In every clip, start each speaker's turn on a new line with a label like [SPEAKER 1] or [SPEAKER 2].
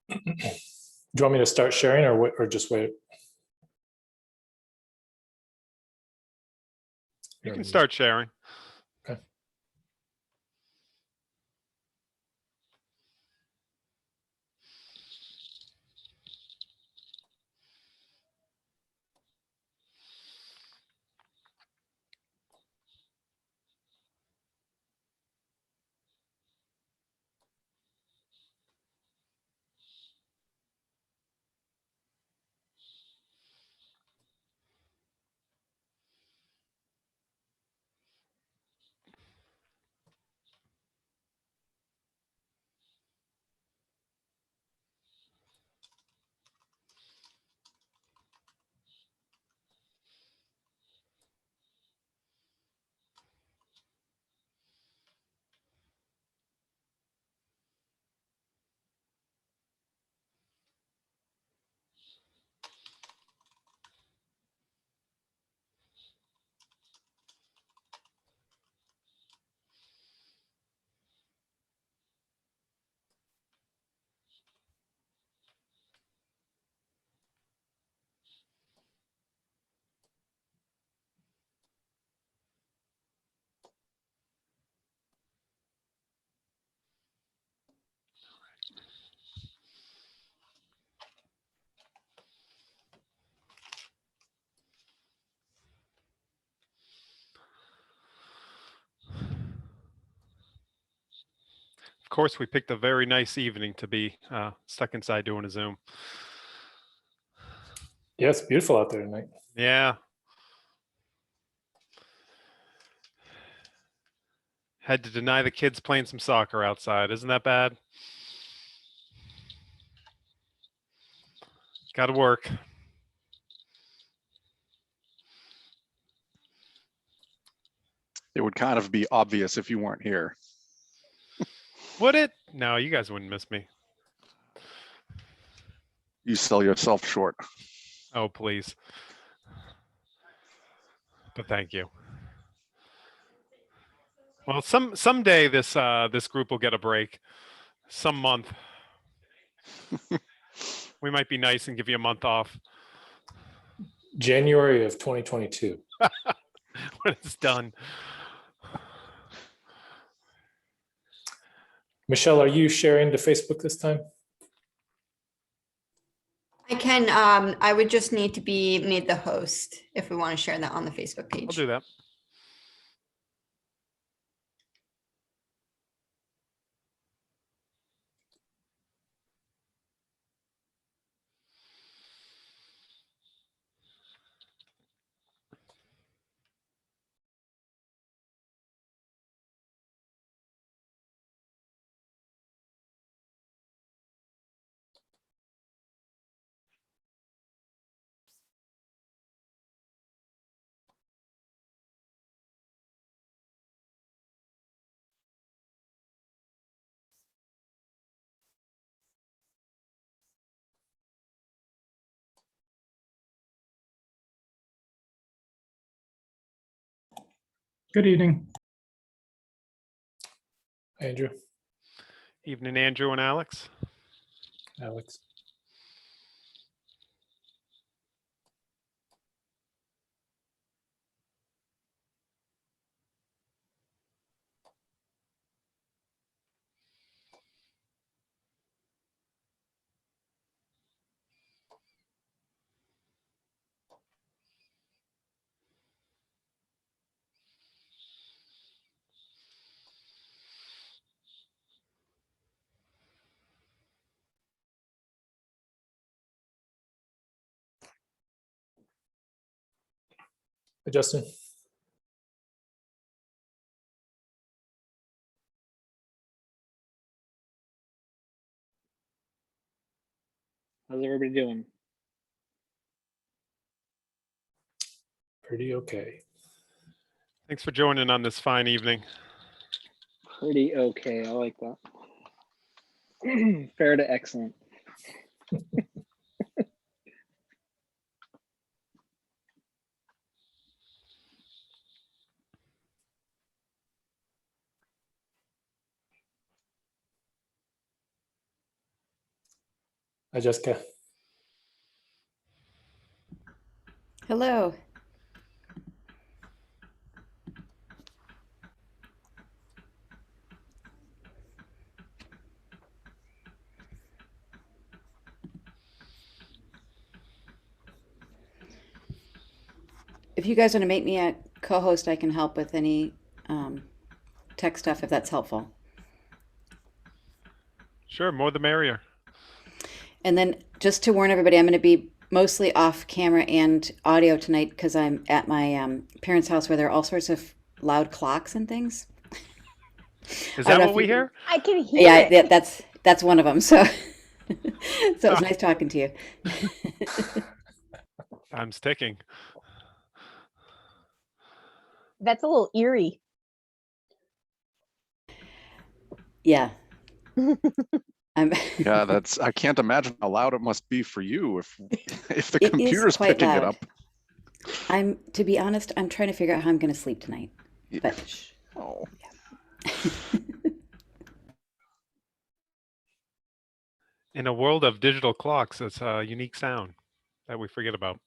[SPEAKER 1] you want me to start sharing or just wait?
[SPEAKER 2] You can start sharing.
[SPEAKER 1] Okay.
[SPEAKER 2] Of course, we picked a very nice evening to be stuck inside doing a Zoom.
[SPEAKER 1] Yeah, it's beautiful out there tonight.
[SPEAKER 2] Yeah. Had to deny the kids playing some soccer outside. Isn't that bad? Got to work.
[SPEAKER 3] It would kind of be obvious if you weren't here.
[SPEAKER 2] Would it? No, you guys wouldn't miss me.
[SPEAKER 3] You sell yourself short.
[SPEAKER 2] Oh, please. But thank you. Well, someday this this group will get a break. Some month. We might be nice and give you a month off.
[SPEAKER 1] January of 2022.
[SPEAKER 2] When it's done.
[SPEAKER 1] Michelle, are you sharing to Facebook this time?
[SPEAKER 4] I can, I would just need to be made the host if we want to share that on the Facebook page.
[SPEAKER 2] I'll do that.
[SPEAKER 1] Good evening. Andrew.
[SPEAKER 2] Evening, Andrew and Alex.
[SPEAKER 1] Alex. Hey, Justin.
[SPEAKER 5] How's everybody doing?
[SPEAKER 1] Pretty okay.
[SPEAKER 2] Thanks for joining on this fine evening.
[SPEAKER 5] Pretty okay. I like that. Fair to excellent.
[SPEAKER 1] Hi, Jessica.
[SPEAKER 6] Hello. If you guys want to make me a co-host, I can help with any tech stuff if that's helpful.
[SPEAKER 2] Sure, more the merrier.
[SPEAKER 6] And then just to warn everybody, I'm going to be mostly off camera and audio tonight because I'm at my parents' house where there are all sorts of loud clocks and things.
[SPEAKER 2] Is
[SPEAKER 6] I don't
[SPEAKER 2] that
[SPEAKER 6] know
[SPEAKER 2] what
[SPEAKER 6] if
[SPEAKER 2] we
[SPEAKER 6] you
[SPEAKER 2] hear?
[SPEAKER 7] I can hear
[SPEAKER 6] Yeah,
[SPEAKER 7] it.
[SPEAKER 6] that's one of them. So it was nice talking to you.
[SPEAKER 2] Time's ticking.
[SPEAKER 7] That's a little eerie.
[SPEAKER 6] Yeah. I'm
[SPEAKER 3] Yeah, I can't imagine how loud it must be for you if the
[SPEAKER 6] It is
[SPEAKER 3] computer's
[SPEAKER 6] quite
[SPEAKER 3] picking it
[SPEAKER 6] loud.
[SPEAKER 3] up.
[SPEAKER 6] To be honest, I'm trying to figure out how I'm going to sleep tonight.
[SPEAKER 3] Yeah.
[SPEAKER 6] But shh.
[SPEAKER 3] Oh,
[SPEAKER 2] In a world of digital clocks, it's a unique sound that we forget about.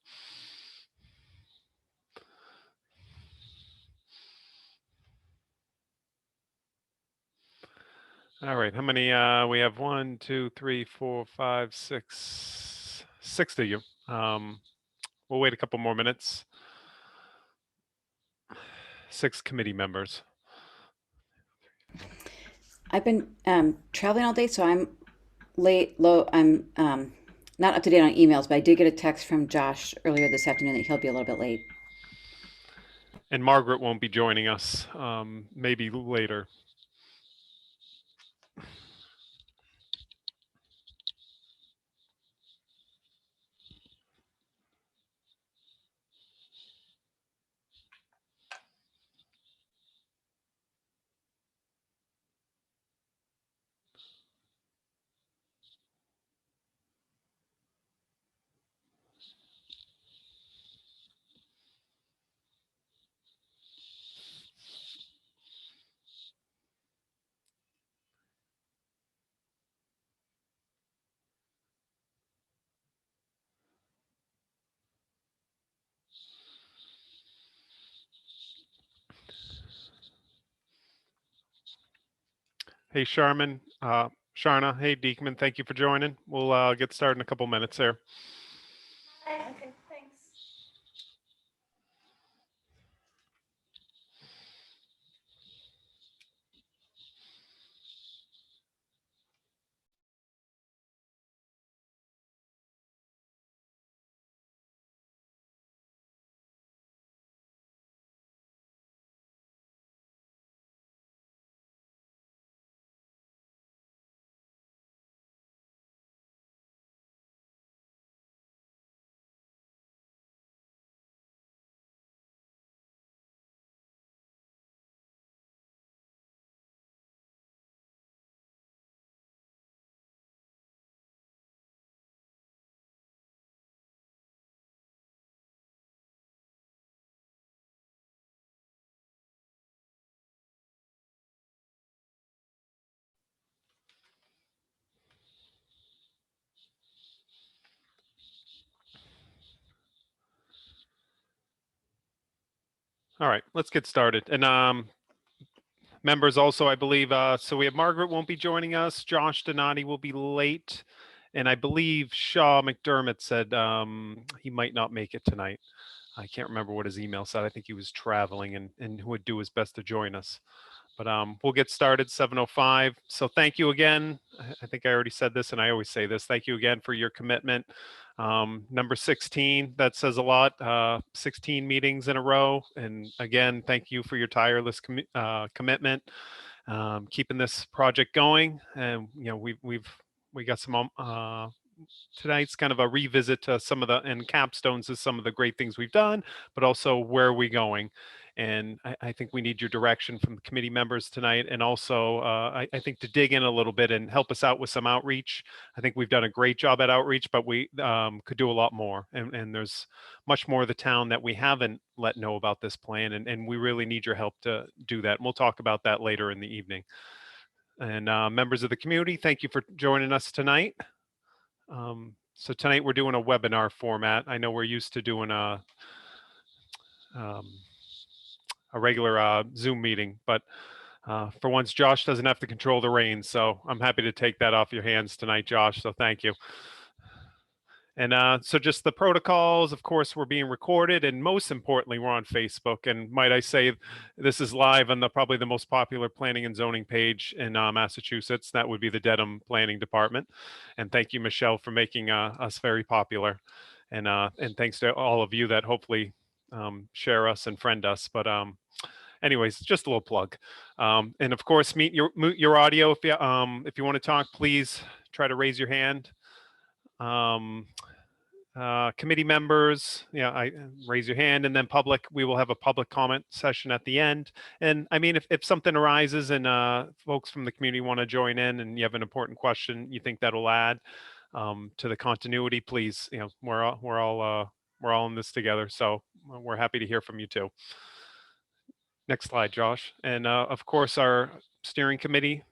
[SPEAKER 2] All right, how many? We have 1, 2, 3, 4, 5, 6, 6 of you. We'll wait a couple more minutes. 6 committee members.
[SPEAKER 6] I've been traveling all day, so I'm I'm not up to date on emails, but I did get a text from Josh earlier this afternoon that he'll be a little bit late.
[SPEAKER 2] And Margaret won't be joining us, maybe later. Hey, Sharman, Sharna, hey, Deekman, thank you for joining. We'll get started in a couple minutes here.
[SPEAKER 7] Okay, thanks.
[SPEAKER 2] All right, let's get started. And members also, I believe, so we have Margaret won't be joining us. Josh Donati will be late. And I believe Shaw McDermott said he might not make it tonight. I can't remember what his email said. I think he was traveling and would do his best to join us. But we'll get started 7:05. So thank you again. I think I already said this and I always say this. Thank you again for your commitment. Number 16, that says a lot. 16 meetings in a row. And again, thank you for your tireless commitment. Keeping this project going. And you know, we got some tonight's kind of a revisit to some of the and capstones of some of the great things we've done, but also where are we going. And I think we need your direction from the committee members tonight. And also, I think to dig in a little bit and help us out with some outreach. I think we've done a great job at outreach, but we could do a lot more. And there's much more of the town that we haven't let know about this plan. And we really need your help to do that. And we'll talk about that later in the evening. And members of the community, thank you for joining us tonight. So tonight we're doing a webinar format. I know we're used to doing a regular Zoom meeting, but for once, Josh doesn't have to control the reins. So I'm happy to take that off your hands tonight, Josh. So thank you. And so just the protocols, of course, we're being recorded, and most importantly, we're on Facebook. And might I say, this is live on probably the most popular planning and zoning page in Massachusetts. That would be the Dedham Planning Department. And thank you, Michelle, for making us very popular. And thanks to all of you that hopefully share us and friend us. But anyways, just a little plug. And of course, mute your audio. If you want to talk, please try to raise your hand. Committee members, raise your hand, and then public, we will have a public comment session at the end. And I mean, if something arises and folks from the community want to join in and you have an important question you think that'll add to the continuity, please, we're all in this together. So we're happy to hear from you too. Next slide, Josh. And of course, our steering committee.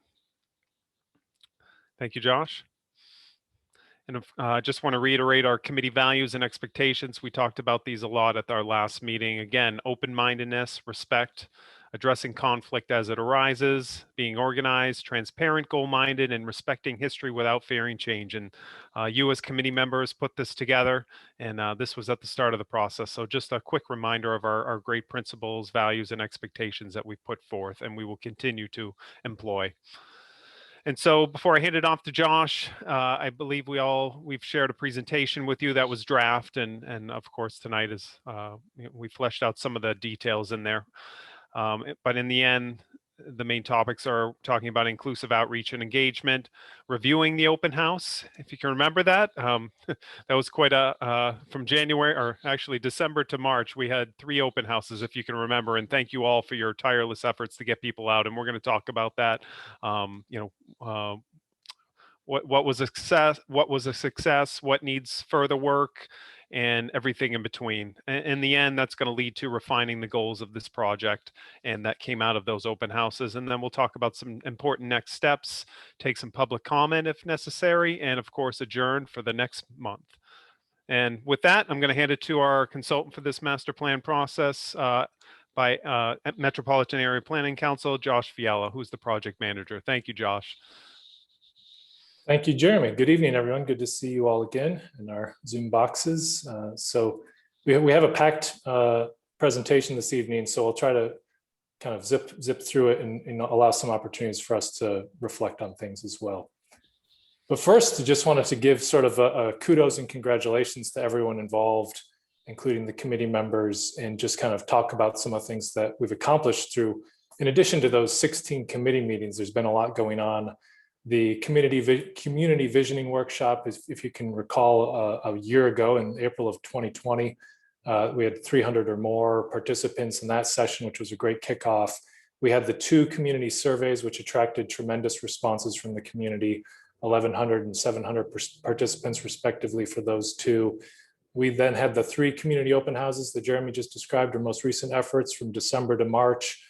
[SPEAKER 2] Thank you, Josh. And I just want to reiterate our committee values and expectations. We talked about these a lot at our last meeting. Again, open-mindedness, respect, addressing conflict as it arises, being organized, transparent, goal-minded, and respecting history without fearing change. And you as committee members put this together, and this was at the start of the process. So just a quick reminder of our great principles, values, and expectations that we've put forth, and we will continue to employ. And so before I hand it off to Josh, I believe we've shared a presentation with you that was draft, and of course tonight is we fleshed out some of the details in there. But in the end, the main topics are talking about inclusive outreach and engagement, reviewing the open house. If you can remember that, that was quite from January, or actually December to March, we had 3 open houses, if you can remember. And thank you all for your tireless efforts to get people out. And we're going to talk about that. What was a success, what needs further work, and everything in between. In the end, that's going to lead to refining the goals of this project, and that came out of those open houses. And then we'll talk about some important next steps, take some public comment if necessary, and of course adjourn for the next month. And with that, I'm going to hand it to our consultant for this master plan process by Metropolitan Area Planning Council, Josh Fiala, who's the project manager. Thank you, Josh.
[SPEAKER 1] Thank you, Jeremy. Good evening, everyone. Good to see you all again in our Zoom boxes. So we have a packed presentation this evening, so I'll try to kind of zip through it and allow some opportunities for us to reflect on things as well. But first, I just wanted to give sort of a kudos and congratulations to everyone involved, including the committee members, and just kind of talk about some of the things that we've accomplished through, in addition to those 16 committee meetings, there's been a lot going on. The community visioning workshop, if you can recall, a year ago in April of 2020, we had 300 or more participants in that session, which was a great kickoff. We had the 2 community surveys, which attracted tremendous responses from the community, 1,100 and 700 participants respectively for those 2. We then had the 3 community open houses that Jeremy just described, our most recent efforts from December to March.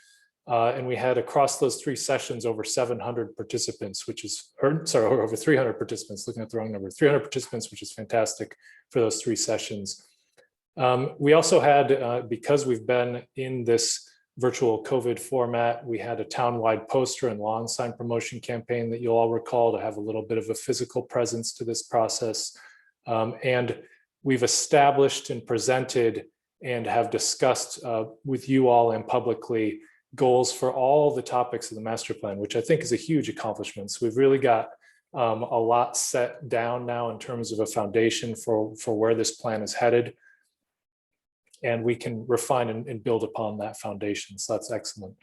[SPEAKER 1] And we had across those 3 sessions over 700 participants, over 300 participants, looking at the wrong number, 300 participants, which is fantastic for those 3 sessions. We also had, because we've been in this virtual COVID format, we had a townwide poster and lawn sign promotion campaign that you'll all recall, to have a little bit of a physical presence to this process. And we've established and presented and have discussed with you all and publicly goals for all the topics of the master plan, which I think is a huge accomplishment. So we've really got a lot set down now in terms of a foundation for where this plan is headed. And we can refine and build upon that foundation. So that's excellent.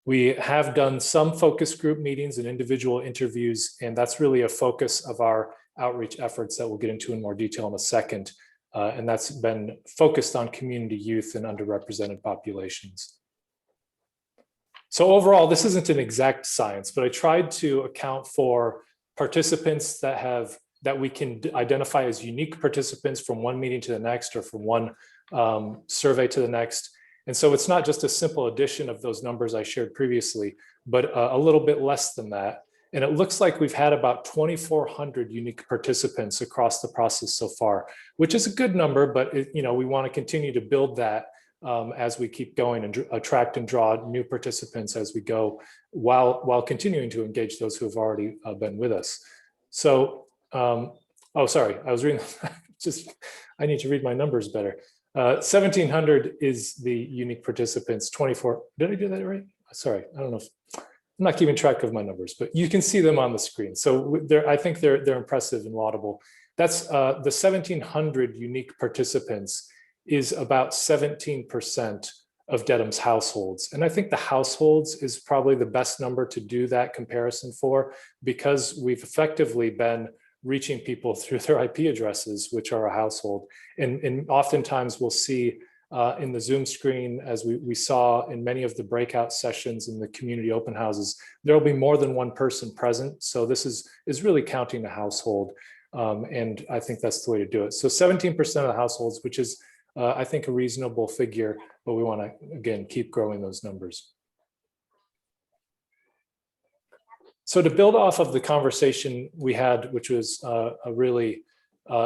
[SPEAKER 1] We have done some focus group meetings and individual interviews, and that's really a focus of our outreach efforts that we'll get into in more detail in a second. And that's been focused on community youth and underrepresented populations. So overall, this isn't an exact science, but I tried to account for participants that we can identify as unique participants from one meeting to the next, or from one survey to the next. And so it's not just a simple addition of those numbers I shared previously, but a little bit less than that. And it looks like we've had about 2,400 unique participants across the process so far, which is a good number, but we want to continue to build that as we keep going and attract and draw new participants as we go, while continuing to engage those who have already been with us. So, oh, sorry, I was reading, I need to read my numbers better. 1,700 is the unique participants, 24, did I do that right? Sorry, I don't know if, I'm not keeping track of my numbers, but you can see them on the screen. So I think they're impressive and laudable. That's the 1,700 unique participants is about 17% of Dedham's households. And I think the households is probably the best number to do that comparison for, because we've effectively been reaching people through their IP addresses, which are a household. And oftentimes we'll see in the Zoom screen, as we saw in many of the breakout sessions in the community open houses, there'll be more than one person present. So this is really counting the household. And I think that's the way to do it. So 17% of the households, which is I think a reasonable figure, but we want to, again, keep growing those numbers. So to build off of the conversation we had, which was a really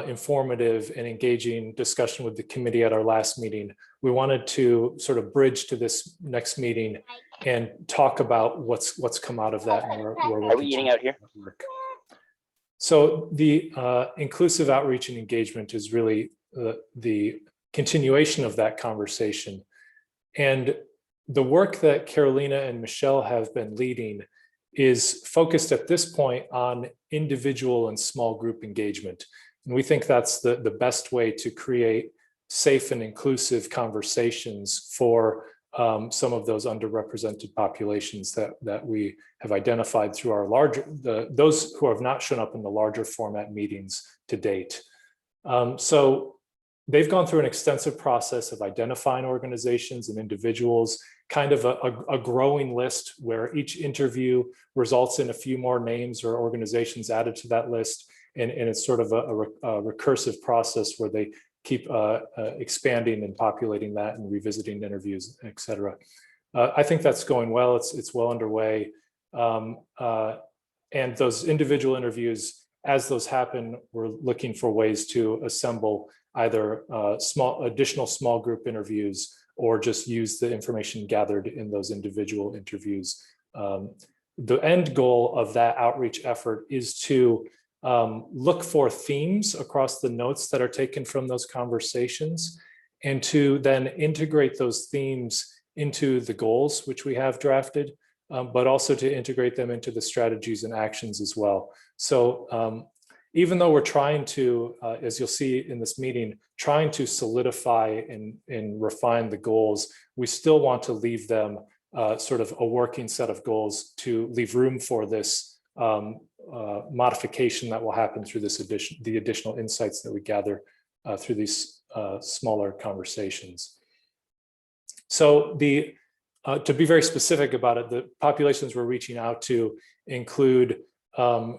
[SPEAKER 1] informative and engaging discussion with the committee at our last meeting, we wanted to sort of bridge to this next meeting and talk about what's come out of that and where we're
[SPEAKER 8] Are we eating out here?
[SPEAKER 1] work. So the inclusive outreach and engagement is really the continuation of that conversation. And the work that Carolina and Michelle have been leading is focused at this point on individual and small group engagement. And we think that's the best way to create safe and inclusive conversations for some of those underrepresented populations that we have identified through our those who have not shown up in the larger format meetings to date. So they've gone through an extensive process of identifying organizations and individuals, kind of a growing list where each interview results in a few more names or organizations added to that list. And it's sort of a recursive process where they keep expanding and populating that and revisiting interviews, et cetera. I think that's going well. It's well underway. And those individual interviews, as those happen, we're looking for ways to assemble either additional small group interviews or just use the information gathered in those individual interviews. The end goal of that outreach effort is to look for themes across the notes that are taken from those conversations, and to then integrate those themes into the goals which we have drafted, but also to integrate them into the strategies and actions as well. So even though we're trying to, as you'll see in this meeting, trying to solidify and refine the goals, we still want to leave them sort of a working set of goals to leave room for this modification that will happen through the additional insights that we gather through these smaller conversations. So to be very specific about it, the populations we're reaching out to include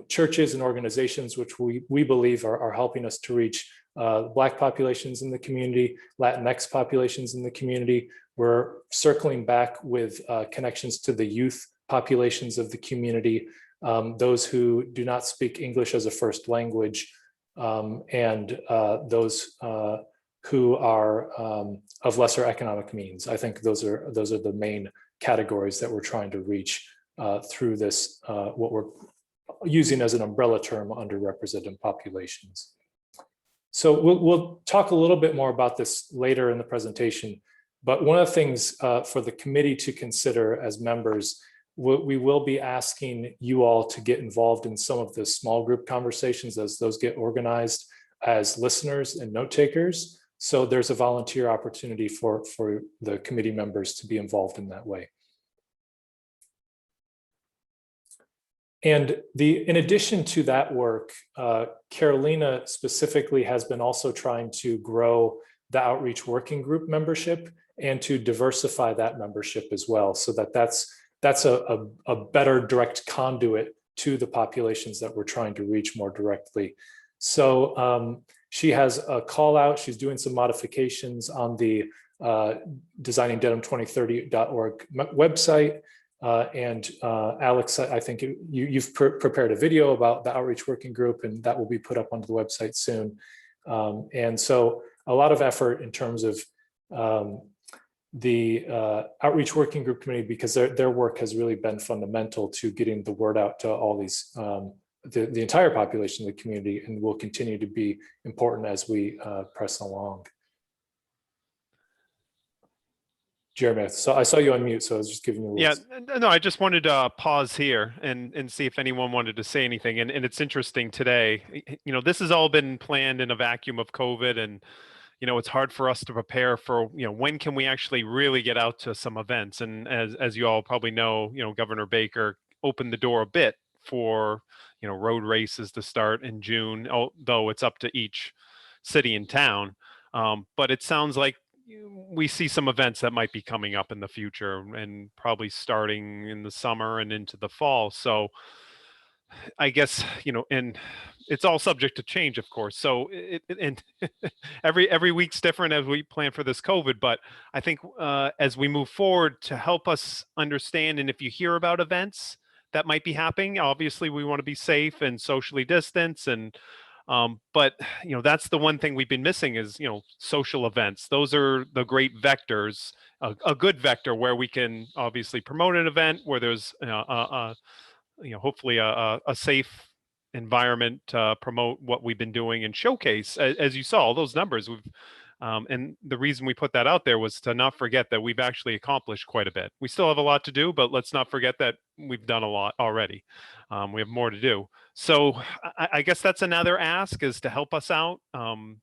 [SPEAKER 1] churches and organizations which we believe are helping us to reach Black populations in the community, Latinx populations in the community. We're circling back with connections to the youth populations of the community, those who do not speak English as a first language, and those who are of lesser economic means. I think those are the main categories that we're trying to reach through this, what we're using as an umbrella term, underrepresented populations. So we'll talk a little bit more about this later in the presentation, but one of the things for the committee to consider as members, we will be asking you all to get involved in some of the small group conversations as those get organized as listeners and note takers. So there's a volunteer opportunity for the committee members to be involved in that way. And in addition to that work, Carolina specifically has been also trying to grow the outreach working group membership and to diversify that membership as well, so that's a better direct conduit to the populations that we're trying to reach more directly. So she has a call out. She's doing some modifications on the designingdedham2030.org website. Alex, I think you've prepared a video about the outreach working group, and that will be put up onto the website soon. And so a lot of effort in terms of the outreach working group committee, because their work has really been fundamental to getting the word out to all these, the entire population of the community, and will continue to be important as we press along. Jeremy, so I saw you on mute, so I was just giving you a little.
[SPEAKER 2] Yeah, no, I just wanted to pause here and see if anyone wanted to say anything. And it's interesting today, you know, this has all been planned in a vacuum of COVID, and, you know, it's hard for us to prepare for, you know, when can we actually really get out to some events? And as you all probably know, you know, Governor Baker opened the door a bit for, you know, road races to start in June, although it's up to each city and town. But it sounds like we see some events that might be coming up in the future, and probably starting in the summer and into the fall. So I guess, you know, and it's all subject to change, of course. So and every week's different as we plan for this COVID. But I think as we move forward, to help us understand, and if you hear about events that might be happening, obviously we want to be safe and socially distance, and but, you know, that's the one thing we've been missing is, you know, social events. Those are the great vectors, a good vector where we can obviously promote an event where there's, you know, hopefully a safe environment to promote what we've been doing and showcase. As you saw, all those numbers we've, and the reason we put that out there was to not forget that we've actually accomplished quite a bit. We still have a lot to do, but let's not forget that we've done a lot already. We have more to do. So I guess that's another ask, is to help us out. And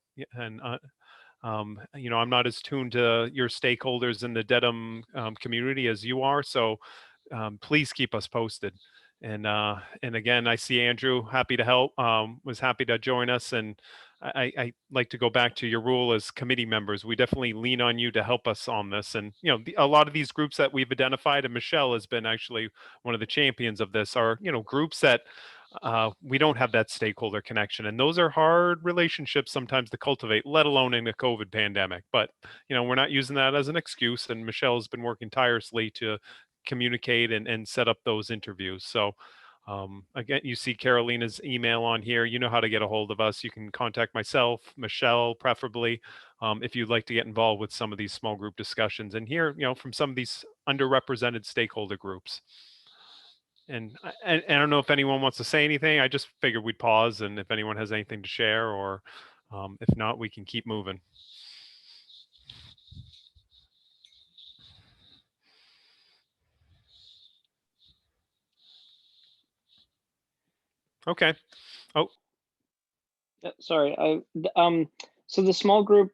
[SPEAKER 2] you know, I'm not as tuned to your stakeholders in the Dedham community as you are. So please keep us posted. And again, I see Andrew, happy to help, was happy to join us. And I like to go back to your role as committee members. We definitely lean on you to help us on this. And, you know, a lot of these groups that we've identified, and Michelle has been actually one of the champions of this, are, you know, groups that we don't have that stakeholder connection. And those are hard relationships sometimes to cultivate, let alone in the COVID pandemic. But, you know, we're not using that as an excuse. And Michelle has been working tirelessly to communicate and set up those interviews. So again, you see Carolina's email on here. You know how to get a hold of us. You can contact myself, Michelle, preferably, if you'd like to get involved with some of these small group discussions and hear, you know, from some of these underrepresented stakeholder groups. And I don't know if anyone wants to say anything. I just figured we'd pause, and if anyone has anything to share, or if not, we can keep moving. Okay. Oh,
[SPEAKER 5] Sorry. So the small group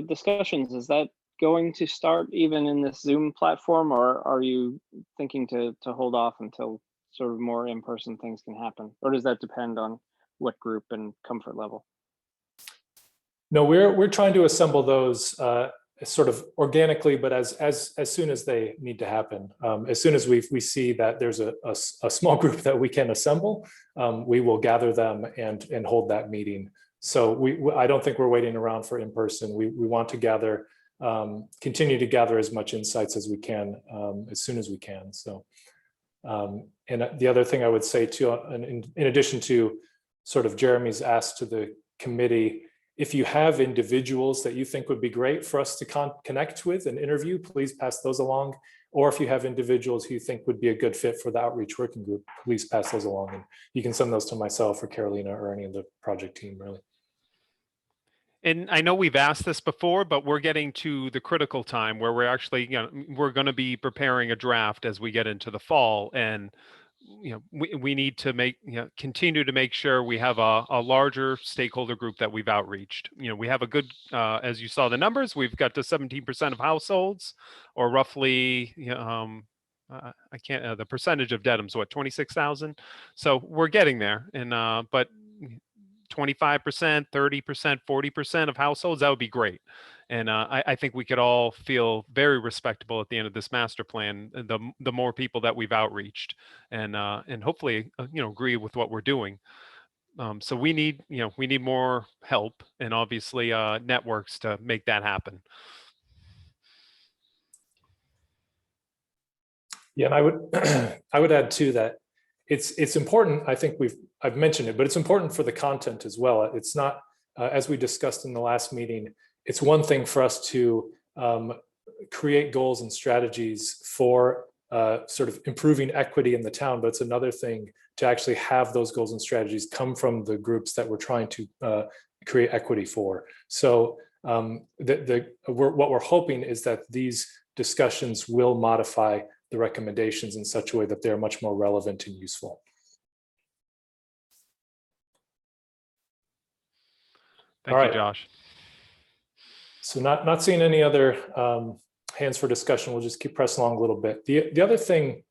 [SPEAKER 5] discussions, is that going to start even in this Zoom platform, or are you thinking to hold off until sort of more in-person things can happen? Or does that depend on what group and comfort level?
[SPEAKER 1] No, we're trying to assemble those sort of organically, but as soon as they need to happen. As soon as we see that there's a small group that we can assemble, we will gather them and hold that meeting. So I don't think we're waiting around for in person. We want to gather, continue to gather as much insights as we can, as soon as we can. So, and the other thing I would say too, in addition to sort of Jeremy's ask to the committee, if you have individuals that you think would be great for us to connect with and interview, please pass those along. Or if you have individuals who you think would be a good fit for the outreach working group, please pass those along. And you can send those to myself or Carolina or any of the project team, really.
[SPEAKER 2] And I know we've asked this before, but we're getting to the critical time where we're actually, you know, we're going to be preparing a draft as we get into the fall. And, you know, we need to continue to make sure we have a larger stakeholder group that we've outreached. You know, we have a good, as you saw the numbers, we've got to 17% of households, or roughly, I can't, the percentage of Dedham's what, 26,000. So we're getting there. And, but 25%, 30%, 40% of households, that would be great. And I think we could all feel very respectable at the end of this master plan, the more people that we've outreached, and hopefully, you know, agree with what we're doing. So we need, you know, we need more help, and obviously networks to make that happen.
[SPEAKER 1] Yeah, and I would I would add too that it's important. I think I've mentioned it, but it's important for the content as well. It's not as we discussed in the last meeting. It's one thing for us to create goals and strategies for sort of improving equity in the town, but it's another thing to actually have those goals and strategies come from the groups that we're trying to create equity for. So what we're hoping is that these discussions will modify the recommendations in such a way that they're much more relevant and useful.
[SPEAKER 2] Thank
[SPEAKER 1] All
[SPEAKER 2] you,
[SPEAKER 1] right.
[SPEAKER 2] Josh.
[SPEAKER 1] So not seeing any other hands for discussion, we'll just keep pressing along a little bit. The other thing,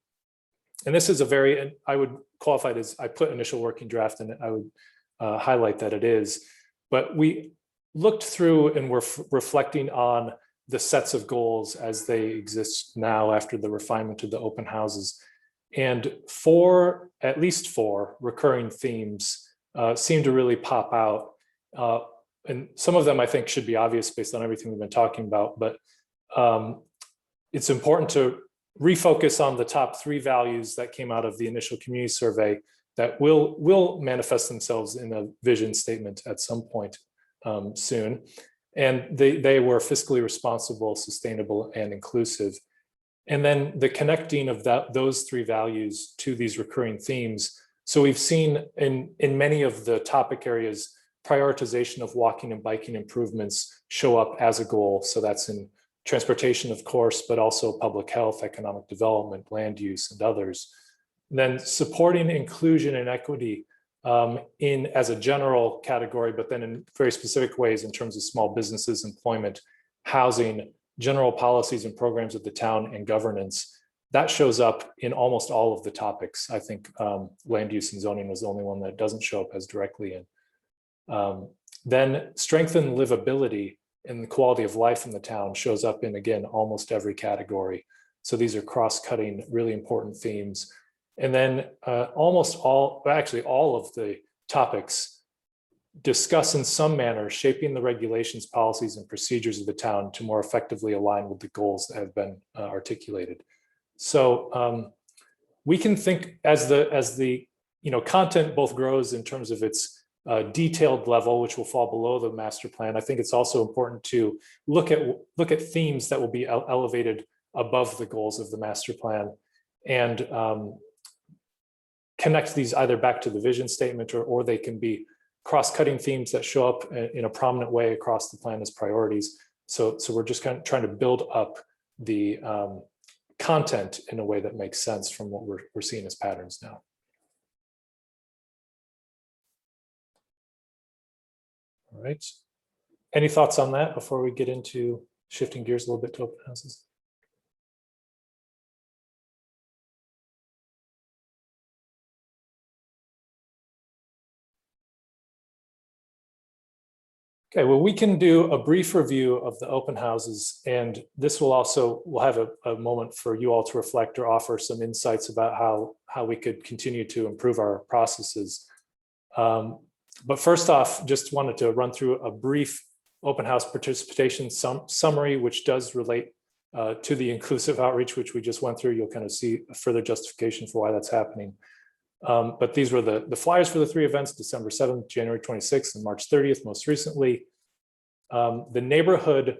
[SPEAKER 1] and this is a very, I would qualify it as, I put initial working draft and I would highlight that it is, but we looked through and we're reflecting on the sets of goals as they exist now after the refinement of the open houses. And at least four recurring themes seem to really pop out. And some of them I think should be obvious based on everything we've been talking about, but it's important to refocus on the top three values that came out of the initial community survey that will manifest themselves in a vision statement at some point soon. And they were fiscally responsible, sustainable, and inclusive. And then the connecting of those three values to these recurring themes. So we've seen in many of the topic areas, prioritization of walking and biking improvements show up as a goal. So that's in transportation, of course, but also public health, economic development, land use, and others. And then supporting inclusion and equity as a general category, but then in very specific ways in terms of small businesses, employment, housing, general policies and programs of the town, and governance. That shows up in almost all of the topics. I think land use and zoning was the only one that doesn't show up as directly in. Then strengthen livability and the quality of life in the town shows up in, again, almost every category. So these are cross-cutting, really important themes. And then actually all of the topics discuss in some manner shaping the regulations, policies, and procedures of the town to more effectively align with the goals that have been articulated. So we can think as the content both grows in terms of its detailed level, which will fall below the master plan. I think it's also important to look at themes that will be elevated above the goals of the master plan and connect these either back to the vision statement or they can be cross-cutting themes that show up in a prominent way across the plan as priorities. So we're just kind of trying to build up the content in a way that makes sense from what we're seeing as patterns now. All right. Any thoughts on that before we get into shifting gears a little bit to open houses? Okay, well, we can do a brief review of the open houses, and this will also, we'll have a moment for you all to reflect or offer some insights about how we could continue to improve our processes. But first off, just wanted to run through a brief open house participation summary, which does relate to the inclusive outreach, which we just went through. You'll kind of see a further justification for why that's happening. But these were the flyers for the three events, December 7th, January 26th, and March 30th, most recently. The neighborhood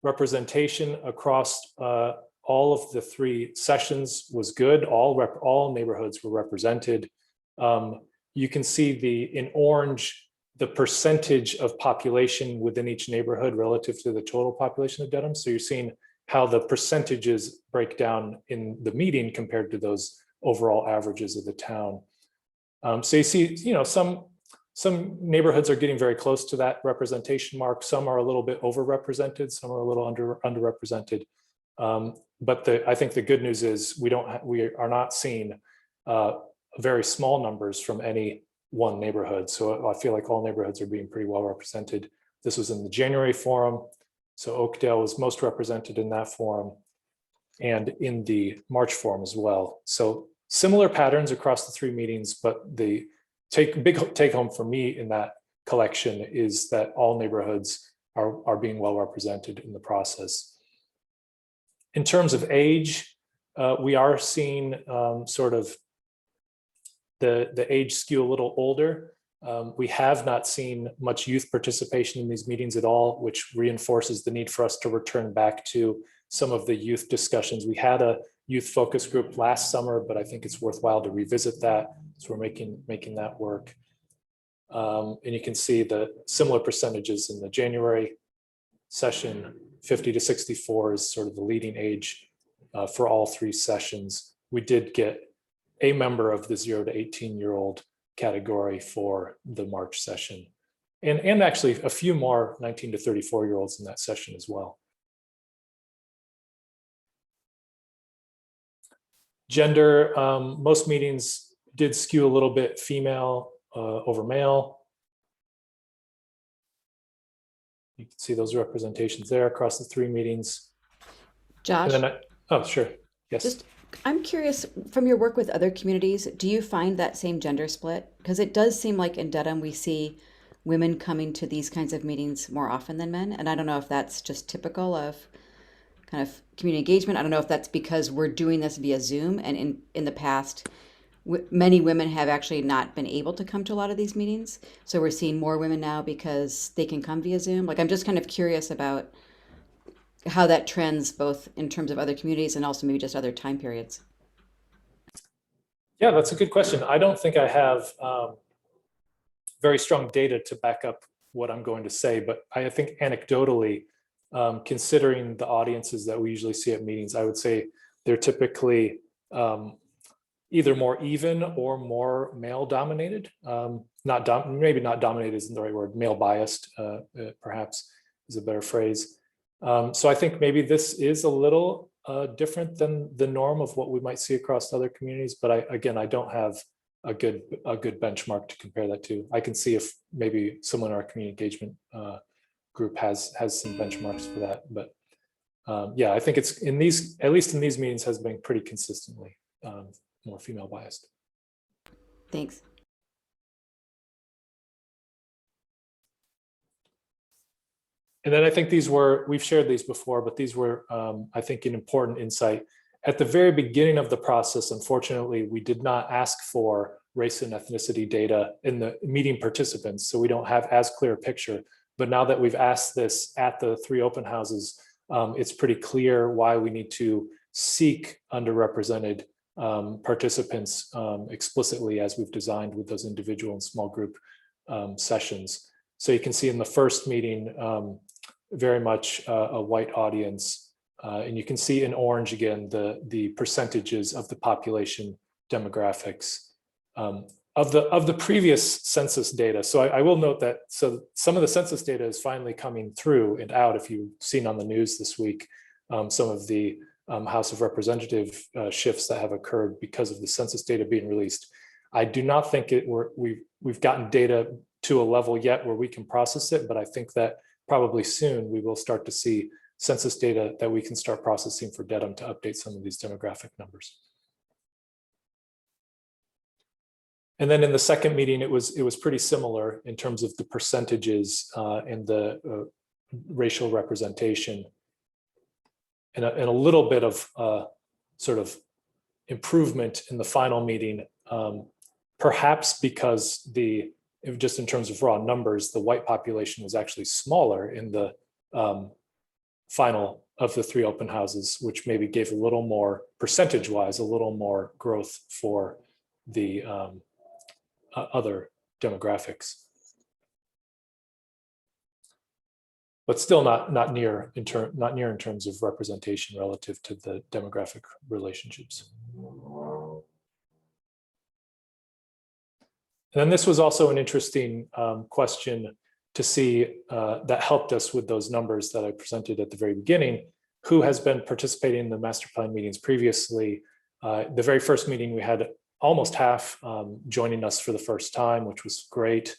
[SPEAKER 1] representation across all of the three sessions was good. All neighborhoods were represented. You can see in orange, the percentage of population within each neighborhood relative to the total population of Dedham. So you're seeing how the percentages break down in the meeting compared to those overall averages of the town. So you see, some neighborhoods are getting very close to that representation mark. Some are a little bit overrepresented. Some are a little underrepresented. But I think the good news is we are not seeing very small numbers from any one neighborhood. So I feel like all neighborhoods are being pretty well represented. This was in the January forum. So Oakdale was most represented in that forum and in the March forum as well. So similar patterns across the three meetings, but the big take home for me in that collection is that all neighborhoods are being well represented in the process. In terms of age, we are seeing sort of the age skew a little older. We have not seen much youth participation in these meetings at all, which reinforces the need for us to return back to some of the youth discussions. We had a youth focus group last summer, but I think it's worthwhile to revisit that. So we're making that work. And you can see the similar percentages in the January session. 50 to 64 is sort of the leading age for all 3 sessions. We did get a member of the 0 to 18-year-old category for the March session. And actually a few more 19 to 34-year-olds in that session as well. Gender, most meetings did skew a little bit female over male. You can see those representations there across the 3 meetings.
[SPEAKER 6] Josh,
[SPEAKER 1] And then oh, sure. Yes.
[SPEAKER 6] I'm curious, from your work with other communities, do you find that same gender split? Because it does seem like in Dedham we see women coming to these kinds of meetings more often than men. And I don't know if that's just typical of kind of community engagement. I don't know if that's because we're doing this via Zoom, and in the past, many women have actually not been able to come to a lot of these meetings. So we're seeing more women now because they can come via Zoom. Like, I'm just kind of curious about how that trends both in terms of other communities and also maybe just other time periods.
[SPEAKER 1] Yeah, that's a good question. I don't think I have very strong data to back up what I'm going to say, but I think anecdotally, considering the audiences that we usually see at meetings, I would say they're typically either more even or more male dominated. Maybe not dominated isn't the right word, male biased, perhaps is a better phrase. So I think maybe this is a little different than the norm of what we might see across other communities, but I don't have a good benchmark to compare that to. I can see if maybe someone in our community engagement group has some benchmarks for that, but yeah, I think it's in these, at least in these meetings, has been pretty consistently more female biased.
[SPEAKER 6] Thanks.
[SPEAKER 1] And then I think we've shared these before, but these were, I think, an important insight. At the very beginning of the process, unfortunately, we did not ask for race and ethnicity data in the meeting participants, so we don't have as clear a picture. But now that we've asked this at the 3 open houses, it's pretty clear why we need to seek underrepresented participants explicitly, as we've designed with those individual and small group sessions. So you can see in the first meeting, very much a white audience. And you can see in orange again, the percentages of the population demographics of the previous census data. So I will note that, so some of the census data is finally coming through and out. If you've seen on the news this week, some of the House of Representative shifts that have occurred because of the census data being released. I do not think we've gotten data to a level yet where we can process it, but I think that probably soon we will start to see census data that we can start processing for Dedham to update some of these demographic numbers. And then in the second meeting, it was pretty similar in terms of the percentages and the racial representation, and a little bit of sort of improvement in the final meeting, perhaps because just in terms of raw numbers, the white population was actually smaller in the final of the 3 open houses, which maybe gave a little more, percentage-wise, a little more growth for the other demographics. But still not near in terms of representation relative to the demographic relationships. And then this was also an interesting question to see that helped us with those numbers that I presented at the very beginning. Who has been participating in the master plan meetings previously? The very first meeting, we had almost half joining us for the first time, which was great.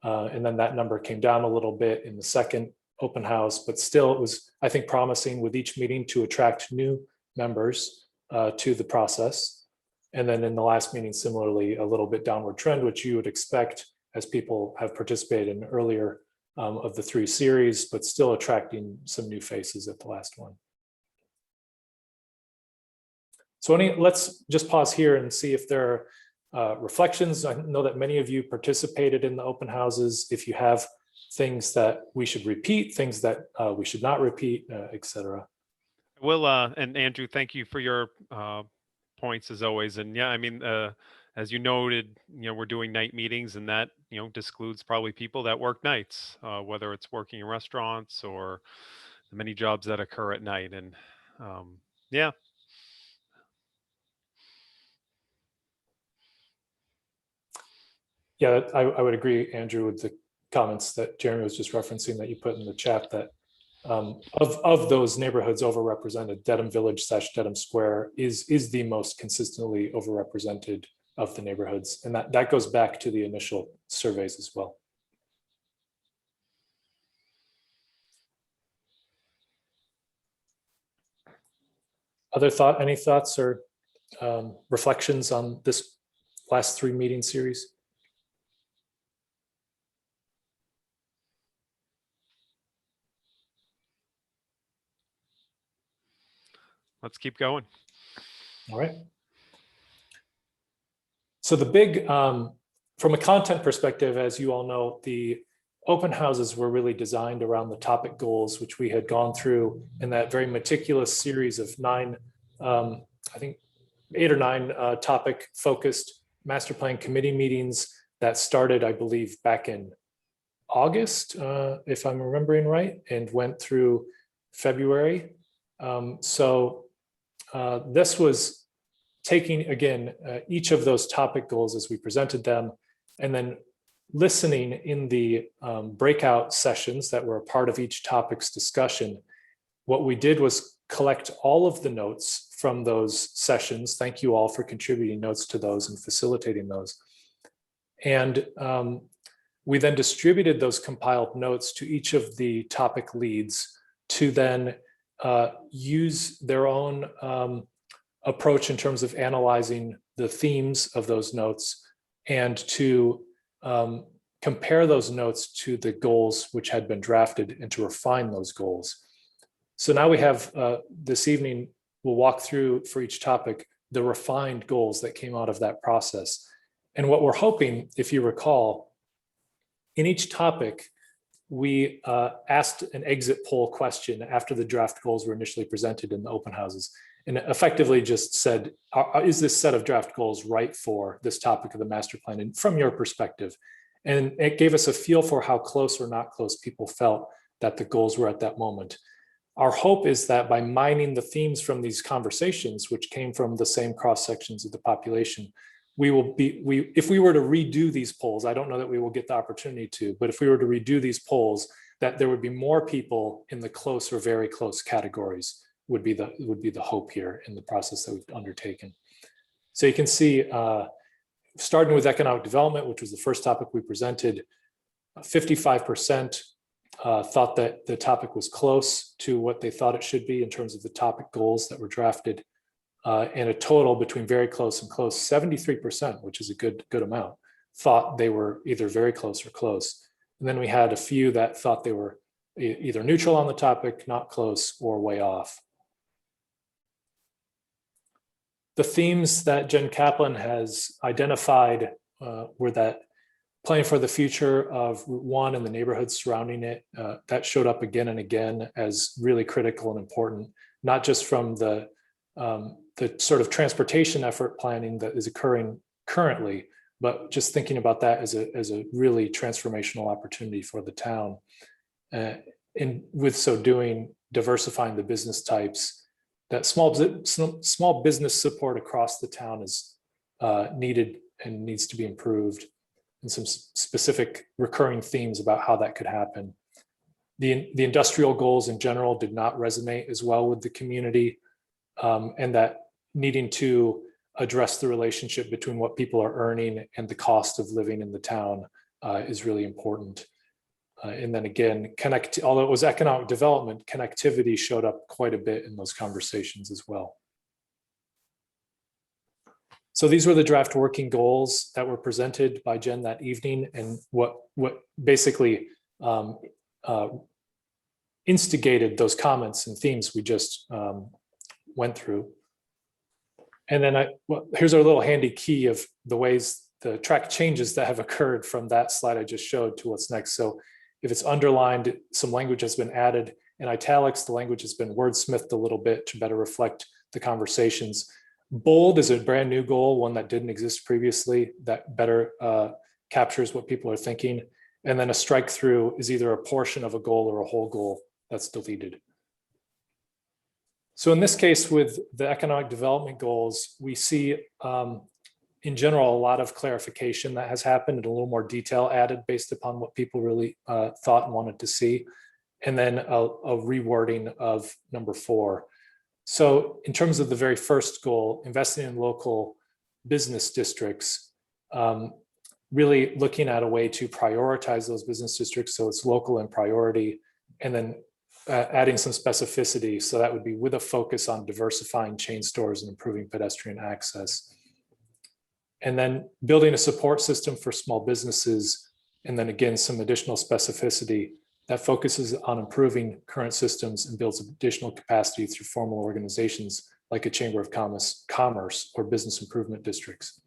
[SPEAKER 1] And then that number came down a little bit in the second open house, but still it was, I think, promising with each meeting to attract new members to the process. And then in the last meeting, similarly, a little bit downward trend, which you would expect as people have participated in earlier of the 3 series, but still attracting some new faces at the last one. So let's just pause here and see if there are reflections. I know that many of you participated in the open houses. If you have things that we should repeat, things that we should not repeat, etc.
[SPEAKER 2] Will, and Andrew, thank you for your points as always. And yeah, I mean, as you noted, we're doing night meetings, and that, excludes probably people that work nights, whether it's working in restaurants or the many jobs that occur at night. And yeah.
[SPEAKER 1] Yeah, I would agree, Andrew, with the comments that Jeremy was just referencing that you put in the chat, that of those neighborhoods overrepresented, Dedham Village / Dedham Square is the most consistently overrepresented of the neighborhoods. And that goes back to the initial surveys as well. Any thoughts or reflections on this last 3 meeting series?
[SPEAKER 2] Let's keep going.
[SPEAKER 1] All right. So the big, from a content perspective, as you all know, the open houses were really designed around the topic goals, which we had gone through in that very meticulous series of 9, I think 8 or 9 topic focused master plan committee meetings that started, I believe, back in August, if I'm remembering right, and went through February. This was taking, again, each of those topic goals as we presented them, and then listening in the breakout sessions that were a part of each topic's discussion. What we did was collect all of the notes from those sessions. Thank you all for contributing notes to those and facilitating those. And we then distributed those compiled notes to each of the topic leads to then use their own approach in terms of analyzing the themes of those notes and to compare those notes to the goals which had been drafted and to refine those goals. So now we have this evening, we'll walk through for each topic the refined goals that came out of that process. And what we're hoping, if you recall, in each topic, we asked an exit poll question after the draft goals were initially presented in the open houses, and effectively just said, is this set of draft goals right for this topic of the master plan, and from your perspective? And it gave us a feel for how close or not close people felt that the goals were at that moment. Our hope is that by mining the themes from these conversations, which came from the same cross sections of the population, if we were to redo these polls, I don't know that we will get the opportunity to, but if we were to redo these polls, that there would be more people in the close or very close categories would be the hope here in the process that we've undertaken. So you can see, starting with economic development, which was the first topic we presented, 55% thought that the topic was close to what they thought it should be in terms of the topic goals that were drafted. And a total between very close and close, 73%, which is a good amount, thought they were either very close or close. And then we had a few that thought they were either neutral on the topic, not close, or way off. The themes that Jen Kaplan has identified were that planning for the future of Route 1 and the neighborhoods surrounding it, that showed up again and again as really critical and important, not just from the sort of transportation effort planning that is occurring currently, but just thinking about that as a really transformational opportunity for the town. And with so doing, diversifying the business types, that small business support across the town is needed and needs to be improved, and some specific recurring themes about how that could happen. The industrial goals in general did not resonate as well with the community, and that needing to address the relationship between what people are earning and the cost of living in the town is really important. And then again, although it was economic development, connectivity showed up quite a bit in those conversations as well. So these were the draft working goals that were presented by Jen that evening, and what basically instigated those comments and themes we just went through. And then here's our little handy key of the ways the track changes that have occurred from that slide I just showed to what's next. So if it's underlined, some language has been added. In italics, the language has been wordsmithed a little bit to better reflect the conversations. Bold is a brand new goal, one that didn't exist previously, that better captures what people are thinking. And then a strike through is either a portion of a goal or a whole goal that's deleted. So in this case, with the economic development goals, we see in general, a lot of clarification that has happened and a little more detail added based upon what people really thought and wanted to see. And then a rewording of number 4. So in terms of the very first goal, investing in local business districts, really looking at a way to prioritize those business districts so it's local and priority, and then adding some specificity. So that would be with a focus on diversifying chain stores and improving pedestrian access. And then building a support system for small businesses. And then again, some additional specificity that focuses on improving current systems and builds additional capacity through formal organizations like a Chamber of Commerce or business improvement districts.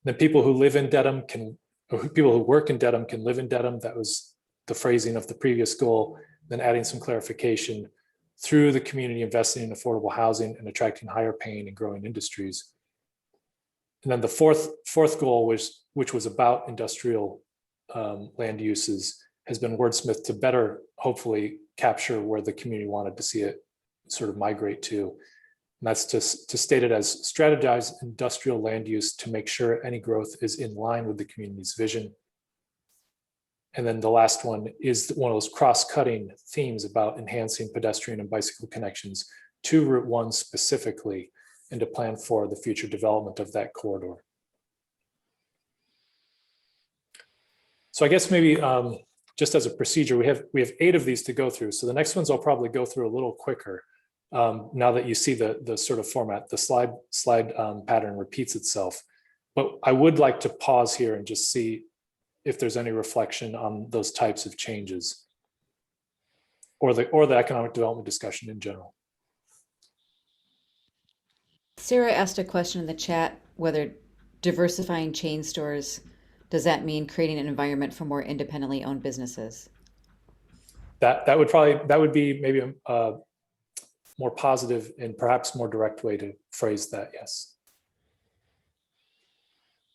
[SPEAKER 1] Then people who live in Dedham people who work in Dedham can live in Dedham. That was the phrasing of the previous goal. Then adding some clarification through the community investing in affordable housing and attracting higher paying and growing industries. And then the fourth goal, which was about industrial land uses, has been wordsmithed to better hopefully capture where the community wanted to see it sort of migrate to. And that's to state it as strategize industrial land use to make sure any growth is in line with the community's vision. And then the last one is one of those cross-cutting themes about enhancing pedestrian and bicycle connections to Route 1 specifically, and to plan for the future development of that corridor. So I guess maybe just as a procedure, we have 8 of these to go through. So the next ones I'll probably go through a little quicker now that you see the sort of format, the slide pattern repeats itself. But I would like to pause here and just see if there's any reflection on those types of changes or the economic development discussion in general.
[SPEAKER 6] Sarah asked a question in the chat whether diversifying chain stores, does that mean creating an environment for more independently owned businesses?
[SPEAKER 1] That would be maybe a more positive and perhaps more direct way to phrase that, yes.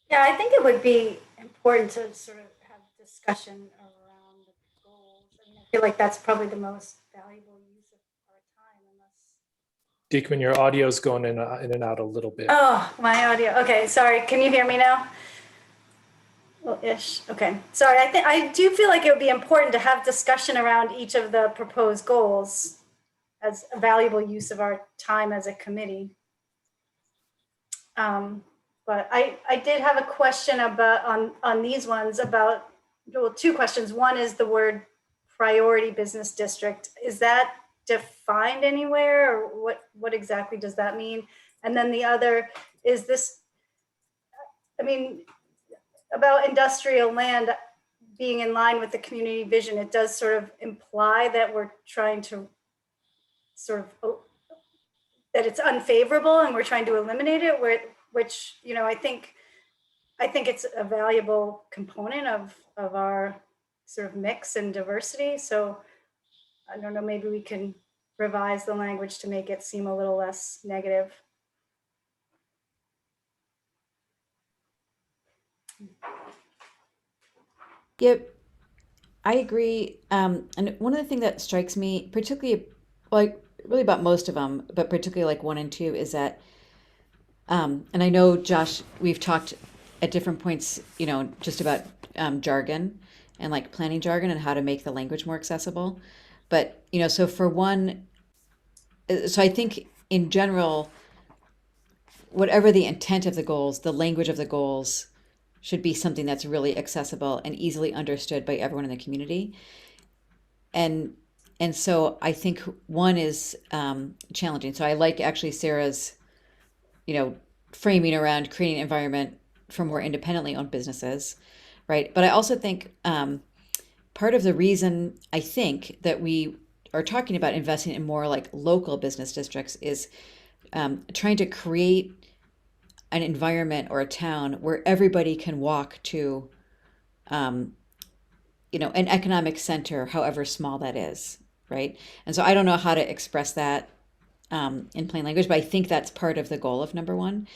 [SPEAKER 8] Yeah, I think it would be important to sort of have discussion around the goals. I mean, I feel like that's probably the most valuable use of our time, unless.
[SPEAKER 1] Deekman, your audio's going in and out a little bit.
[SPEAKER 8] Oh, my audio. Okay, sorry. Can you hear me now? Well, ish. Okay. Sorry. I do feel like it would be important to have discussion around each of the proposed goals as a valuable use of our time as a committee. But I did have a question about on these ones about, well, 2 questions. One is the word priority business district. Is that defined anywhere, or what exactly does that mean? And then the other is this, I mean, about industrial land being in line with the community vision. It does sort of imply that we're trying to sort of, that it's unfavorable and we're trying to eliminate it, which, you know, I think it's a valuable component of our sort of mix and diversity. So I don't know, maybe we can revise the language to make it seem a little less negative.
[SPEAKER 6] Yep, I agree. And one of the things that strikes me, particularly, like really about most of them, but particularly like 1 and 2, is that, and I know, Josh, we've talked at different points, you know, just about jargon and like planning jargon and how to make the language more accessible. But, you know, so for one, so I think in general, whatever the intent of the goals, the language of the goals should be something that's really accessible and easily understood by everyone in the community. And so I think 1 is challenging. So I like actually Sarah's, you know, framing around creating an environment for more independently owned businesses, right? But I also think part of the reason I think that we are talking about investing in more like local business districts is trying to create an environment or a town where everybody can walk to, an economic center, however small that is, right? And so I don't know how to express that in plain language, but I think that's part of the goal of number one.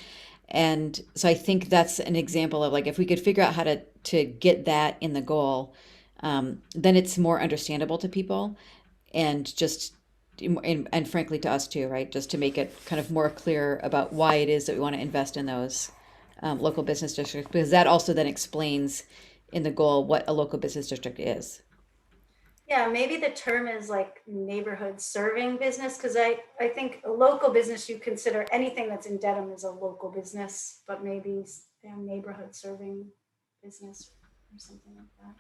[SPEAKER 6] And so I think that's an example of, like, if we could figure out how to get that in the goal, then it's more understandable to people, and just and frankly to us too, right? Just to make it kind of more clear about why it is that we want to invest in those local business districts, because that also then explains in the goal what a local business district is.
[SPEAKER 8] Yeah, maybe the term is like neighborhood serving business, because I think a local business, you consider anything that's in Dedham as a local business, but maybe neighborhood serving business or something like that.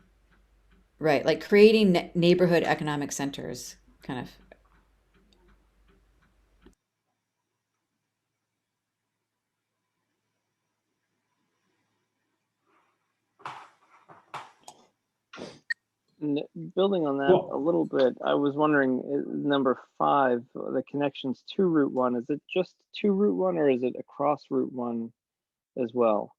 [SPEAKER 6] Right, like creating neighborhood economic centers, kind of.
[SPEAKER 5] Building on that a little bit, I was wondering, number 5, the connections to Route 1, is it just to Route 1 or is it across Route 1 as well?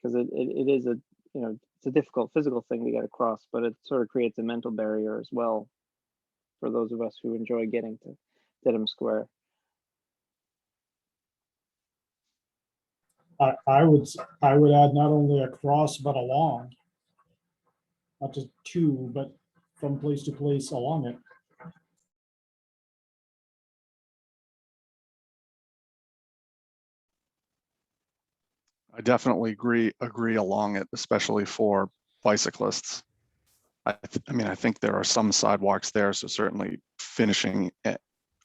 [SPEAKER 5] Because it is a, it's a difficult physical thing to get across, but it sort of creates a mental barrier as well for those of us who enjoy getting to Dedham Square.
[SPEAKER 9] I would add not only across but along, not just to, but from place to place along it.
[SPEAKER 3] I definitely agree along it, especially for bicyclists. I mean, I think there are some sidewalks there, so certainly finishing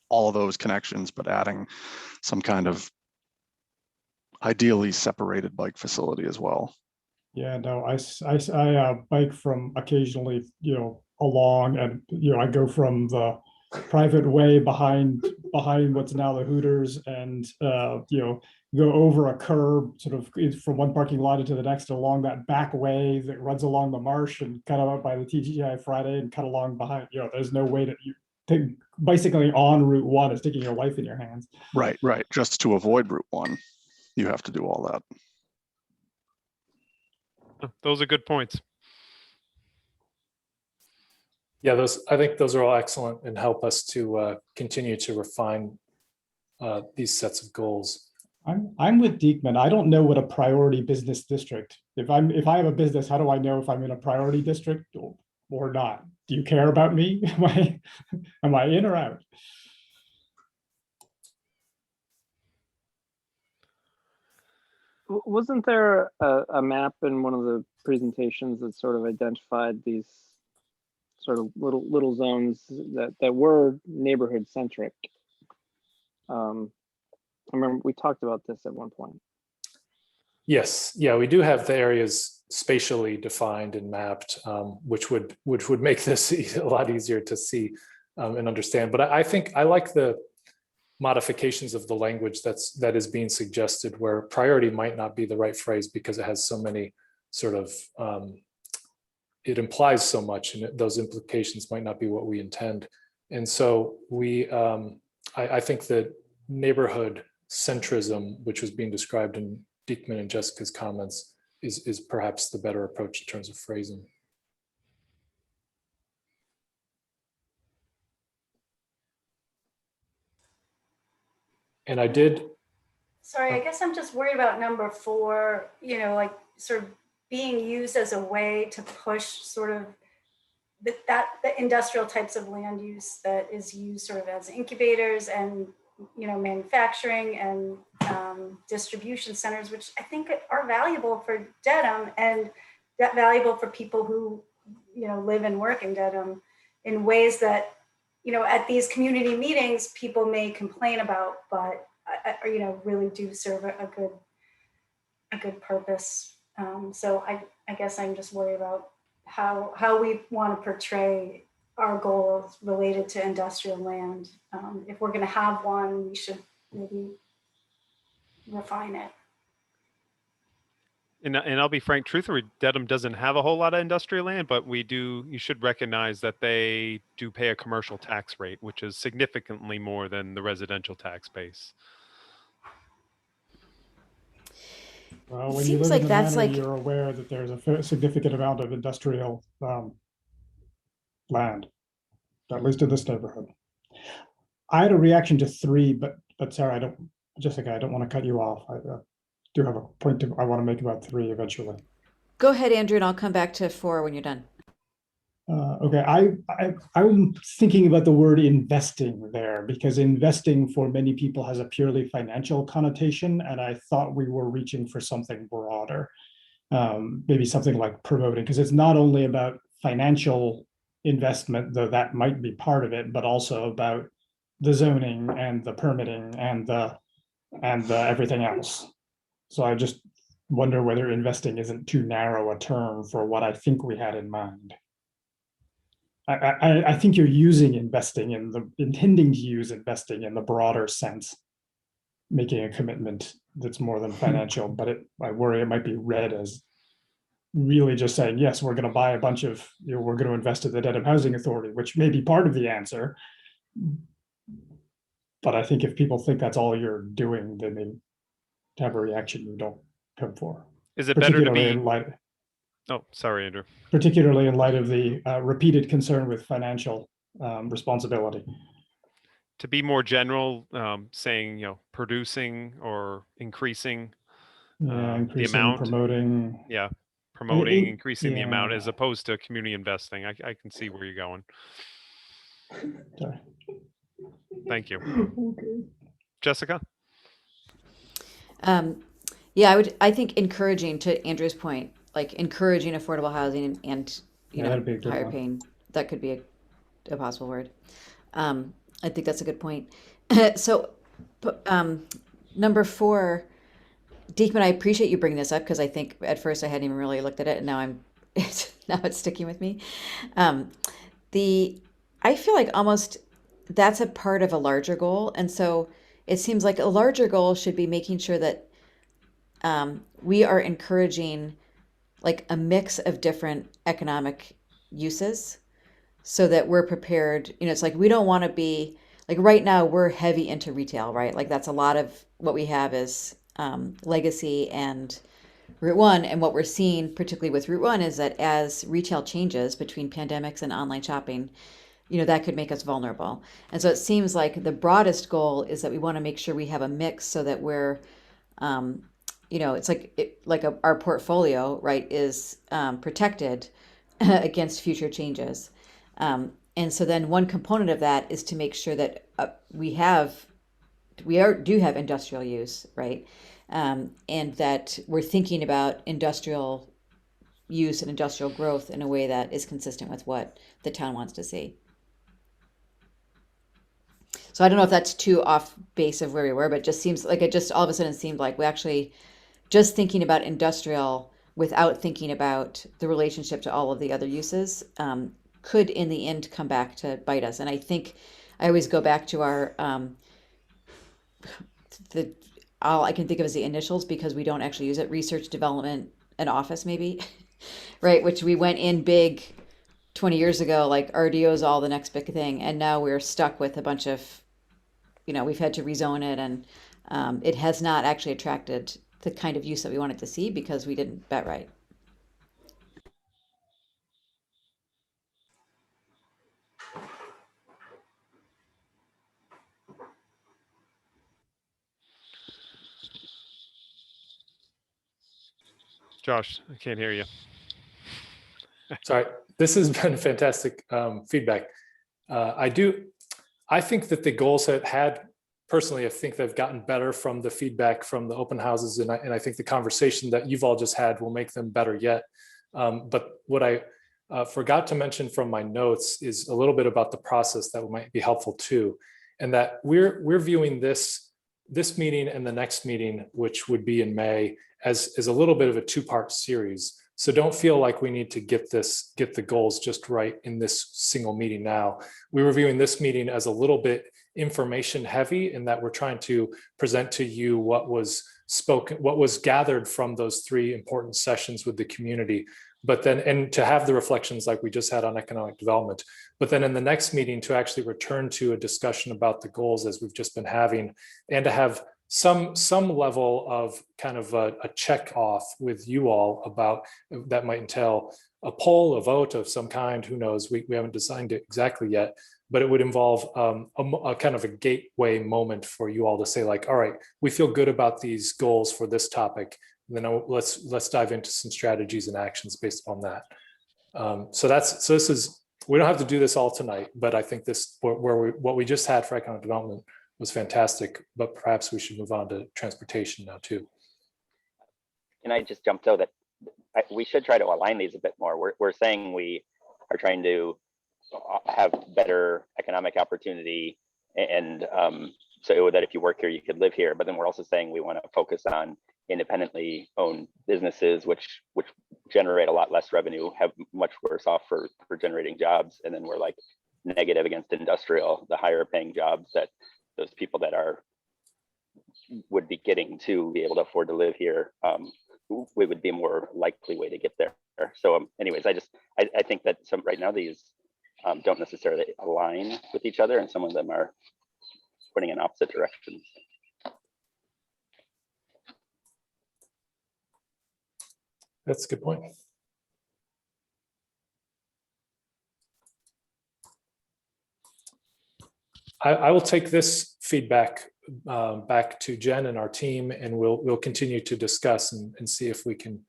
[SPEAKER 3] all of those connections, but adding some kind of ideally separated bike facility as well.
[SPEAKER 9] Yeah, no, I bike from occasionally, along, and I go from the private way behind what's now the Hooters, and go over a curb sort of from one parking lot into the next, along that back way that runs along the marsh and cut out by the TGI Friday and cut along behind. There's no way that you take bicycling on Route 1 is taking your life in your hands.
[SPEAKER 3] Right. Just to avoid Route 1, you have to do all that.
[SPEAKER 2] Those are good points.
[SPEAKER 1] Yeah, I think those are all excellent and help us to continue to refine these sets of goals.
[SPEAKER 9] I'm with Diekman. I don't know what a priority business district. If I have a business, how do I know if I'm in a priority district or not? Do you care about me? Am I in or out?
[SPEAKER 5] Wasn't there a map in one of the presentations that sort of identified these sort of little zones that were neighborhood centric? I remember we talked about this at one point.
[SPEAKER 1] Yes, yeah, we do have the areas spatially defined and mapped, which would make this a lot easier to see and understand. But I think I like the modifications of the language that is being suggested, where priority might not be the right phrase because it has so many sort of it implies so much, and those implications might not be what we intend. And so I think that neighborhood centrism, which was being described in Diekman and Jessica's comments, is perhaps the better approach in terms of phrasing. And I did.
[SPEAKER 8] Sorry, I guess I'm just worried about number 4, like sort of being used as a way to push sort of the industrial types of land use that is used sort of as incubators and, manufacturing and distribution centers, which I think are valuable for Dedham and that valuable for people who, live and work in Dedham in ways that, at these community meetings, people may complain about, but really do serve a good purpose. So I guess I'm just worried about how we want to portray our goals related to industrial land. If we're going to have one, we should maybe refine it.
[SPEAKER 2] And I'll be frank, truthfully, Dedham doesn't have a whole lot of industrial land, but you should recognize that they do pay a commercial tax rate, which is significantly more than the residential tax base.
[SPEAKER 9] Well,
[SPEAKER 6] It
[SPEAKER 9] when you
[SPEAKER 6] seems
[SPEAKER 9] live
[SPEAKER 6] like
[SPEAKER 9] in the
[SPEAKER 6] that's
[SPEAKER 9] manor,
[SPEAKER 6] like-
[SPEAKER 9] you're aware that there's a significant amount of industrial land, at least in this neighborhood. I had a reaction to 3, but Sarah, Jessica, I don't want to cut you off. I do have a point I want to make about 3 eventually.
[SPEAKER 6] Go ahead, Andrew, and I'll come back to 4 when you're done.
[SPEAKER 9] Okay, I'm thinking about the word investing there, because investing for many people has a purely financial connotation, and I thought we were reaching for something broader, maybe something like promoting, because it's not only about financial investment, though that might be part of it, but also about the zoning and the permitting and the everything else. So I just wonder whether investing isn't too narrow a term for what I think we had in mind. I think you're using investing intending to use investing in the broader sense, making a commitment that's more than financial, but I worry it might be read as really just saying, yes, we're going to buy a bunch of, we're going to invest in the Dedham Housing Authority, which may be part of the answer. But I think if people think that's all you're doing, they may have a reaction you don't come for.
[SPEAKER 2] Is it better to
[SPEAKER 9] Particularly
[SPEAKER 2] be?
[SPEAKER 9] in light,
[SPEAKER 2] Oh, sorry, Andrew.
[SPEAKER 9] particularly in light of the repeated concern with financial responsibility.
[SPEAKER 2] To be more general, saying, producing or increasing
[SPEAKER 9] Yeah,
[SPEAKER 2] the
[SPEAKER 9] increasing,
[SPEAKER 2] amount.
[SPEAKER 9] promoting.
[SPEAKER 2] Yeah, promoting,
[SPEAKER 9] It-
[SPEAKER 2] increasing the amount
[SPEAKER 9] yeah.
[SPEAKER 2] as opposed to community investing. I can see where you're going.
[SPEAKER 9] Sorry.
[SPEAKER 2] Thank you.
[SPEAKER 9] Okay.
[SPEAKER 2] Jessica?
[SPEAKER 6] Yeah, I think encouraging, to Andrew's point, like encouraging affordable housing and
[SPEAKER 9] Yeah, that'd be a good
[SPEAKER 6] higher
[SPEAKER 9] one.
[SPEAKER 6] paying, that could be a possible word. I think that's a good point. So, number 4, Deekman, I appreciate you bringing this up, because I think at first I hadn't even really looked at it, and now it's sticking with me. I feel like almost that's a part of a larger goal, and so it seems like a larger goal should be making sure that we are encouraging like a mix of different economic uses, so that we're prepared. It's like we don't want to be like, right now we're heavy into retail, right? Like that's a lot of what we have is Legacy and Route 1. And what we're seeing, particularly with Route 1, is that as retail changes between pandemics and online shopping, that could make us vulnerable. And so it seems like the broadest goal is that we want to make sure we have a mix, so that we're, it's like our portfolio, right, is protected against future changes. And so then one component of that is to make sure that we do have industrial use, right? And that we're thinking about industrial use and industrial growth in a way that is consistent with what the town wants to see. So I don't know if that's too off base of where we were, but it just seems like it just all of a sudden seemed like we actually just thinking about industrial without thinking about the relationship to all of the other uses could in the end come back to bite us. And I think I always go back to our all I can think of as the initials, because we don't actually use it: research, development, and office, maybe. Right, which we went in big 20 years ago, like RDO is all the next big thing, and now we're stuck with a bunch of, we've had to rezone it, and it has not actually attracted the kind of use that we wanted to see, because we didn't bet right.
[SPEAKER 2] Josh, I can't hear you.
[SPEAKER 1] Sorry, this has been fantastic feedback. I think that the goals have had, personally, I think they've gotten better from the feedback from the open houses, and I think the conversation that you've all just had will make them better yet. But what I forgot to mention from my notes is a little bit about the process that might be helpful too, and that we're viewing this meeting and the next meeting, which would be in May, as a little bit of a 2-part series. So don't feel like we need to get the goals just right in this single meeting now. We're viewing this meeting as a little bit information heavy, in that we're trying to present to you what was spoken, what was gathered from those 3 important sessions with the community. But then, and to have the reflections like we just had on economic development, but then in the next meeting to actually return to a discussion about the goals as we've just been having, and to have some level of kind of a check off with you all about that might entail a poll, a vote of some kind, who knows, we haven't designed it exactly yet, but it would involve a kind of a gateway moment for you all to say like, all right, we feel good about these goals for this topic. And then let's dive into some strategies and actions based on that. So this is, we don't have to do this all tonight, but I think this, what we just had for economic development was fantastic, but perhaps we should move on to transportation now too.
[SPEAKER 10] Can I just jump though that we should try to align these a bit more. We're saying we are trying to have better economic opportunity and so that if you work here, you could live here. But then we're also saying we want to focus on independently owned businesses, which generate a lot less revenue, have much worse off for generating jobs. And then we're like negative against industrial, the higher paying jobs that those people that would be getting to be able to afford to live here, we would be a more likely way to get there. So anyways, I think that some right now these don't necessarily align with each other, and some of them are pointing in opposite directions.
[SPEAKER 1] That's a good point. I will take this feedback back to Jen and our team, and we'll continue to discuss and see if we can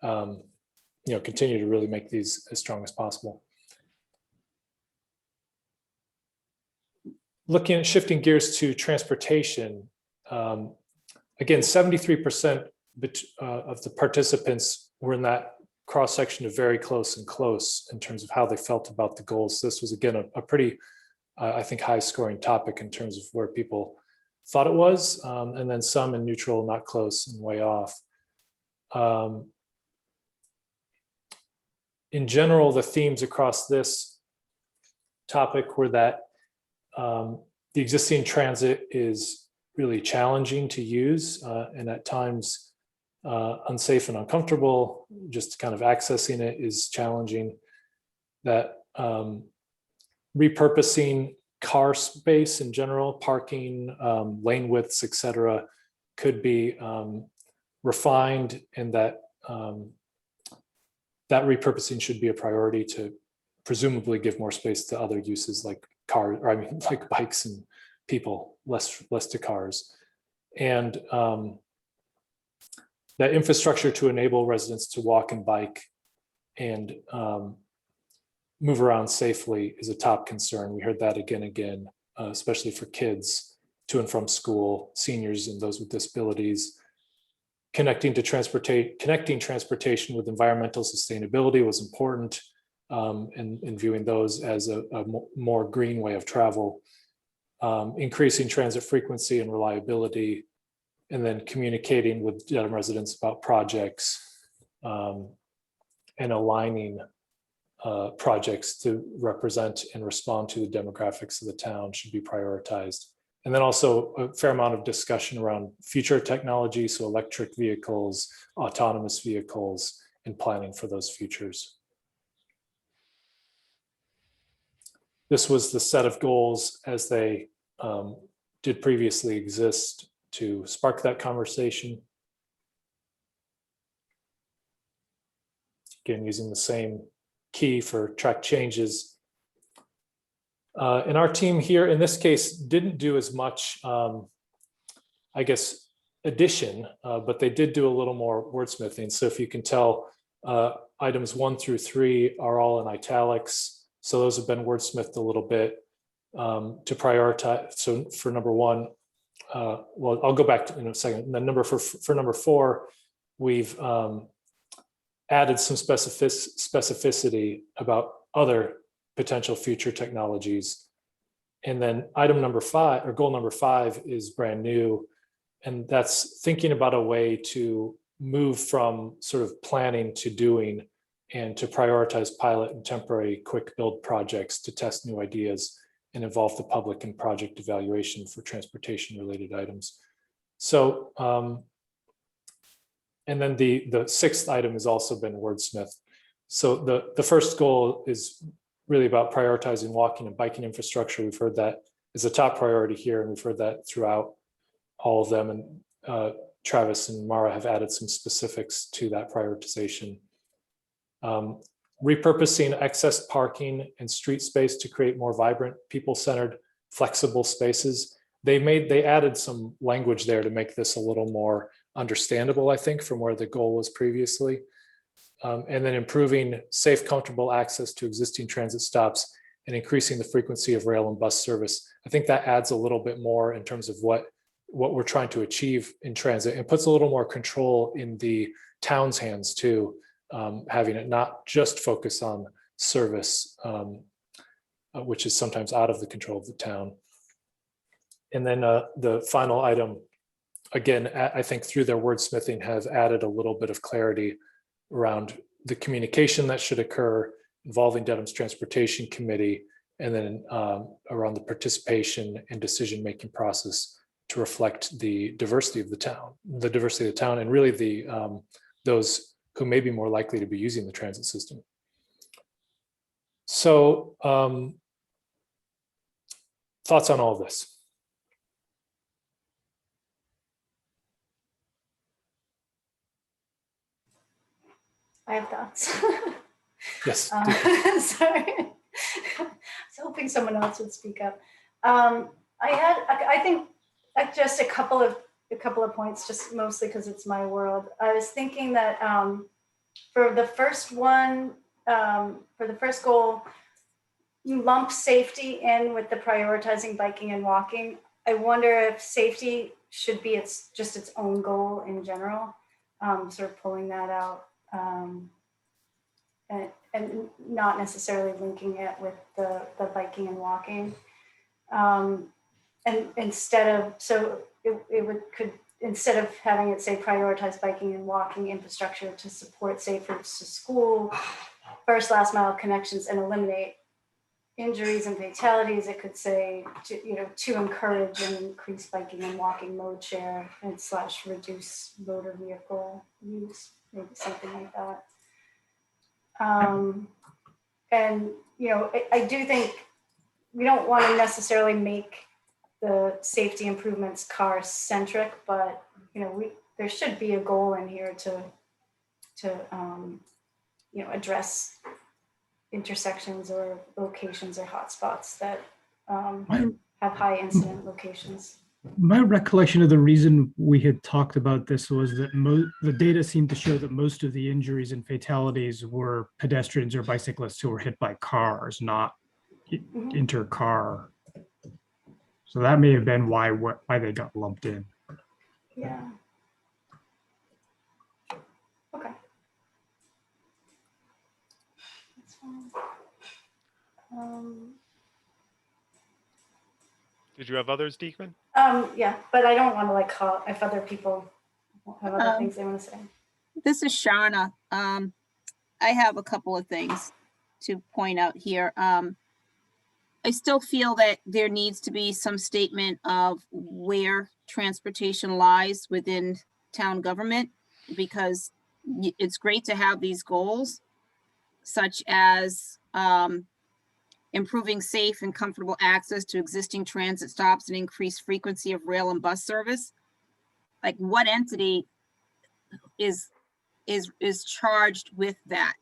[SPEAKER 1] continue to really make these as strong as possible. Looking at shifting gears to transportation, again, 73% of the participants were in that cross section of very close and close in terms of how they felt about the goals. This was again a pretty I think high scoring topic in terms of where people thought it was, and then some in neutral, not close, and way off. In general, the themes across this topic were that the existing transit is really challenging to use and at times unsafe and uncomfortable. Just kind of accessing it is challenging. That repurposing car space in general, parking, lane widths, et cetera, could be refined, and that that repurposing should be a priority to presumably give more space to other uses like like bikes and people, less to cars. And that infrastructure to enable residents to walk and bike and move around safely is a top concern. We heard that again, especially for kids to and from school, seniors and those with disabilities. Connecting transportation with environmental sustainability was important, and viewing those as a more green way of travel. Increasing transit frequency and reliability, and then communicating with Dedham residents about projects and aligning projects to represent and respond to the demographics of the town should be prioritized. And then also a fair amount of discussion around future technology, so electric vehicles, autonomous vehicles, and planning for those futures. This was the set of goals as they did previously exist to spark that conversation. Again, using the same key for track changes. And our team here, in this case, didn't do as much, I guess, addition, but they did do a little more wordsmithing. So if you can tell, items 1 through 3 are all in italics. So those have been wordsmithed a little bit to prioritize. So for number 1, well, I'll go back to in a second. And then for number 4, we've added some specificity about other potential future technologies. And then item number 5, or goal number 5, is brand new. And that's thinking about a way to move from sort of planning to doing, and to prioritize pilot and temporary quick build projects to test new ideas and involve the public in project evaluation for transportation related items. So, and then the 6th item has also been wordsmithed. So the first goal is really about prioritizing walking and biking infrastructure. We've heard that is a top priority here, and we've heard that throughout. all of them, and Travis and Mara have added some specifics to that prioritization. Repurposing excess parking and street space to create more vibrant, people-centered, flexible spaces. They added some language there to make this a little more understandable, I think, from where the goal was previously. And then improving safe, comfortable access to existing transit stops and increasing the frequency of rail and bus service. I think that adds a little bit more in terms of what we're trying to achieve in transit, and puts a little more control in the town's hands too, having it not just focus on service, which is sometimes out of the control of the town. And then the final item, again, I think through their wordsmithing have added a little bit of clarity around the communication that should occur involving Dedham's Transportation Committee, and then around the participation and decision-making process to reflect the diversity of the town, and really the those who may be more likely to be using the transit system. So thoughts on all of this?
[SPEAKER 8] I have thoughts.
[SPEAKER 1] Yes.
[SPEAKER 8] Sorry. I was hoping someone else would speak up. I think just a couple of points, just mostly because it's my world. I was thinking that for the first one, for the first goal, you lump safety in with the prioritizing biking and walking. I wonder if safety should be just its own goal in general, sort of pulling that out. And not necessarily linking it with the biking and walking. And instead of, so instead of having it say prioritize biking and walking infrastructure to support safe routes to school, first last mile connections, and eliminate injuries and fatalities, it could say to encourage and increase biking and walking mode share and / reduce motor vehicle use, maybe something like that. And I do think we don't want to necessarily make the safety improvements car centric, but there should be a goal in here to address intersections or locations or hotspots that have high incident locations.
[SPEAKER 11] My recollection of the reason we had talked about this was that the data seemed to show that most of the injuries and fatalities were pedestrians or bicyclists who were hit by cars, not inter-car. So that may have been why they got lumped in.
[SPEAKER 8] Yeah. Okay. That's fine.
[SPEAKER 2] Did you have others, Diekman?
[SPEAKER 8] Yeah, but I don't want to call if other people have other things they want to say.
[SPEAKER 7] This is Shauna. I have a couple of things to point out here. I still feel that there needs to be some statement of where transportation lies within town government, because it's great to have these goals, such as improving safe and comfortable access to existing transit stops and increased frequency of rail and bus service. Like, what entity is charged with that?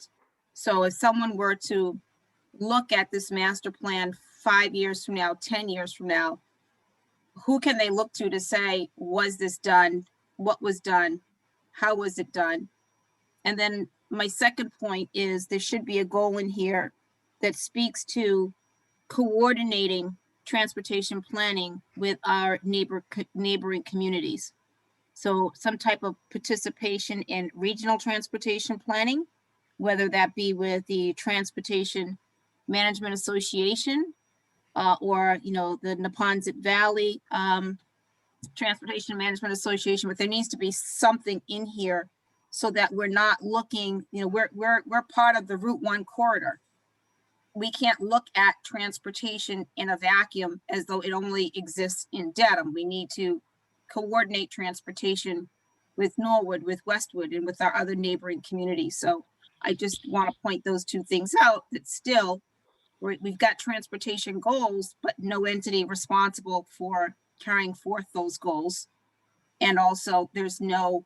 [SPEAKER 7] So if someone were to look at this master plan 5 years from now, 10 years from now, who can they look to say, was this done? What was done? How was it done? And then my second point is there should be a goal in here that speaks to coordinating transportation planning with our neighboring communities. So some type of participation in regional transportation planning, whether that be with the Transportation Management Association or the Neponset Valley Transportation Management Association, but there needs to be something in here so that we're not looking, we're part of the Route 1 corridor. We can't look at transportation in a vacuum as though it only exists in Dedham. We need to coordinate transportation with Norwood, with Westwood, and with our other neighboring communities. So I just want to point those two things out, that still we've got transportation goals, but no entity responsible for carrying forth those goals. And also, there's no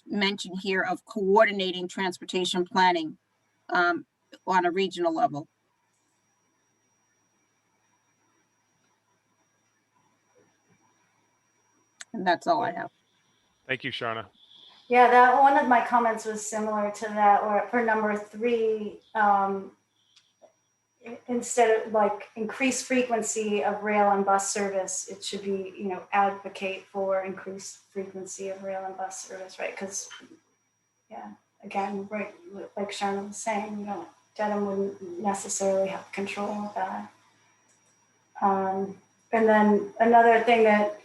[SPEAKER 7] mention here of coordinating transportation planning on a regional level. And that's all I have.
[SPEAKER 2] Thank you, Sharna.
[SPEAKER 8] Yeah, that one of my comments was similar to that, or for number 3, instead of like increased frequency of rail and bus service, it should be, advocate for increased frequency of rail and bus service, right? Because, yeah, again, right, like Sharna was saying, Dedham wouldn't necessarily have control of that. And then another thing that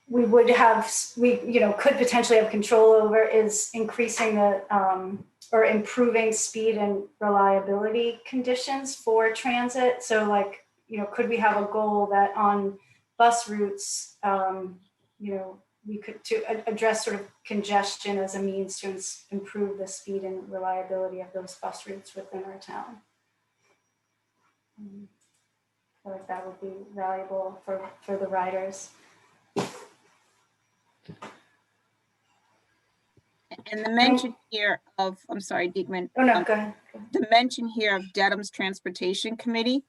[SPEAKER 8] we would have, could potentially have control over is increasing the, or improving speed and reliability conditions for transit. So like, could we have a goal that on bus routes, we could address sort of congestion as a means to improve the speed and reliability of those bus routes within our town. I feel like that would be valuable for the riders.
[SPEAKER 7] And the mention here of, I'm sorry, Diekman.
[SPEAKER 8] Oh, no, go ahead.
[SPEAKER 7] The mention here of Dedham's Transportation Committee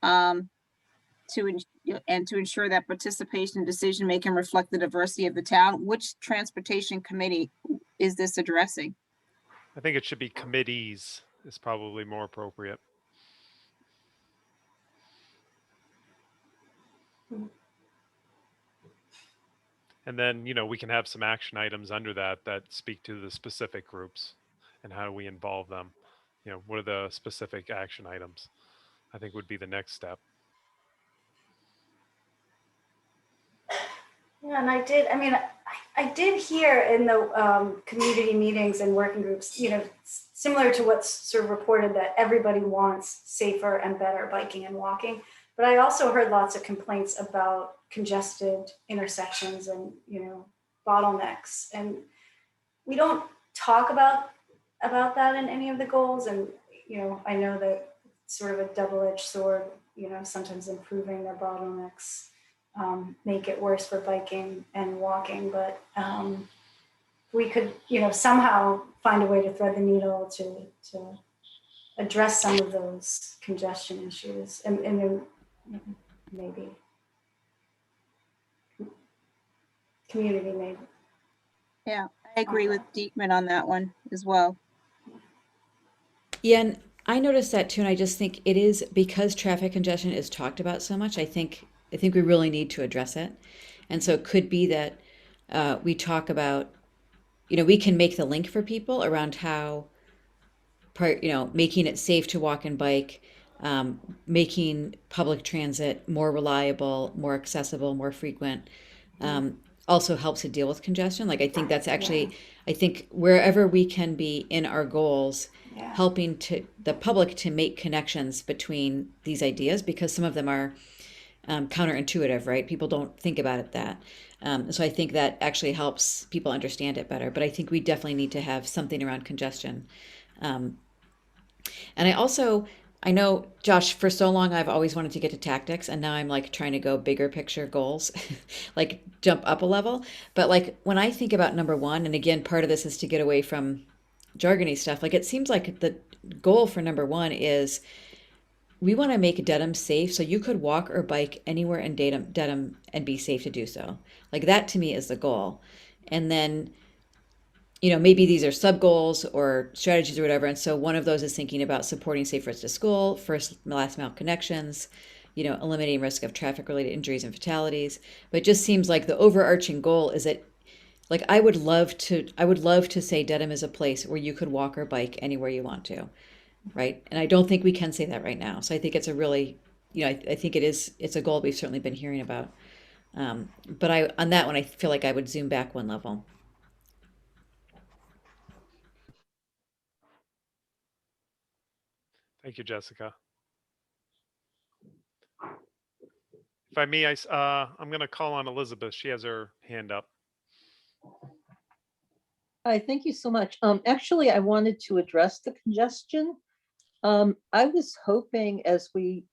[SPEAKER 7] to ensure that participation and decision-making reflect the diversity of the town. Which transportation committee is this addressing?
[SPEAKER 2] I think it should be committees is probably more appropriate. And then, we can have some action items under that speak to the specific groups and how do we involve them. What are the specific action items? I think would be the next step.
[SPEAKER 8] Yeah, and I did hear in the community meetings and working groups, similar to what's sort of reported, that everybody wants safer and better biking and walking. But I also heard lots of complaints about congested intersections and, bottlenecks. And we don't talk about that in any of the goals. And, I know that it's sort of a double-edged sword, sometimes improving their bottlenecks make it worse for biking and walking. But we could, somehow find a way to thread the needle to address some of those congestion issues and maybe community maybe.
[SPEAKER 7] Yeah, I agree with Diekman on that one as well.
[SPEAKER 6] Yeah, and I noticed that too, and I just think it is because traffic congestion is talked about so much. I think we really need to address it, and so it could be that we talk about, we can make the link for people around how, making it safe to walk and bike, making public transit more reliable, more accessible, more frequent, also helps to deal with congestion. Like I think that's actually, I think wherever we can be in our goals, helping to the public to make connections between these ideas, because some of them are counterintuitive, right? People don't think about it that. So I think that actually helps people understand it better. But I think we definitely need to have something around congestion. And I know, Josh, for so long, I've always wanted to get to tactics, and now I'm like trying to go bigger picture goals, like jump up a level. But like when I think about number 1, and again, part of this is to get away from jargony stuff. Like it seems like the goal for number 1 is we want to make Dedham safe, so you could walk or bike anywhere in Dedham and be safe to do so. Like that to me is the goal. And then, maybe these are sub goals or strategies or whatever. And so one of those is thinking about supporting safe routes to school, last mile connections, eliminating risk of traffic related injuries and fatalities. But it just seems like the overarching goal is that, like, I would love to say Dedham is a place where you could walk or bike anywhere you want to, right? And I don't think we can say that right now. So I think it's a really, I think it's a goal we've certainly been hearing about. But on that one, I feel like I would zoom back one level.
[SPEAKER 2] Thank you, Jessica. If I may, I'm going to call on Elizabeth. She has her hand up.
[SPEAKER 12] Hi, thank you so much. Actually, I wanted to address the congestion. I was hoping as we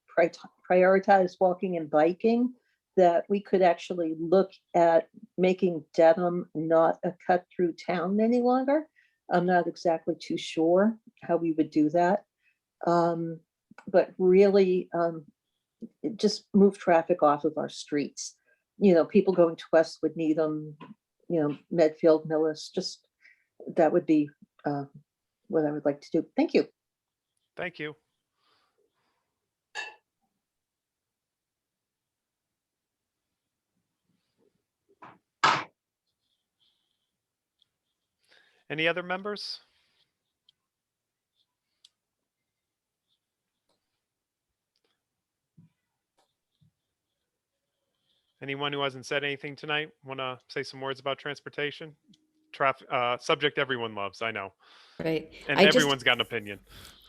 [SPEAKER 12] prioritize walking and biking, that we could actually look at making Dedham not a cut through town any longer. I'm not exactly too sure how we would do that. But really just move traffic off of our streets. You know, people going to Westwood, Needham, you know, Medfield, Millis, just that would be what I would like to do. Thank you.
[SPEAKER 2] Thank you. Any other members? Anyone who hasn't said anything tonight want to say some words about transportation? Traffic, subject everyone loves, I know.
[SPEAKER 6] Right.
[SPEAKER 2] And
[SPEAKER 6] I just,
[SPEAKER 2] everyone's got an opinion.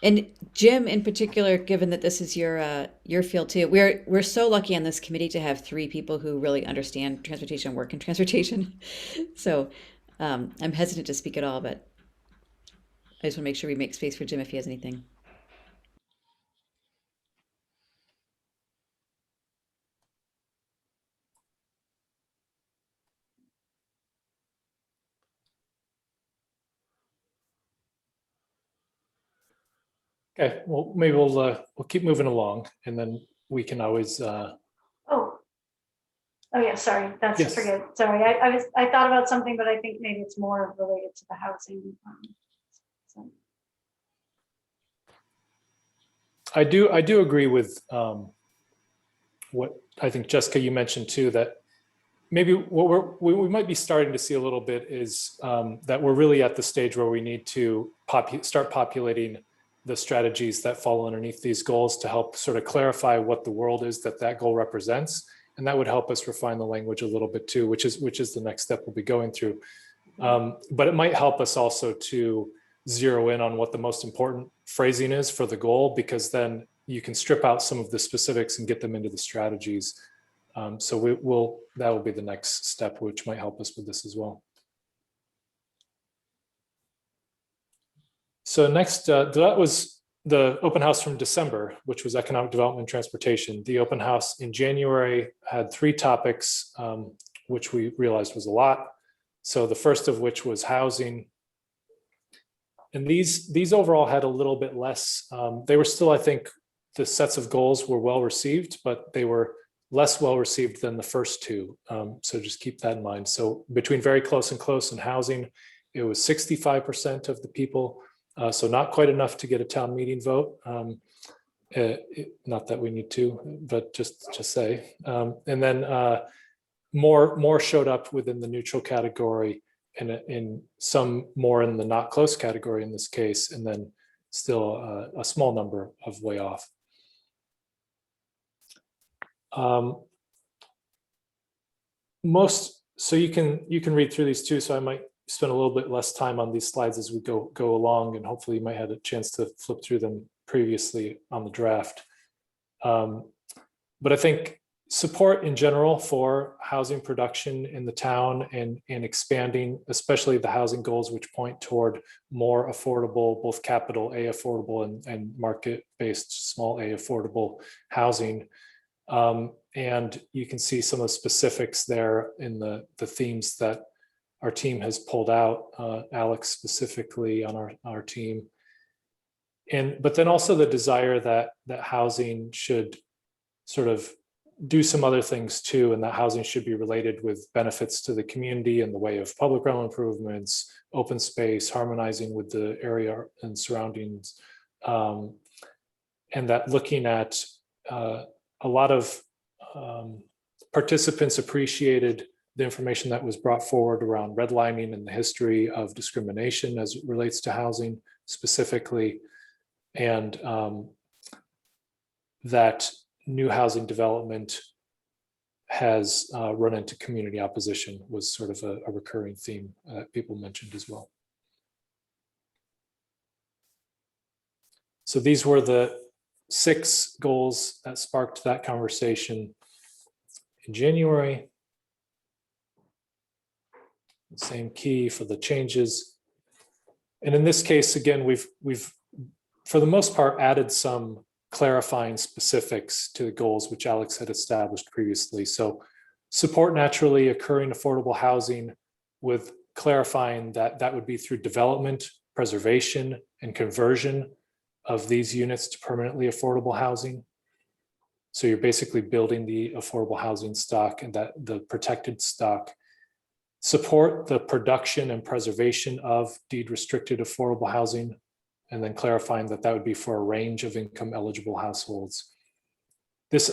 [SPEAKER 6] and Jim in particular, given that this is your field too, we're so lucky on this committee to have 3 people who really understand transportation, work in transportation. So I'm hesitant to speak at all, but I just want to make sure we make space for Jim if he has anything.
[SPEAKER 1] Okay, well, maybe we'll keep moving along, and then we can always.
[SPEAKER 8] Oh yeah, sorry, that's
[SPEAKER 1] Yes.
[SPEAKER 8] forget. Sorry, I thought about something, but I think maybe it's more related to the housing. So.
[SPEAKER 1] I do agree with what I think, Jessica, you mentioned too, that maybe what we might be starting to see a little bit is that we're really at the stage where we need to start populating the strategies that fall underneath these goals to help sort of clarify what the world is that goal represents. And that would help us refine the language a little bit too, which is the next step we'll be going through. But it might help us also to zero in on what the most important phrasing is for the goal, because then you can strip out some of the specifics and get them into the strategies. So that will be the next step, which might help us with this as well. So next, that was the open house from December, which was economic development and transportation. The open house in January had 3 topics, which we realized was a lot. So the first of which was housing. And these overall had a little bit less. They were still, I think, the sets of goals were well received, but they were less well received than the first 2. So just keep that in mind. So between very close and close in housing, it was 65% of the people. So not quite enough to get a town meeting vote. Not that we need to, but just say. And then more showed up within the neutral category, and in some more in the not close category in this case, and then still a small number of way off. So you can read through these too. So I might spend a little bit less time on these slides as we go along, and hopefully you might have a chance to flip through them previously on the draft. But I think support in general for housing production in the town and expanding, especially the housing goals, which point toward more affordable, both capital A affordable and market-based small a affordable housing. And you can see some of the specifics there in the themes that our team has pulled out, Alex specifically on our team. But then also the desire that housing should sort of do some other things too, and that housing should be related with benefits to the community in the way of public realm improvements, open space, harmonizing with the area and surroundings, and that looking at a lot of participants appreciated the information that was brought forward around redlining and the history of discrimination as it relates to housing specifically, and that new housing development has run into community opposition was sort of a recurring theme that people mentioned as well. So these were the 6 goals that sparked that conversation in January. Same key for the changes. And in this case, again, we've for the most part added some clarifying specifics to the goals which Alex had established previously. So support naturally occurring affordable housing, with clarifying that that would be through development, preservation, and conversion of these units to permanently affordable housing. So you're basically building the affordable housing stock and that the protected stock. Support the production and preservation of deed restricted affordable housing, and then clarifying that that would be for a range of income eligible households.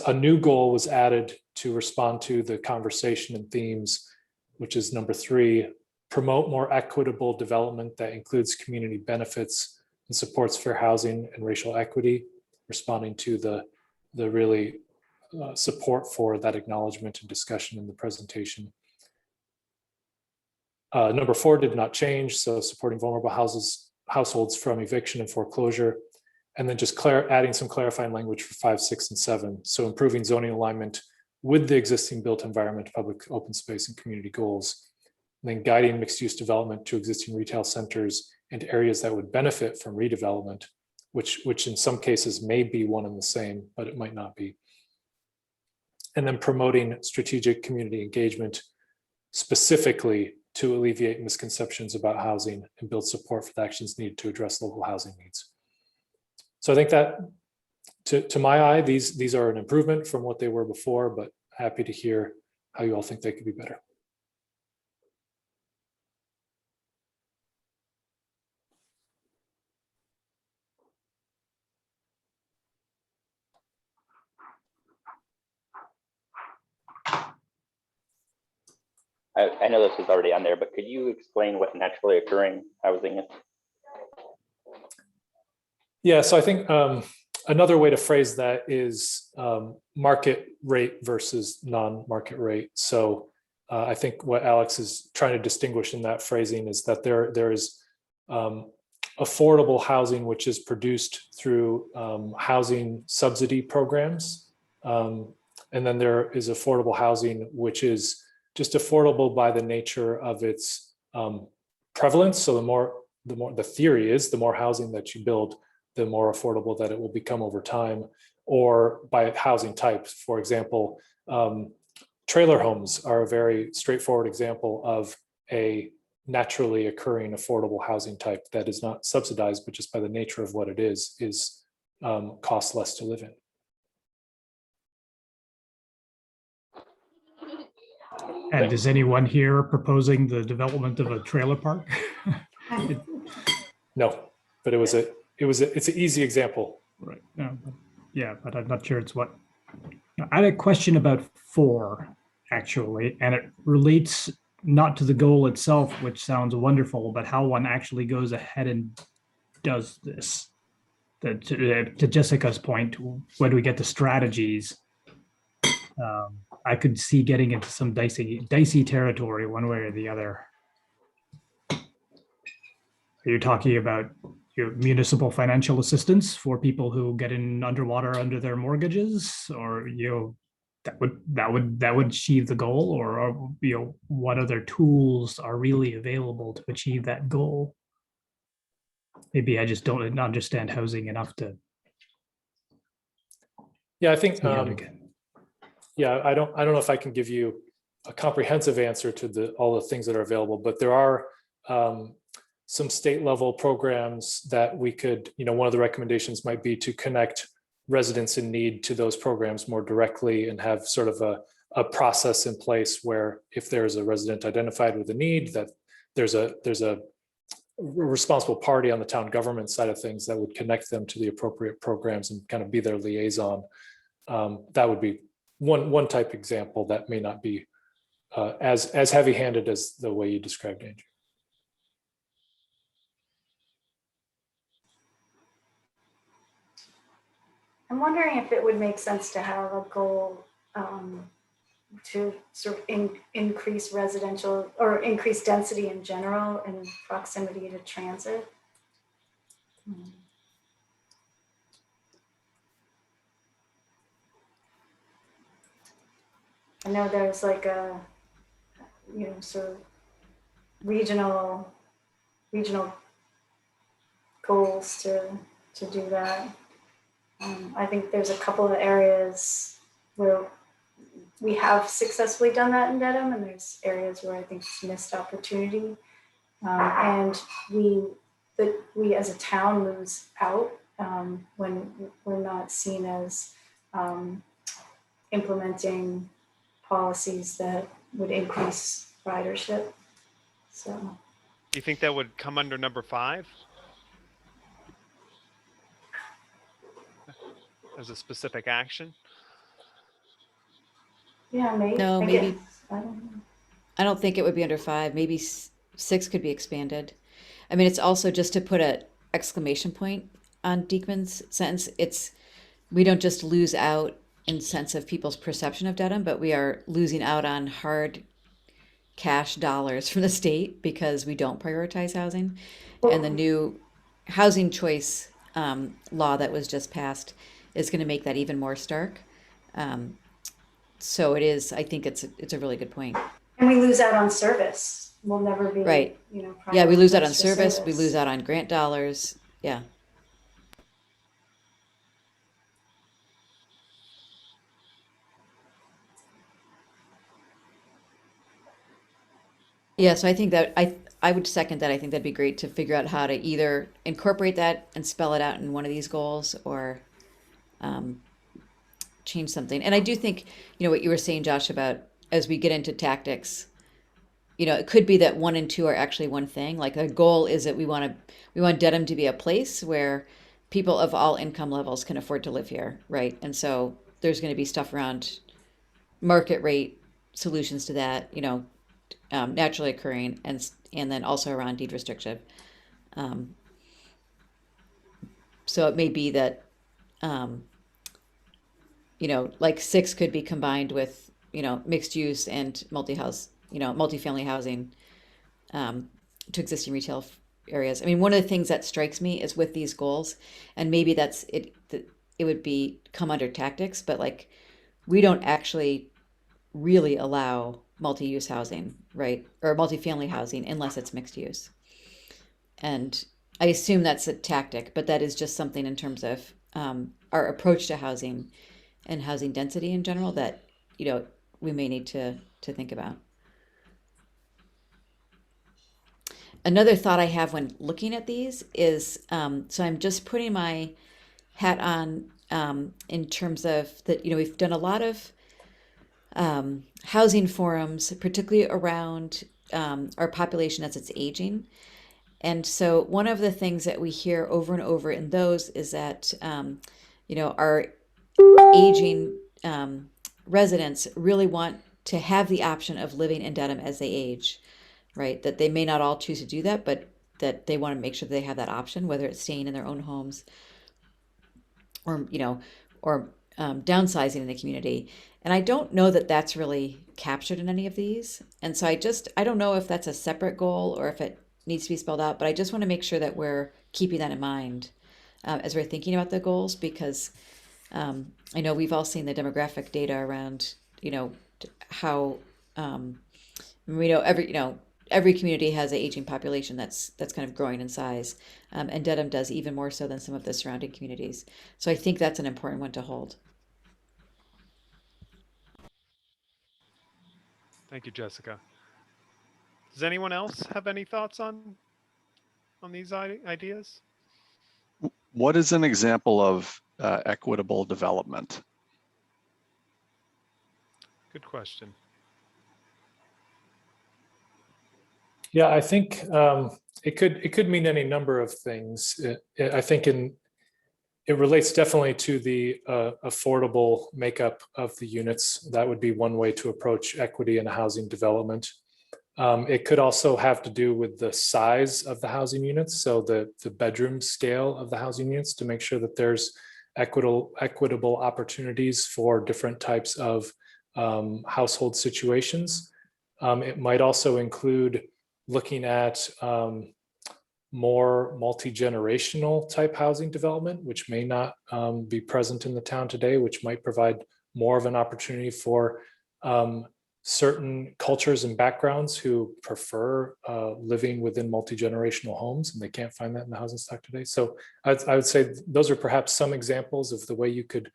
[SPEAKER 1] A new goal was added to respond to the conversation and themes, which is number 3, promote more equitable development that includes community benefits and supports fair housing and racial equity, responding to the really support for that acknowledgement and discussion in the presentation. Number 4 did not change, so supporting vulnerable households from eviction and foreclosure, and then just adding some clarifying language for 5, 6, and 7. So improving zoning alignment with the existing built environment, public open space, and community goals. And then guiding mixed use development to existing retail centers and areas that would benefit from redevelopment, which in some cases may be one and the same, but it might not be. And then promoting strategic community engagement, specifically to alleviate misconceptions about housing and build support for the actions needed to address local housing needs. So I think that, to my eye, these are an improvement from what they were before, but happy to hear how you all think they could be better.
[SPEAKER 10] I know this is already on there, but could you explain what naturally occurring housing is?
[SPEAKER 1] Yeah, so I think another way to phrase that is market rate versus non-market rate. So I think what Alex is trying to distinguish in that phrasing is that there is affordable housing which is produced through housing subsidy programs. And then there is affordable housing which is just affordable by the nature of its prevalence. So the theory is the more housing that you build, the more affordable that it will become over time, or by housing types. For example, trailer homes are a very straightforward example of a naturally occurring affordable housing type that is not subsidized, but just by the nature of what it is costs less to live in.
[SPEAKER 11] And is anyone here proposing the development of a trailer park?
[SPEAKER 1] No, but it's an easy example.
[SPEAKER 11] Right. No, yeah, but I'm not sure it's what. I had a question about 4, actually, and it relates not to the goal itself, which sounds wonderful, but how one actually goes ahead and does this. To Jessica's point, when we get to strategies, I could see getting into some dicey territory one way or the other. Are you talking about your municipal financial assistance for people who get in underwater under their mortgages, or that would achieve the goal, or what other tools are really available to achieve that goal? Maybe I just don't understand housing enough to.
[SPEAKER 1] Yeah, I think. Yeah, I don't know if I can give you a comprehensive answer to all the things that are available, but there are some state level programs that we could, one of the recommendations might be to connect residents in need to those programs more directly and have sort of a process in place where if there's a resident identified with a need, that there's a responsible party on the town government side of things that would connect them to the appropriate programs and kind of be their liaison. That would be one type example that may not be as heavy-handed as the way you described, Andrew.
[SPEAKER 8] I'm wondering if it would make sense to have a goal to sort of increase residential or increase density in general and proximity to transit. I know there's like a, sort of regional goals to do that. I think there's a couple of areas where we have successfully done that in Dedham, and there's areas where I think it's missed opportunity. And we as a town lose out when we're not seen as implementing policies that would increase ridership. So,
[SPEAKER 2] Do you think that would come under number 5? As a specific action?
[SPEAKER 8] yeah, maybe.
[SPEAKER 6] No, maybe,
[SPEAKER 8] I don't know.
[SPEAKER 6] I don't think it would be under 5. Maybe 6 could be expanded. I mean, it's also just to put a exclamation point on Diekman's sentence. We don't just lose out in sense of people's perception of Dedham, but we are losing out on hard cash dollars from the state because we don't prioritize housing. And the new housing choice law that was just passed is going to make that even more stark. So it is, I think it's a really good point.
[SPEAKER 8] And we lose out on service. We'll never be,
[SPEAKER 6] Right. Yeah, we lose out on
[SPEAKER 8] prioritized for
[SPEAKER 6] service, we lose out on grant dollars. Yeah. Yeah, so I think that I would second that. I think that'd be great to figure out how to either incorporate that and spell it out in one of these goals or change something. And I do think, what you were saying, Josh, about as we get into tactics, it could be that 1 and 2 are actually one thing. Like the goal is that we want Dedham to be a place where people of all income levels can afford to live here, right? And so there's going to be stuff around market rate solutions to that, naturally occurring, and then also around deed restriction. So it may be that, like 6 could be combined with, mixed use and multifamily housing to existing retail areas. I mean, one of the things that strikes me is with these goals, and maybe that's it. It would come under tactics, but like we don't actually really allow multi-use housing, right? Or multifamily housing unless it's mixed use. And I assume that's a tactic, but that is just something in terms of our approach to housing and housing density in general that, we may need to think about. Another thought I have when looking at these is, so I'm just putting my hat on in terms of that, we've done a lot of housing forums, particularly around our population as it's aging. And so one of the things that we hear over and over in those is that, our aging residents really want to have the option of living in Dedham as they age, right? That they may not all choose to do that, but that they want to make sure they have that option, whether it's staying in their own homes or, downsizing in the community. And I don't know that that's really captured in any of these. And so I don't know if that's a separate goal or if it needs to be spelled out, but I just want to make sure that we're keeping that in mind as we're thinking about the goals, because I know we've all seen the demographic data around, how we know every community has an aging population that's kind of growing in size, and Dedham does even more so than some of the surrounding communities. So I think that's an important one to hold.
[SPEAKER 2] Thank you, Jessica. Does anyone else have any thoughts on these ideas?
[SPEAKER 3] What is an example of equitable development?
[SPEAKER 2] Good question.
[SPEAKER 1] Yeah, I think it could mean any number of things. I think it relates definitely to the affordable makeup of the units. That would be one way to approach equity in a housing development. It could also have to do with the size of the housing units, so the bedroom scale of the housing units, to make sure that there's equitable opportunities for different types of household situations. It might also include looking at more multi-generational type housing development, which may not be present in the town today, which might provide more of an opportunity for certain cultures and backgrounds who prefer living within multi-generational homes, and they can't find that in the housing stock today. So I would say those are perhaps some examples of the way you could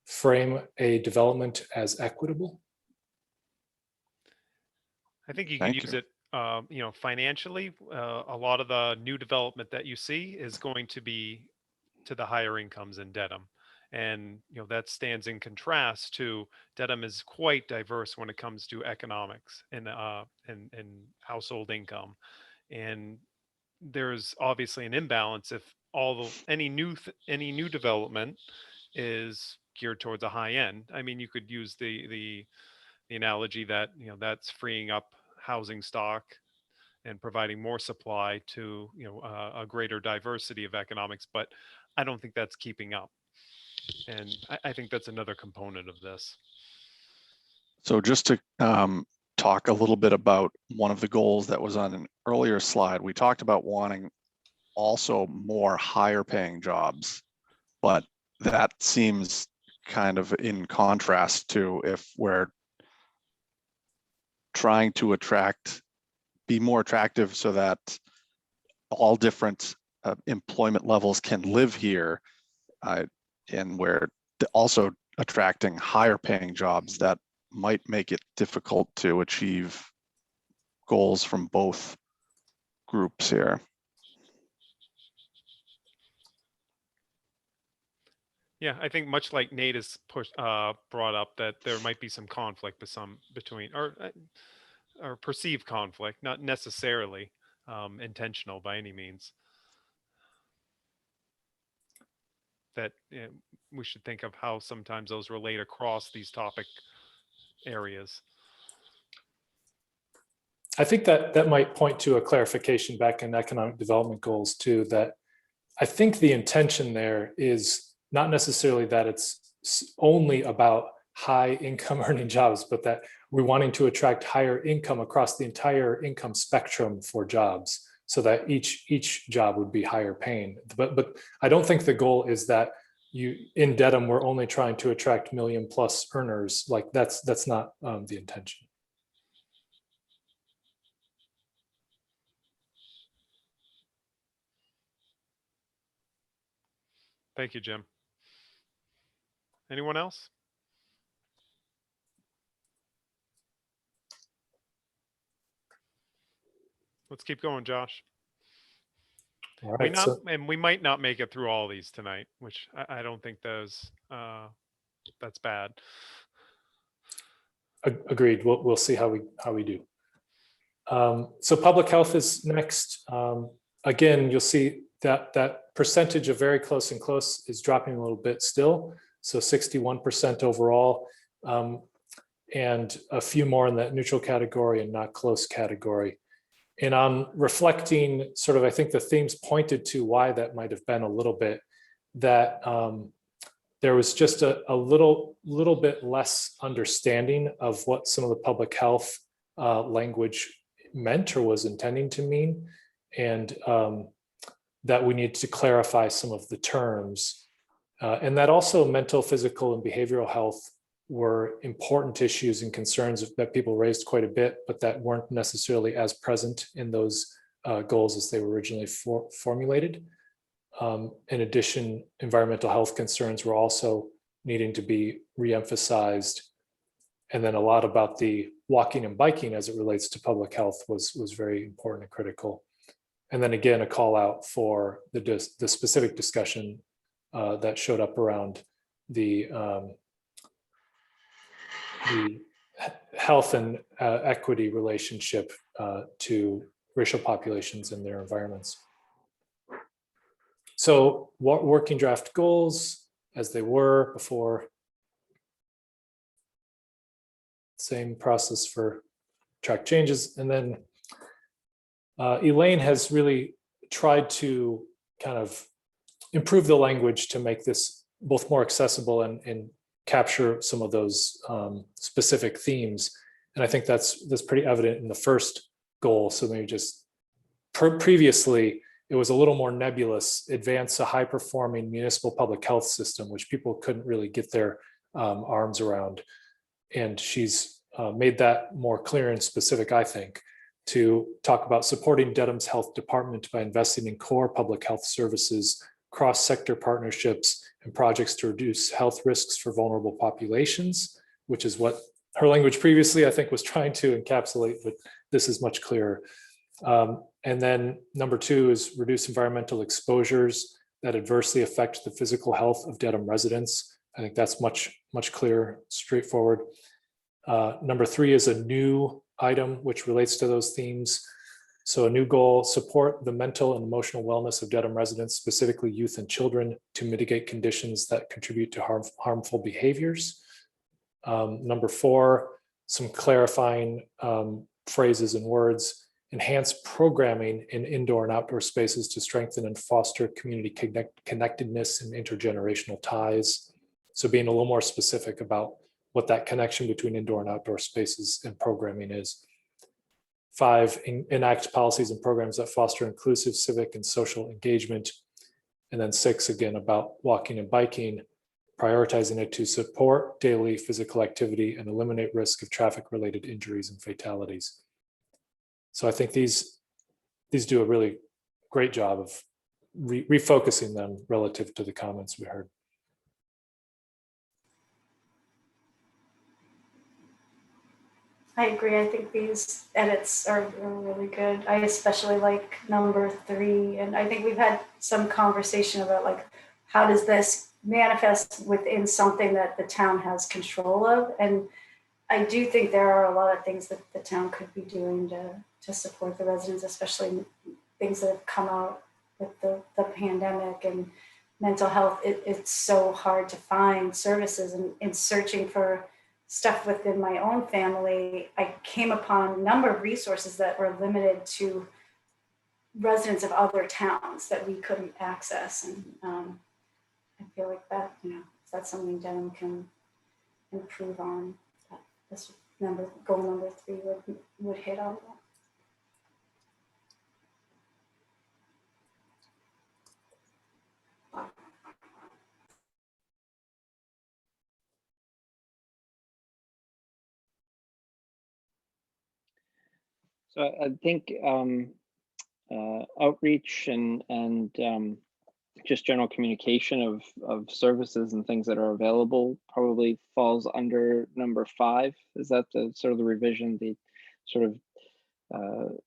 [SPEAKER 1] frame a development as equitable.
[SPEAKER 2] I think you
[SPEAKER 3] Thank
[SPEAKER 2] could use
[SPEAKER 3] you.
[SPEAKER 2] it, financially. A lot of the new development that you see is going to be to the higher incomes in Dedham. And, that stands in contrast to Dedham is quite diverse when it comes to economics and household income. And there's obviously an imbalance if any new development is geared towards a high end. I mean, you could use the analogy that that's freeing up housing stock and providing more supply to a greater diversity of economics, but I don't think that's keeping up, and I think that's another component of this.
[SPEAKER 3] So just to talk a little bit about one of the goals that was on an earlier slide, we talked about wanting also more higher paying jobs, but that seems kind of in contrast to if we're trying to be more attractive so that all different employment levels can live here, and we're also attracting higher paying jobs that might make it difficult to achieve goals from both groups here.
[SPEAKER 2] Yeah, I think much like Nate has brought up, that there might be some conflict between or perceived conflict, not necessarily intentional by any means. That we should think of how sometimes those relate across these topic areas.
[SPEAKER 1] I think that might point to a clarification back in economic development goals too, that I think the intention there is not necessarily that it's only about high income earning jobs, but that we're wanting to attract higher income across the entire income spectrum for jobs, so that each job would be higher paying. But I don't think the goal is that in Dedham, we're only trying to attract million plus earners. Like that's not the intention.
[SPEAKER 2] Thank you, Jim. Anyone else? Let's keep going, Josh.
[SPEAKER 1] All right,
[SPEAKER 2] and we might not make it through all these tonight, which I don't think that's bad.
[SPEAKER 1] Agreed. We'll see how we do. So public health is next. Again, you'll see that percentage of very close and close is dropping a little bit still. So 61% overall, and a few more in that neutral category and not close category. And on reflecting, sort of, I think the themes pointed to why that might have been a little bit, that there was just a little bit less understanding of what some of the public health language meant or was intending to mean, and that we need to clarify some of the terms. And that also mental, physical, and behavioral health were important issues and concerns that people raised quite a bit, but that weren't necessarily as present in those goals as they were originally formulated. In addition, environmental health concerns were also needing to be reemphasized. And then a lot about the walking and biking as it relates to public health was very important and critical. And then again, a call out for the specific discussion that showed up around the health and equity relationship to racial populations and their environments. So working draft goals as they were before. Same process for track changes. And then Elaine has really tried to kind of improve the language to make this both more accessible and capture some of those specific themes. And I think that's pretty evident in the first goal. So maybe just previously, it was a little more nebulous: advance a high-performing municipal public health system, which people couldn't really get their arms around. And she's made that more clear and specific, I think, to talk about supporting Dedham's health department by investing in core public health services, cross-sector partnerships, and projects to reduce health risks for vulnerable populations, which is what her language previously, I think, was trying to encapsulate, but this is much clearer. And then number 2 is reduce environmental exposures that adversely affect the physical health of Dedham residents. I think that's much clearer, straightforward. Number 3 is a new item which relates to those themes. So a new goal: support the mental and emotional wellness of Dedham residents, specifically youth and children, to mitigate conditions that contribute to harmful behaviors. Number 4, some clarifying phrases and words: enhance programming in indoor and outdoor spaces to strengthen and foster community connectedness and intergenerational ties. So being a little more specific about what that connection between indoor and outdoor spaces and programming is. 5, enact policies and programs that foster inclusive civic and social engagement. And then 6, again, about walking and biking, prioritizing it to support daily physical activity and eliminate risk of traffic-related injuries and fatalities. So I think these do a really great job of refocusing them relative to the comments we heard.
[SPEAKER 8] I agree. I think these edits are really good. I especially like number 3. And I think we've had some conversation about like, how does this manifest within something that the town has control of? And I do think there are a lot of things that the town could be doing to support the residents, especially things that have come out with the pandemic and mental health. It's so hard to find services, and in searching for stuff within my own family, I came upon a number of resources that were limited to residents of other towns that we couldn't access. And I feel like that, that's something Dedham can improve on. This goal number 3 would hit on that.
[SPEAKER 5] So I think outreach and just general communication of services and things that are available probably falls under number 5. Is that the sort of the revision, the sort of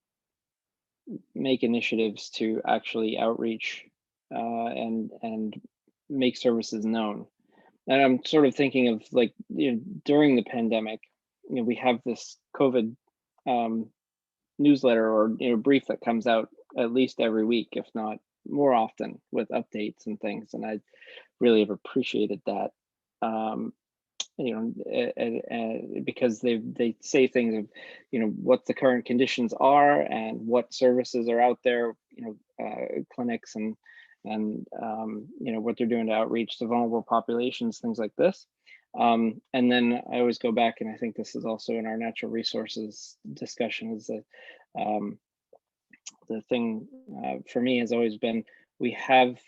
[SPEAKER 5] make initiatives to actually outreach and make services known? And I'm sort of thinking of like, during the pandemic, we have this COVID newsletter or brief that comes out at least every week, if not more often, with updates and things, and I really have appreciated that. Because they say things of what the current conditions are and what services are out there, clinics and what they're doing to outreach to vulnerable populations, things like this. And then I always go back, and I think this is also in our natural resources discussion, is that the thing for me has always been, we have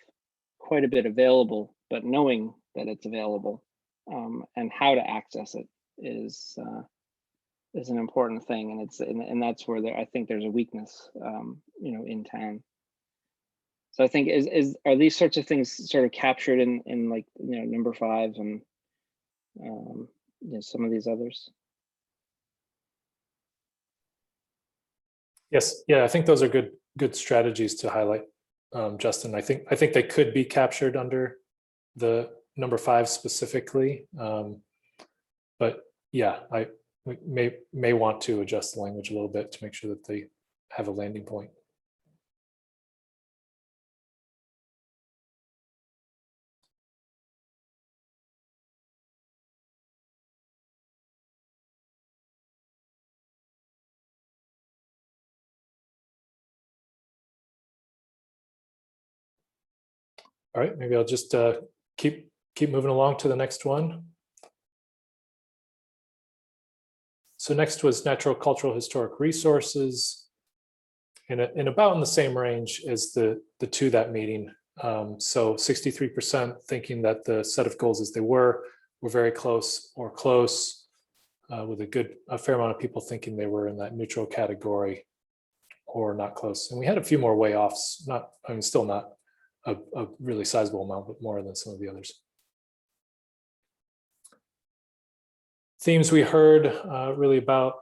[SPEAKER 5] quite a bit available, but knowing that it's available and how to access it is an important thing, and that's where I think there's a weakness, in town. So I think are these sorts of things sort of captured in like number 5 and some of these others?
[SPEAKER 1] Yes, yeah, I think those are good strategies to highlight, Justin. I think they could be captured under the number 5 specifically, but yeah, I may want to adjust the language a little bit to make sure that they have a landing point. All right, maybe I'll just keep moving along to the next one. So next was natural, cultural, historic resources, and about in the same range as the 2 that meeting. So 63% thinking that the set of goals as they were very close or close. with a fair amount of people thinking they were in that neutral category or not close. And we had a few more way offs, still not a really sizable amount, but more than some of the others. Themes we heard really about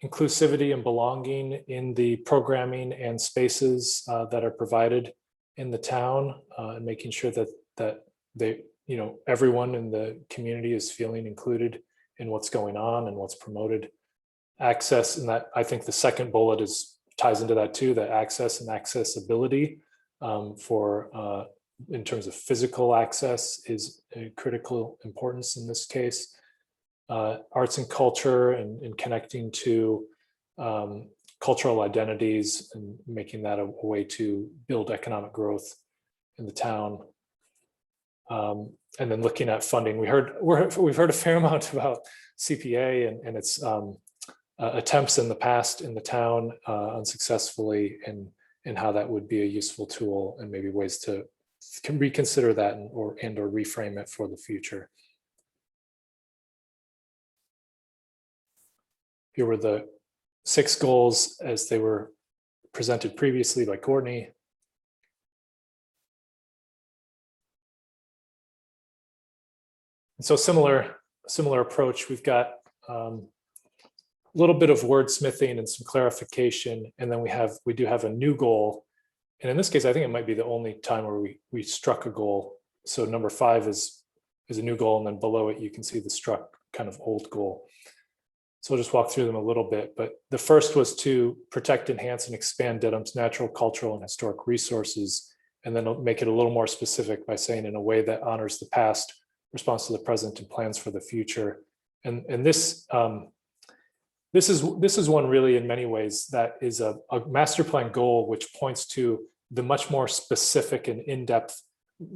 [SPEAKER 1] inclusivity and belonging in the programming and spaces that are provided in the town, and making sure that they, everyone in the community is feeling included in what's going on and what's promoted. Access, and that I think the second bullet ties into that too, that access and accessibility in terms of physical access is a critical importance in this case. Arts and culture and connecting to cultural identities and making that a way to build economic growth in the town. And then looking at funding, we've heard a fair amount about CPA and its attempts in the past in the town unsuccessfully, and how that would be a useful tool and maybe ways to reconsider that or reframe it for the future. Here were the 6 goals as they were presented previously by Courtney. And so similar approach. We've got a little bit of wordsmithing and some clarification, and then we do have a new goal. And in this case, I think it might be the only time where we struck a goal. So number 5 is a new goal, and then below it you can see the struck kind of old goal. So I'll just walk through them a little bit, but the first was to protect, enhance, and expand Dedham's natural, cultural, and historic resources, and then make it a little more specific by saying in a way that honors the past, responds to the present, and plans for the future. And this is one really in many ways that is a master plan goal, which points to the much more specific and in-depth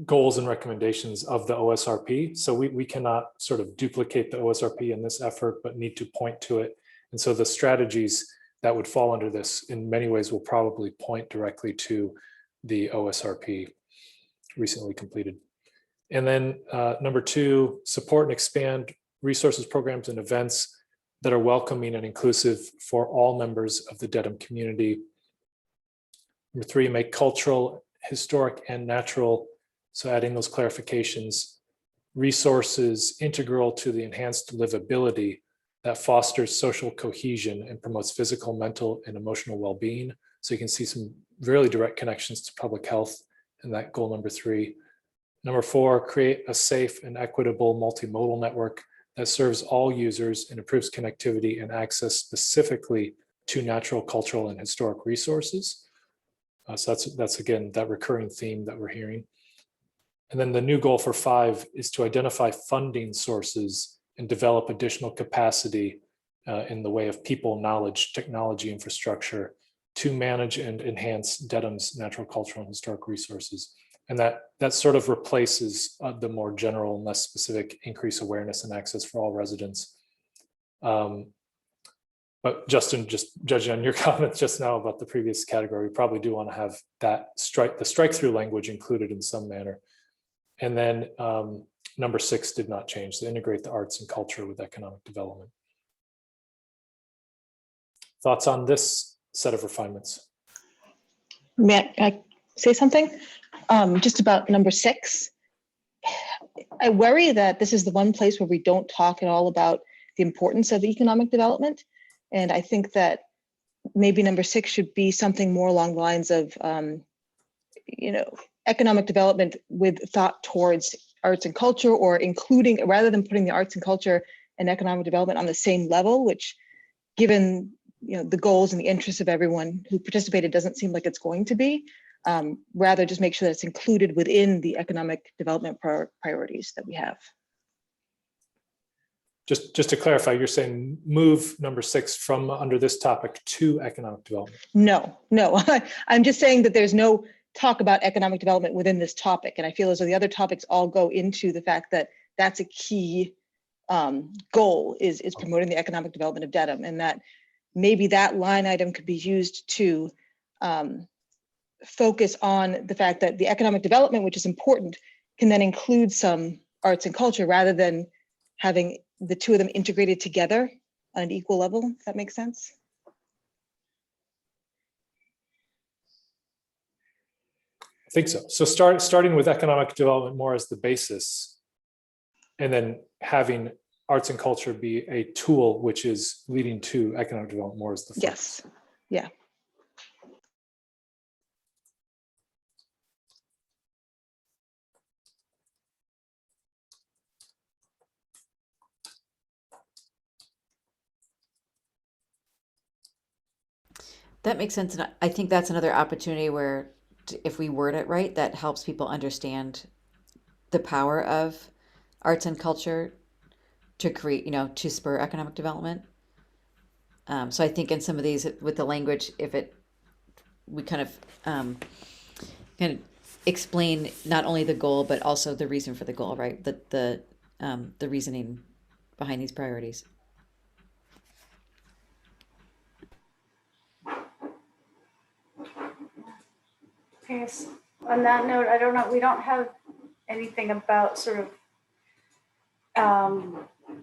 [SPEAKER 1] goals and recommendations of the OSRP. So we cannot sort of duplicate the OSRP in this effort, but need to point to it. And so the strategies that would fall under this in many ways will probably point directly to the OSRP recently completed. And then number 2, support and expand resources, programs, and events that are welcoming and inclusive for all members of the Dedham community. Number 3, make cultural, historic, and natural, so adding those clarifications, resources integral to the enhanced livability that fosters social cohesion and promotes physical, mental, and emotional well-being. So you can see some really direct connections to public health in that goal number 3. Number 4, create a safe and equitable multimodal network that serves all users and improves connectivity and access specifically to natural, cultural, and historic resources. So that's again, that recurring theme that we're hearing. And then the new goal for 5 is to identify funding sources and develop additional capacity in the way of people, knowledge, technology, infrastructure to manage and enhance Dedham's natural, cultural, and historic resources. And that sort of replaces the more general and less specific increase awareness and access for all residents. But Justin, just judging on your comments just now about the previous category, we probably do want to have that the strike-through language included in some manner. And then number 6 did not change, to integrate the arts and culture with economic development. Thoughts on this set of refinements?
[SPEAKER 13] May I say something? Just about number 6. I worry that this is the one place where we don't talk at all about the importance of economic development. And I think that maybe number 6 should be something more along the lines of, economic development with thought towards arts and culture, or including, rather than putting the arts and culture and economic development on the same level, which given the goals and the interests of everyone who participated doesn't seem like it's going to be. Rather just make sure that it's included within the economic development priorities that we have.
[SPEAKER 1] Just to clarify, you're saying move number 6 from under this topic to economic development?
[SPEAKER 13] No, I'm just saying that there's no talk about economic development within this topic. And I feel as though the other topics all go into the fact that that's a key goal is promoting the economic development of Dedham, and that maybe that line item could be used to focus on the fact that the economic development, which is important, can then include some arts and culture, rather than having the two of them integrated together on an equal level, if that makes sense.
[SPEAKER 1] I think so. So starting with economic development more as the basis, and then having arts and culture be a tool which is leading to economic development more as the focus.
[SPEAKER 13] Yes, yeah.
[SPEAKER 6] That makes sense. And I think that's another opportunity where if we word it right, that helps people understand the power of arts and culture to create, to spur economic development. So I think in some of these with the language, we kind of explain not only the goal, but also the reason for the goal, right? The reasoning behind these priorities.
[SPEAKER 8] Okay, so on that note, I don't know, we don't have anything about sort of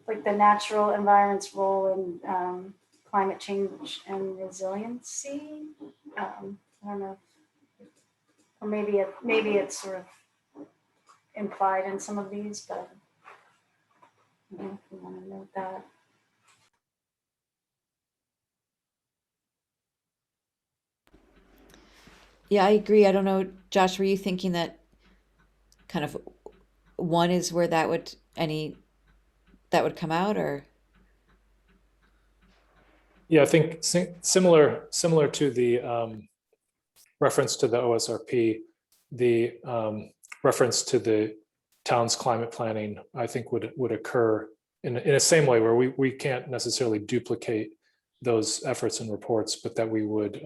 [SPEAKER 8] like the natural environment's role in climate change and resiliency. I don't know, or maybe it's sort of implied in some of these, but I don't know if we want to note that.
[SPEAKER 6] Yeah, I agree. I don't know, Josh, were you thinking that kind of one is where that would come out, or?
[SPEAKER 1] Yeah, I think similar to the reference to the OSRP, the reference to the town's climate planning, I think would occur in a same way where we can't necessarily duplicate those efforts and reports, but that we would,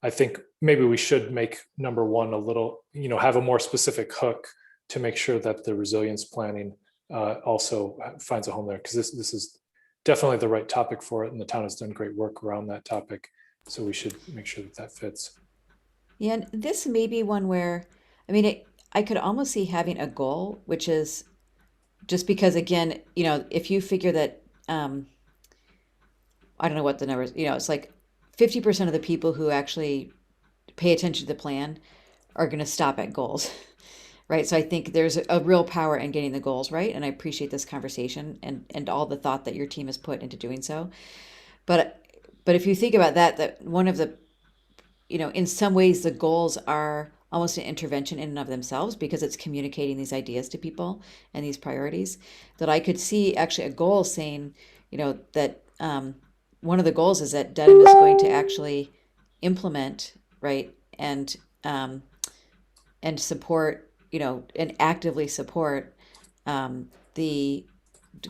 [SPEAKER 1] I think maybe we should make number one a little, have a more specific hook to make sure that the resilience planning also finds a home there, because this is definitely the right topic for it, and the town has done great work around that topic. So we should make sure that fits.
[SPEAKER 6] Yeah, and this may be one where, I could almost see having a goal, which is just because, again, if you figure that, I don't know what the numbers, it's like 50% of the people who actually pay attention to the plan are going to stop at goals, right? So I think there's a real power in getting the goals right. And I appreciate this conversation and all the thought that your team has put into doing so. But if you think about that one of the, in some ways the goals are almost an intervention in and of themselves, because it's communicating these ideas to people and these priorities, that I could see actually a goal saying, that one of the goals is that Dedham is going to actually implement, right, and support, and actively support the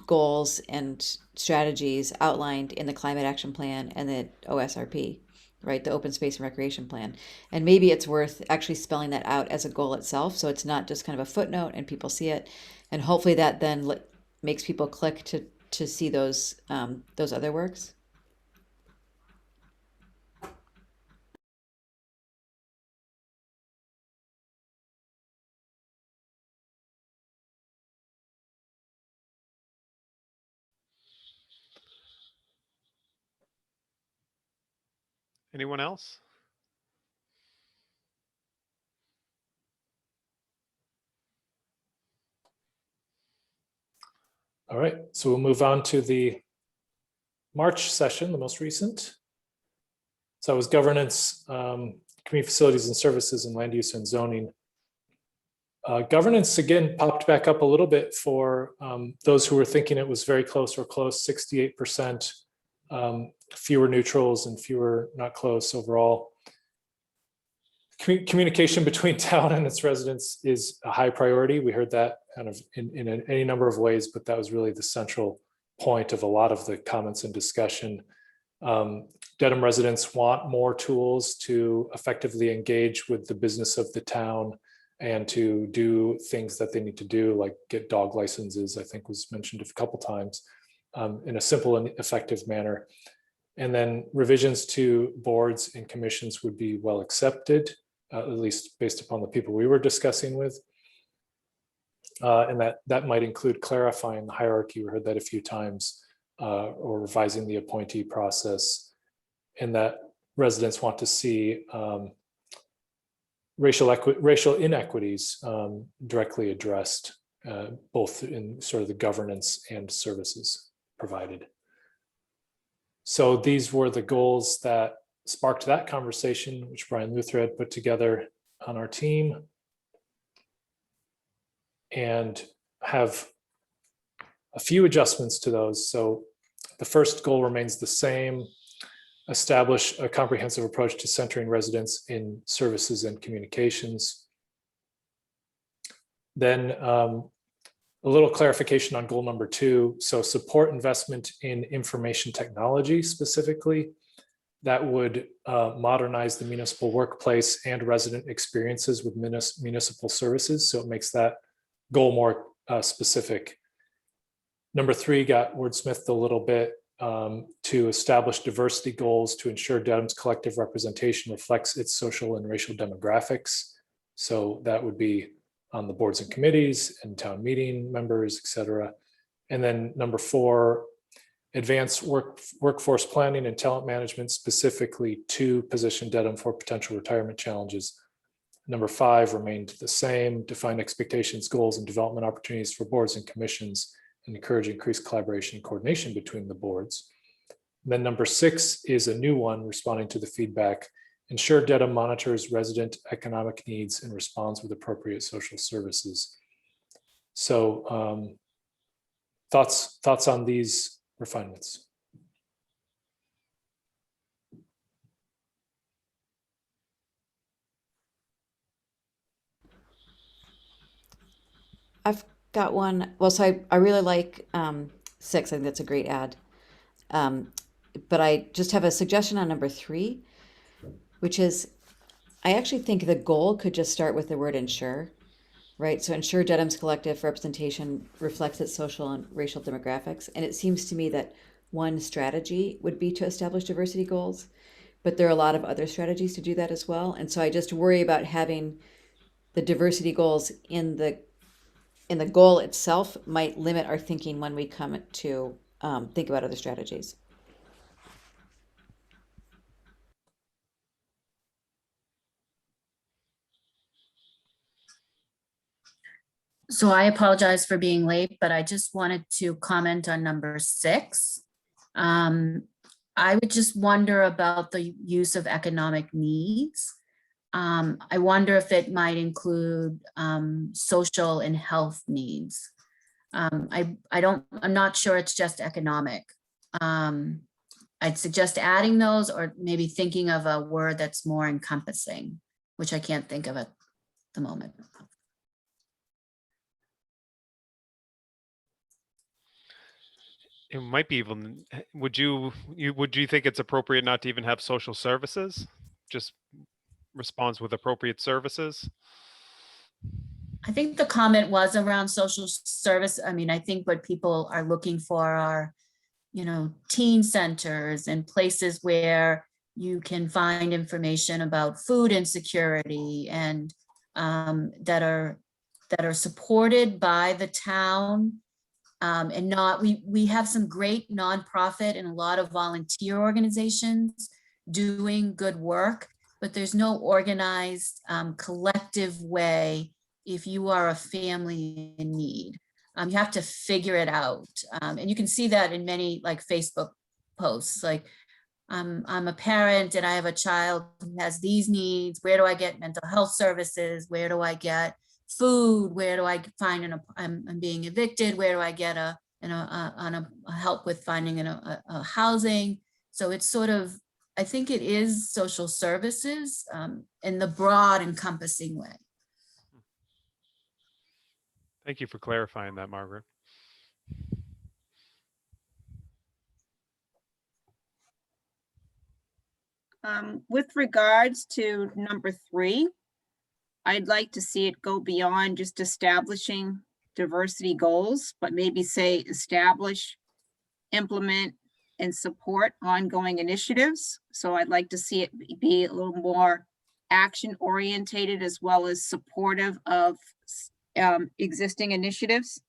[SPEAKER 6] goals and strategies outlined in the Climate Action Plan and the OSRP, right, the Open Space and Recreation Plan. And maybe it's worth actually spelling that out as a goal itself, so it's not just kind of a footnote and people see it. And hopefully that then makes people click to see those other works.
[SPEAKER 2] Anyone else?
[SPEAKER 1] All right, so we'll move on to the March session, the most recent. So it was governance, community facilities and services, and land use and zoning. Governance again popped back up a little bit for those who were thinking it was very close or close, 68%, fewer neutrals and fewer not close overall. Communication between town and its residents is a high priority. We heard that kind of in any number of ways, but that was really the central point of a lot of the comments and discussion. Dedham residents want more tools to effectively engage with the business of the town and to do things that they need to do, like get dog licenses, I think was mentioned a couple times, in a simple and effective manner. And then revisions to boards and commissions would be well accepted, at least based upon the people we were discussing with. and that might include clarifying the hierarchy. We heard that a few times, or revising the appointee process, and that residents want to see racial inequities directly addressed, both in sort of the governance and services provided. So these were the goals that sparked that conversation, which Brian Luther had put together on our team, and have a few adjustments to those. So the first goal remains the same: establish a comprehensive approach to centering residents in services and communications. Then a little clarification on goal number 2. So support investment in information technology specifically. That would modernize the municipal workplace and resident experiences with municipal services. So it makes that goal more specific. Number 3 got wordsmithed a little bit, to establish diversity goals to ensure Dedham's collective representation reflects its social and racial demographics. So that would be on the boards and committees and town meeting members, et cetera. And then number 4, advance workforce planning and talent management specifically to position Dedham for potential retirement challenges. Number 5 remained the same: define expectations, goals, and development opportunities for boards and commissions, and encourage increased collaboration and coordination between the boards. And then number 6 is a new one, responding to the feedback: ensure Dedham monitors resident economic needs and responds with appropriate social services. So thoughts on these refinements?
[SPEAKER 6] I've got one. Well, so I really like 6. I think that's a great add. But I just have a suggestion on number 3, which is, I actually think the goal could just start with the word ensure, right? So ensure Dedham's collective representation reflects its social and racial demographics. And it seems to me that one strategy would be to establish diversity goals, but there are a lot of other strategies to do that as well. And so I just worry about having the diversity goals in the goal itself might limit our thinking when we come to think about other strategies.
[SPEAKER 14] So I apologize for being late, but I just wanted to comment on number 6. I would just wonder about the use of economic needs. I wonder if it might include social and health needs. I'm not sure it's just economic. I'd suggest adding those, or maybe thinking of a word that's more encompassing, which I can't think of at the moment.
[SPEAKER 2] It might be even, would you think it's appropriate not to even have social services? Just responds with appropriate services?
[SPEAKER 14] I think the comment was around social service. I mean, I think what people are looking for are, teen centers and places where you can find information about food insecurity and that are supported by the town. And not, we have some great nonprofit and a lot of volunteer organizations doing good work, but there's no organized collective way if you are a family in need. You have to figure it out. And you can see that in many like Facebook posts, like I'm a parent and I have a child who has these needs. Where do I get mental health services? Where do I get food? Where do I find I'm being evicted? Where do I get a help with finding a housing? So it's sort of, I think it is social services in the broad encompassing way.
[SPEAKER 2] Thank you for clarifying that, Margaret.
[SPEAKER 7] With regards to number 3, I'd like to see it go beyond just establishing diversity goals, but maybe say establish, implement, and support ongoing initiatives. So I'd like to see it be a little more action orientated as well as supportive of existing initiatives.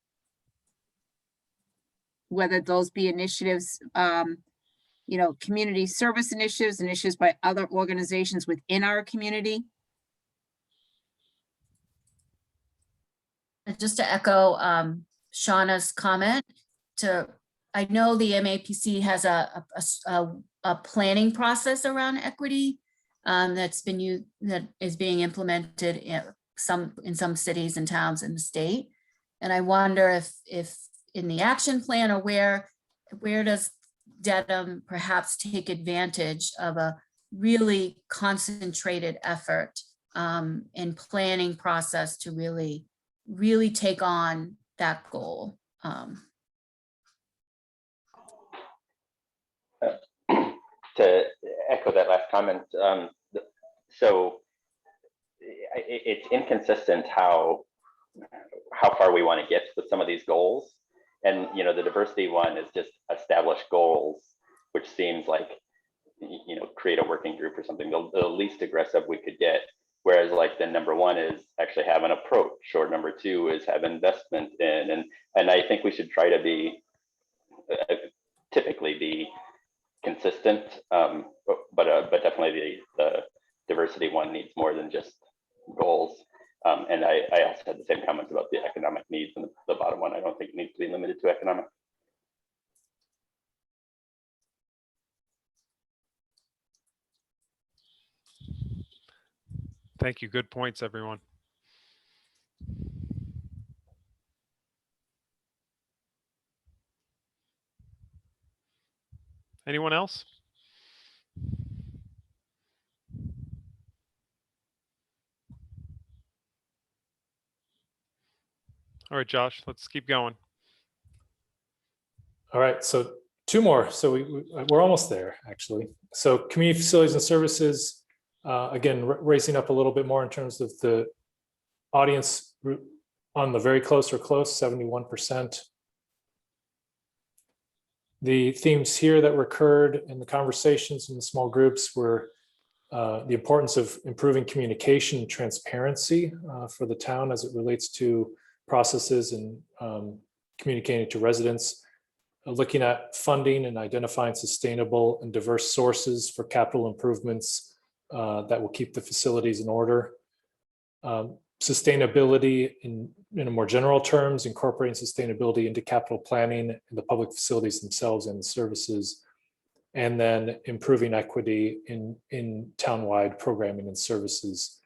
[SPEAKER 7] Whether those be initiatives, you know, community service initiatives, initiatives by other organizations within our community.
[SPEAKER 14] And just to echo Shauna's comment, I know the MAPC has a planning process around equity that is being implemented in some cities and towns in the state. And I wonder if in the action plan, or where does Dedham perhaps take advantage of a really concentrated effort in planning process to really take on that goal.
[SPEAKER 10] To echo that last comment, so it's inconsistent how far we want to get with some of these goals. And, you know, the diversity one is just establish goals, which seems like, you know, create a working group or something, the least aggressive we could get. Whereas like the number one is actually have an approach, or number two is have investment in, and I think we should try to be, typically be consistent, but definitely the diversity one needs more than just goals. And I also had the same comments about the economic needs and the bottom one. I don't think it needs to be limited to economic.
[SPEAKER 2] Thank you. Good points, everyone. Anyone else? All right, Josh, let's keep going.
[SPEAKER 1] All right, so two more. So we're almost there, actually. So community facilities and services, again, raising up a little bit more in terms of the audience on the very close or close, 71%. The themes here that recurred in the conversations in the small groups were the importance of improving communication and transparency for the town as it relates to processes and communicating to residents, looking at funding and identifying sustainable and diverse sources for capital improvements that will keep the facilities in order. Sustainability in more general terms, incorporating sustainability into capital planning in the public facilities themselves and the services, and then improving equity in townwide programming and services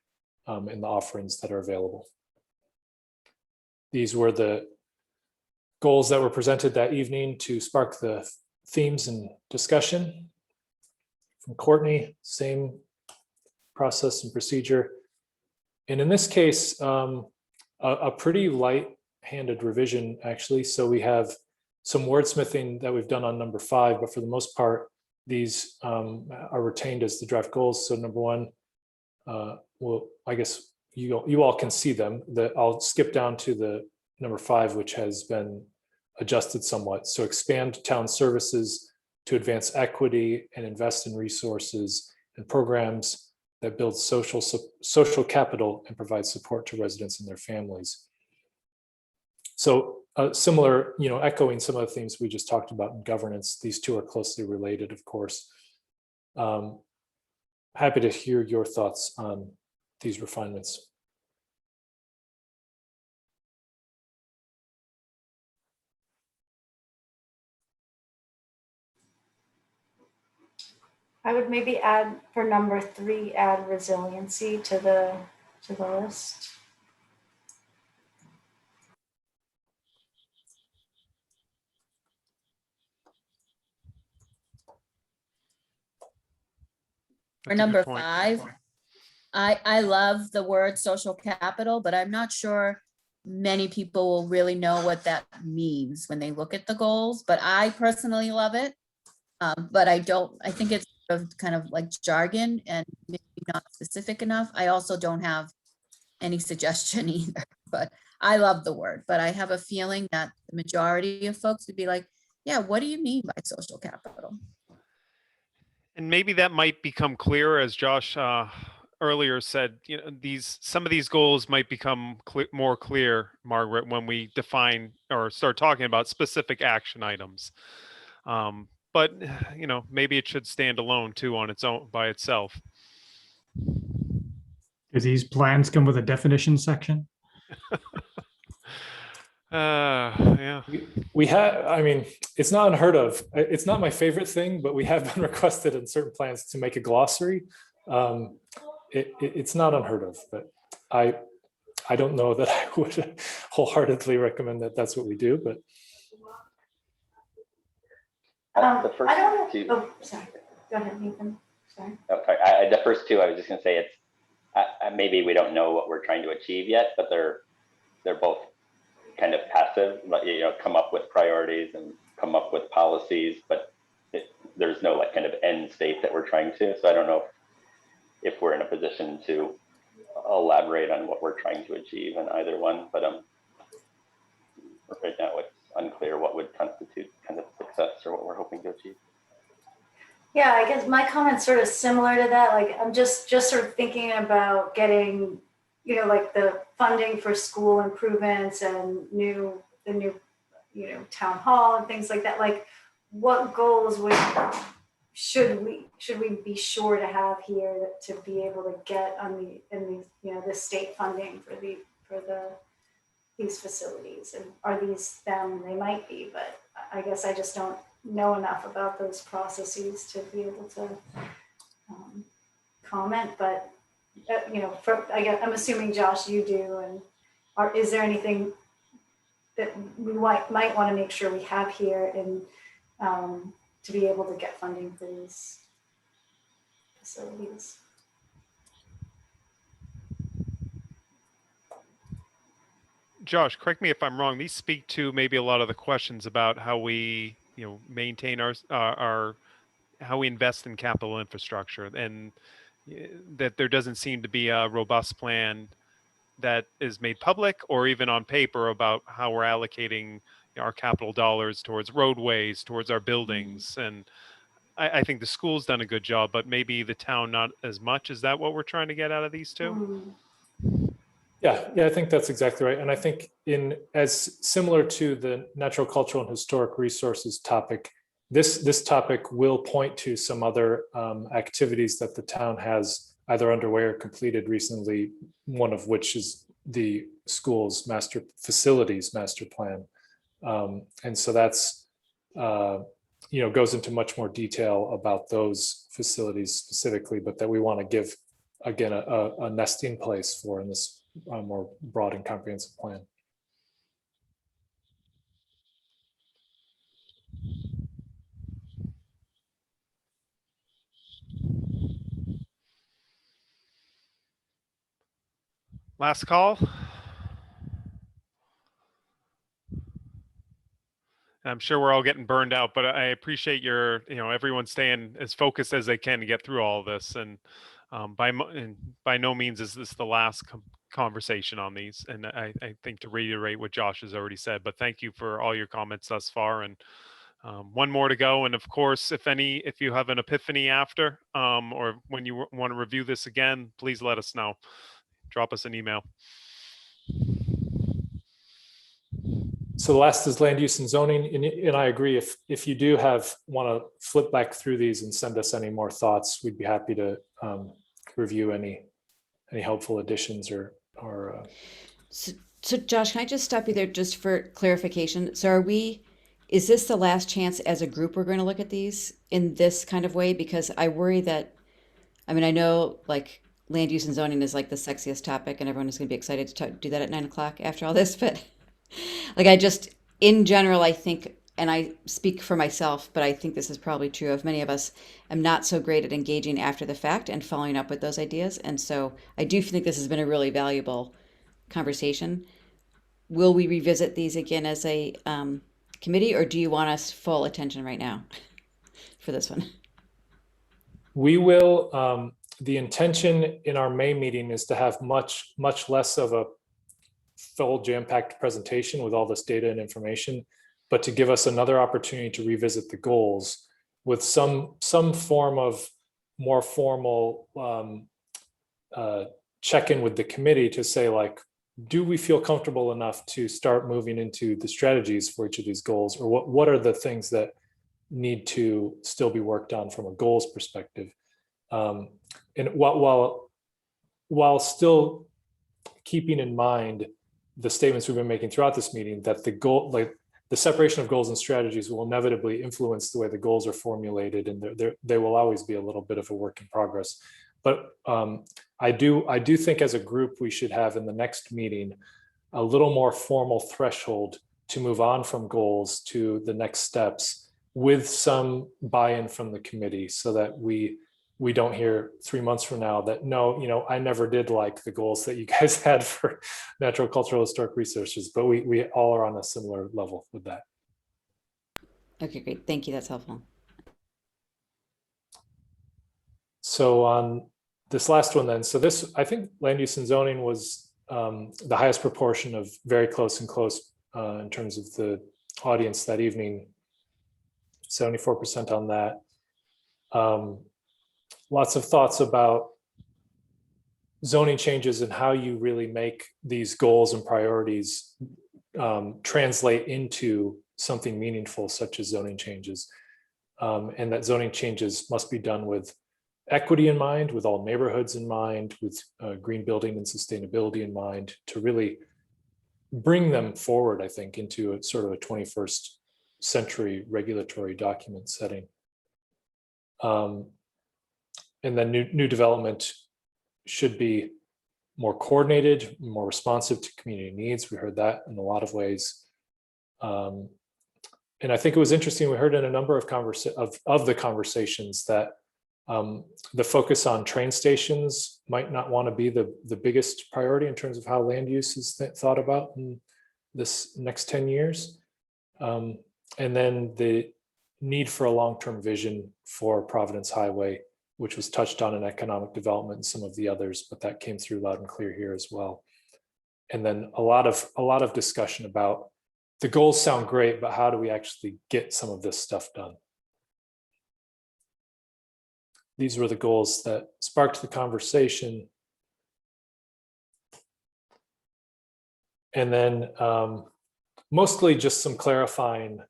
[SPEAKER 1] in the offerings that are available. These were the goals that were presented that evening to spark the themes and discussion. From Courtney, same process and procedure. And in this case, a pretty light-handed revision, actually. So we have some wordsmithing that we've done on number 5, but for the most part, these are retained as the draft goals. So number 1, well, I guess you all can see them. I'll skip down to the number 5, which has been adjusted somewhat. So expand town services to advance equity and invest in resources and programs that build social capital and provide support to residents and their families. So similar, echoing some of the things we just talked about in governance. These two are closely related, of course. Happy to hear your thoughts on these refinements.
[SPEAKER 8] I would maybe add for number 3, add resiliency to the list.
[SPEAKER 14] For number 5, I love the word social capital, but I'm not sure many people will really know what that means when they look at the goals, but I personally love it. But I think it's kind of like jargon and maybe not specific enough. I also don't have any suggestion either, but I love the word, but I have a feeling that the majority of folks would be like, yeah, what do you mean by social capital?
[SPEAKER 2] And maybe that might become clearer as Josh earlier said, some of these goals might become more clear, Margaret, when we define or start talking about specific action items. But maybe it should stand alone too on its own by itself.
[SPEAKER 11] Do these plans come with a definition section?
[SPEAKER 2] Yeah.
[SPEAKER 1] We have, I mean, it's not unheard of. It's not my favorite thing, but we have been requested in certain plans to make a glossary. It's not unheard of, but I don't know that I would wholeheartedly recommend that that's what we do, but.
[SPEAKER 10] The first
[SPEAKER 8] I don't know.
[SPEAKER 10] two.
[SPEAKER 8] Oh, sorry. Go ahead, Nathan. Sorry.
[SPEAKER 10] Oh, sorry. The first two, I was just going to say maybe we don't know what we're trying to achieve yet, but they're both kind of passive. Come up with priorities and come up with policies, but there's no like kind of end state that we're trying to. So I don't know if we're in a position to elaborate on what we're trying to achieve in either one, but right now it's unclear what would constitute kind of success or what we're hoping to achieve.
[SPEAKER 8] Yeah, I guess my comment's sort of similar to that. Like I'm just sort of thinking about getting, like the funding for school improvements and the new, town hall and things like that. Like what goals should we be sure to have here to be able to get on the state funding for these facilities? And are these them? They might be, but I guess I just don't know enough about those processes to be able to comment. But I'm assuming, Josh, you do. And is there anything that we might want to make sure we have here and to be able to get funding for these facilities?
[SPEAKER 2] Josh, correct me if I'm wrong. These speak to maybe a lot of the questions about how we, maintain our how we invest in capital infrastructure, and that there doesn't seem to be a robust plan that is made public or even on paper about how we're allocating our capital dollars towards roadways, towards our buildings. And I think the school's done a good job, but maybe the town not as much. Is that what we're trying to get out of these two?
[SPEAKER 1] Yeah, I think that's exactly right. And I think as similar to the natural, cultural, and historic resources topic, this topic will point to some other activities that the town has either underway or completed recently, one of which is the school's facilities master plan. And so that's, goes into much more detail about those facilities specifically, but that we want to give, again, a nesting place for in this more broad and comprehensive plan.
[SPEAKER 2] Last call. I'm sure we're all getting burned out, but I appreciate everyone staying as focused as they can to get through all of this. And by no means is this the last conversation on these. And I think to reiterate what Josh has already said, but thank you for all your comments thus far. And one more to go. And of course, if you have an epiphany after, or when you want to review this again, please let us know. Drop us an email.
[SPEAKER 1] So the last is land use and zoning, and I agree. If you do want to flip back through these and send us any more thoughts, we'd be happy to review any helpful additions or.
[SPEAKER 6] So Josh, can I just stop you there just for clarification? So is this the last chance as a group we're going to look at these in this kind of way? Because I worry that, I know like land use and zoning is like the sexiest topic and everyone is going to be excited to do that at 9 o'clock after all this, but like in general, I think, and I speak for myself, but I think this is probably true of many of us, I'm not so great at engaging after the fact and following up with those ideas. And so I do think this has been a really valuable conversation. Will we revisit these again as a committee, or do you want us full attention right now for this one?
[SPEAKER 1] We will, the intention in our May meeting is to have much less of a full jam-packed presentation with all this data and information, but to give us another opportunity to revisit the goals with some form of more formal check in with the committee to say, like, do we feel comfortable enough to start moving into the strategies for each of these goals, or what are the things that need to still be worked on from a goals perspective? And while still keeping in mind the statements we've been making throughout this meeting, that the goal, like the separation of goals and strategies, will inevitably influence the way the goals are formulated, and they will always be a little bit of a work in progress. But I do think as a group we should have in the next meeting a little more formal threshold to move on from goals to the next steps, with some buy-in from the committee, so that we don't hear 3 months from now that, no, I never did like the goals that you guys had for natural, cultural, historic resources, but we all are on a similar level with that.
[SPEAKER 6] Okay, great. Thank you. That's helpful.
[SPEAKER 1] So on this last one then, so this, I think land use and zoning was the highest proportion of very close and close in terms of the audience that evening, 74% on that. Lots of thoughts about zoning changes and how you really make these goals and priorities translate into something meaningful, such as zoning changes. And that zoning changes must be done with equity in mind, with all neighborhoods in mind, with green building and sustainability in mind, to really bring them forward, I think, into a sort of a 21st century regulatory document setting. And then new development should be more coordinated, more responsive to community needs. We heard that in a lot of ways. And I think it was interesting, we heard in a number of the conversations that the focus on train stations might not want to be the biggest priority in terms of how land use is thought about in this next 10 years. And then the need for a long-term vision for Providence Highway, which was touched on in economic development and some of the others, but that came through loud and clear here as well. And then a lot of discussion about the goals sound great, but how do we actually get some of this stuff done? These were the goals that sparked the conversation. And then mostly just some clarifying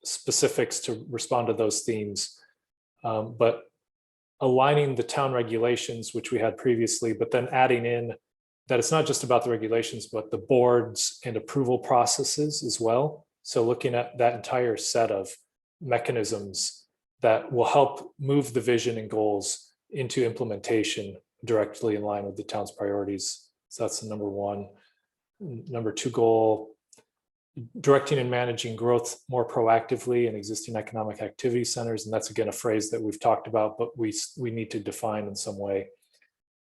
[SPEAKER 1] specifics to respond to those themes, but aligning the town regulations, which we had previously, but then adding in that it's not just about the regulations, but the boards and approval processes as well. So looking at that entire set of mechanisms that will help move the vision and goals into implementation directly in line with the town's priorities. So that's the number one. Number two goal, directing and managing growth more proactively in existing economic activity centers. And that's, again, a phrase that we've talked about, but we need to define in some way.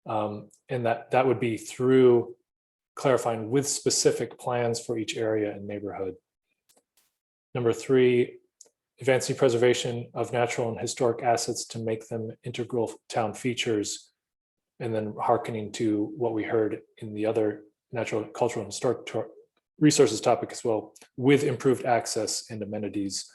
[SPEAKER 1] And that would be through clarifying with specific plans for each area and neighborhood. Number three, advancing preservation of natural and historic assets to make them integral town features. And then hearkening to what we heard in the other natural, cultural, and historic resources topic as well, with improved access and amenities.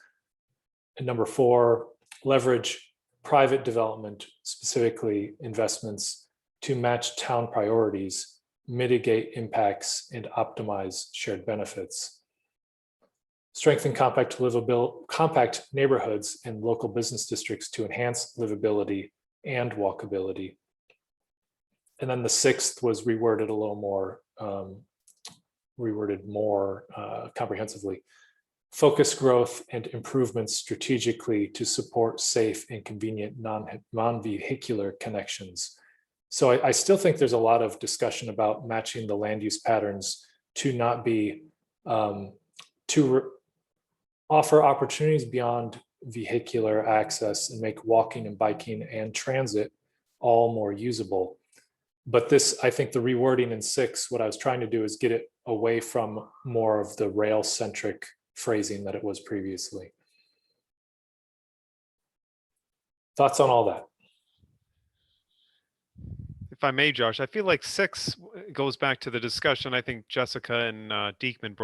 [SPEAKER 1] And number four, leverage private development, specifically investments, to match town priorities, mitigate impacts, and optimize shared benefits. Strengthen compact neighborhoods and local business districts to enhance livability and walkability. And then the sixth was reworded a little more, comprehensively. Focus growth and improvements strategically to support safe and convenient non-vehicular connections. So I still think there's a lot of discussion about matching the land use patterns to not be, offer opportunities beyond vehicular access and make walking and biking and transit all more usable. But this, I think the rewording in 6, what I was trying to do is get it away from more of the rail-centric phrasing that it was previously. Thoughts on all that?
[SPEAKER 2] If I may, Josh, I feel like 6 goes back to the discussion I think Jessica and Diekman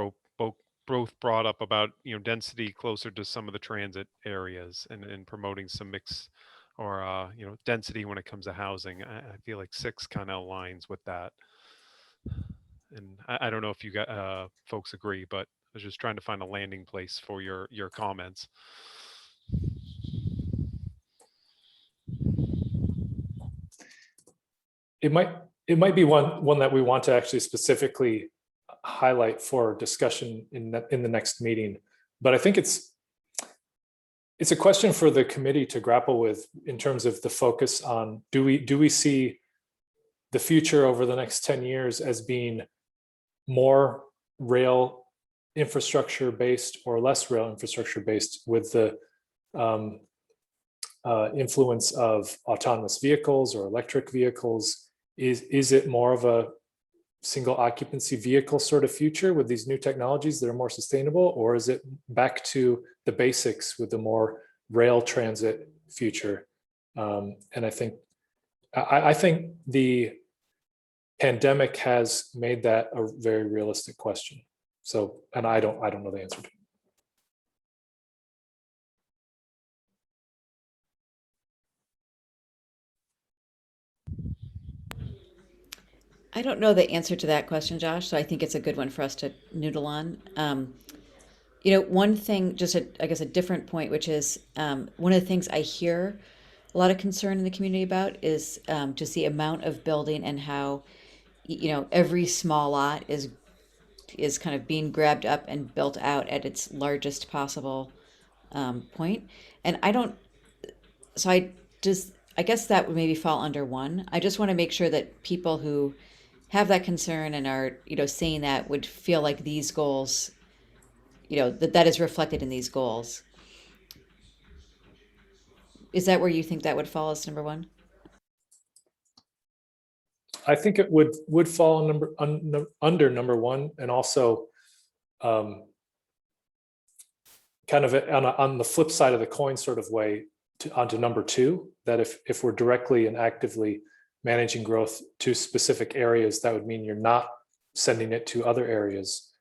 [SPEAKER 2] both brought up about, density closer to some of the transit areas and promoting some mix you know, density when it comes to housing. I feel like 6 kind of aligns with that. And I don't know if you got folks agree, but I was just trying to find a landing place for your comments.
[SPEAKER 1] It might be one that we want to actually specifically highlight for discussion in the next meeting. But I think it's a question for the committee to grapple with in terms of the focus on, do we see the future over the next 10 years as being more rail infrastructure based or less rail infrastructure based, with the influence of autonomous vehicles or electric vehicles? Is it more of a single occupancy vehicle sort of future with these new technologies that are more sustainable, or is it back to the basics with the more rail transit future? And I think the pandemic has made that a very realistic question. So, and I don't know the answer to it.
[SPEAKER 6] I don't know the answer to that question, Josh, so I think it's a good one for us to noodle on. You know, one thing, just I guess a different point, which is one of the things I hear a lot of concern in the community about is just the amount of building and how, you know, every small lot is kind of being grabbed up and built out at its largest possible point. And I guess that would maybe fall under one. I just want to make sure that people who have that concern and are, you know, saying that would feel like these goals, you know, that is reflected in these goals. Is that where you think that would fall as number one?
[SPEAKER 1] I think it would fall under number one, and also kind of on the flip side of the coin sort of way onto number two, that if we're directly and actively managing growth to specific areas, that would mean you're not sending it to other areas.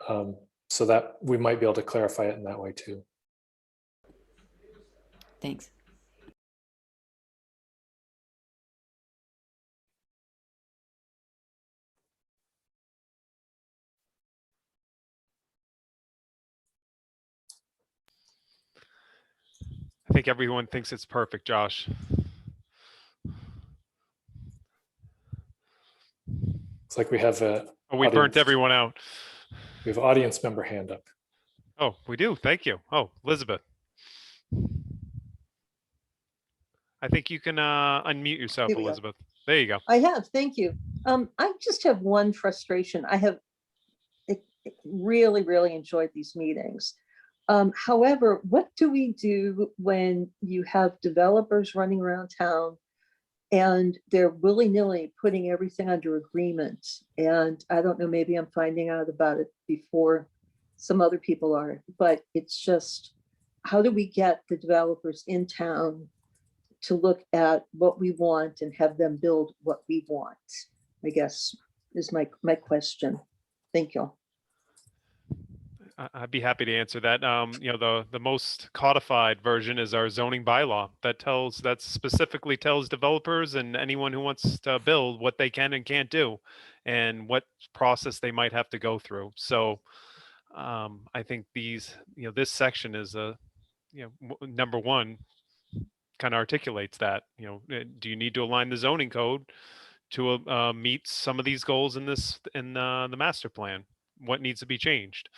[SPEAKER 1] So that we might be able to clarify it in that way too.
[SPEAKER 6] Thanks.
[SPEAKER 2] I think everyone thinks it's perfect, Josh.
[SPEAKER 1] It's like we have
[SPEAKER 2] we burnt everyone out.
[SPEAKER 1] We have audience member hand up.
[SPEAKER 2] Oh, we do. Thank you. Oh, Elizabeth. I think you can unmute yourself, Elizabeth. There you go.
[SPEAKER 12] I have, thank you. I just have one frustration. I have really, really enjoyed these meetings. However, what do we do when you have developers running around town and they're willy-nilly putting everything under agreement? And I don't know, maybe I'm finding out about it before some other people are, but it's just, how do we get the developers in town to look at what we want and have them build what we want, I guess is my question. Thank you.
[SPEAKER 2] I'd be happy to answer that. You know, the most codified version is our zoning bylaw that specifically tells developers and anyone who wants to build what they can and can't do, and what process they might have to go through. So I think this section is number one, kind of articulates that. You know, do you need to align the zoning code to meet some of these goals in the master plan? What needs to be changed?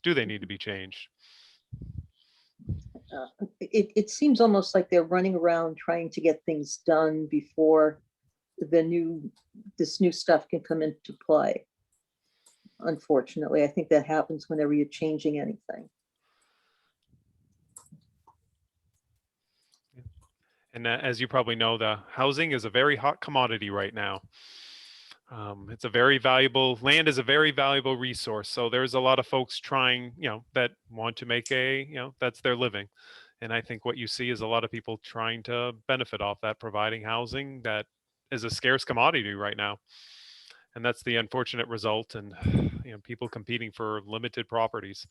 [SPEAKER 2] Do they need to be changed?
[SPEAKER 12] It seems almost like they're running around trying to get things done before this new stuff can come into play. Unfortunately, I think that happens whenever you're changing anything.
[SPEAKER 2] And as you probably know, the housing is a very hot commodity right now. It's a very valuable, land is a very valuable resource. So there's a lot of folks trying, that want to make that's their living. And I think what you see is a lot of people trying to benefit off that, providing housing that is a scarce commodity right now. And that's the unfortunate result. And, people competing for limited properties.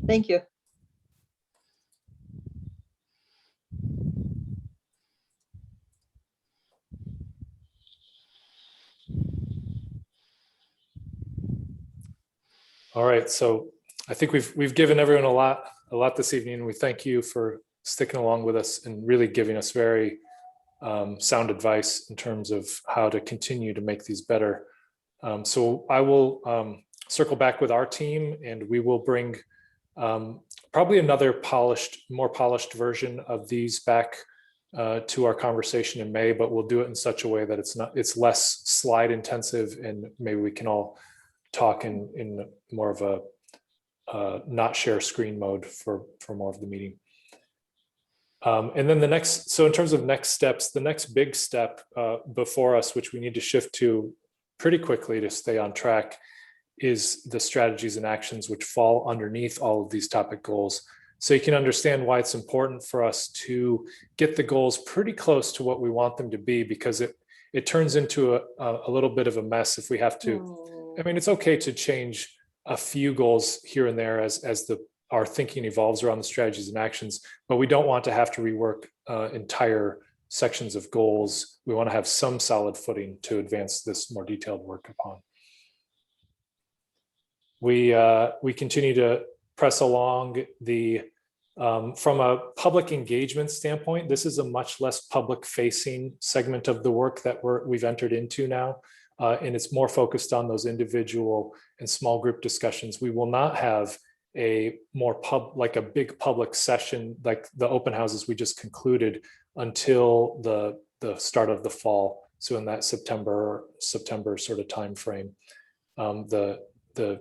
[SPEAKER 12] Thank you.
[SPEAKER 1] All right, so I think we've given everyone a lot this evening. We thank you for sticking along with us and really giving us very sound advice in terms of how to continue to make these better. So I will circle back with our team, and we will bring probably another more polished version of these back to our conversation in May, but we'll do it in such a way that it's less slide intensive, and maybe we can all talk in more of a not share screen mode for more of the meeting. And then so in terms of next steps, the next big step before us, which we need to shift to pretty quickly to stay on track, is the strategies and actions which fall underneath all of these topic goals. So you can understand why it's important for us to get the goals pretty close to what we want them to be, because it turns into a little bit of a mess if we have to. I mean, it's okay to change a few goals here and there as our thinking evolves around the strategies and actions, but we don't want to have to rework entire sections of goals. We want to have some solid footing to advance this more detailed work upon. We continue to press along from a public engagement standpoint. This is a much less public facing segment of the work that we've entered into now. And it's more focused on those individual and small group discussions. We will not have a like a big public session like the open houses we just concluded until the start of the fall. So in that September sort of time frame. The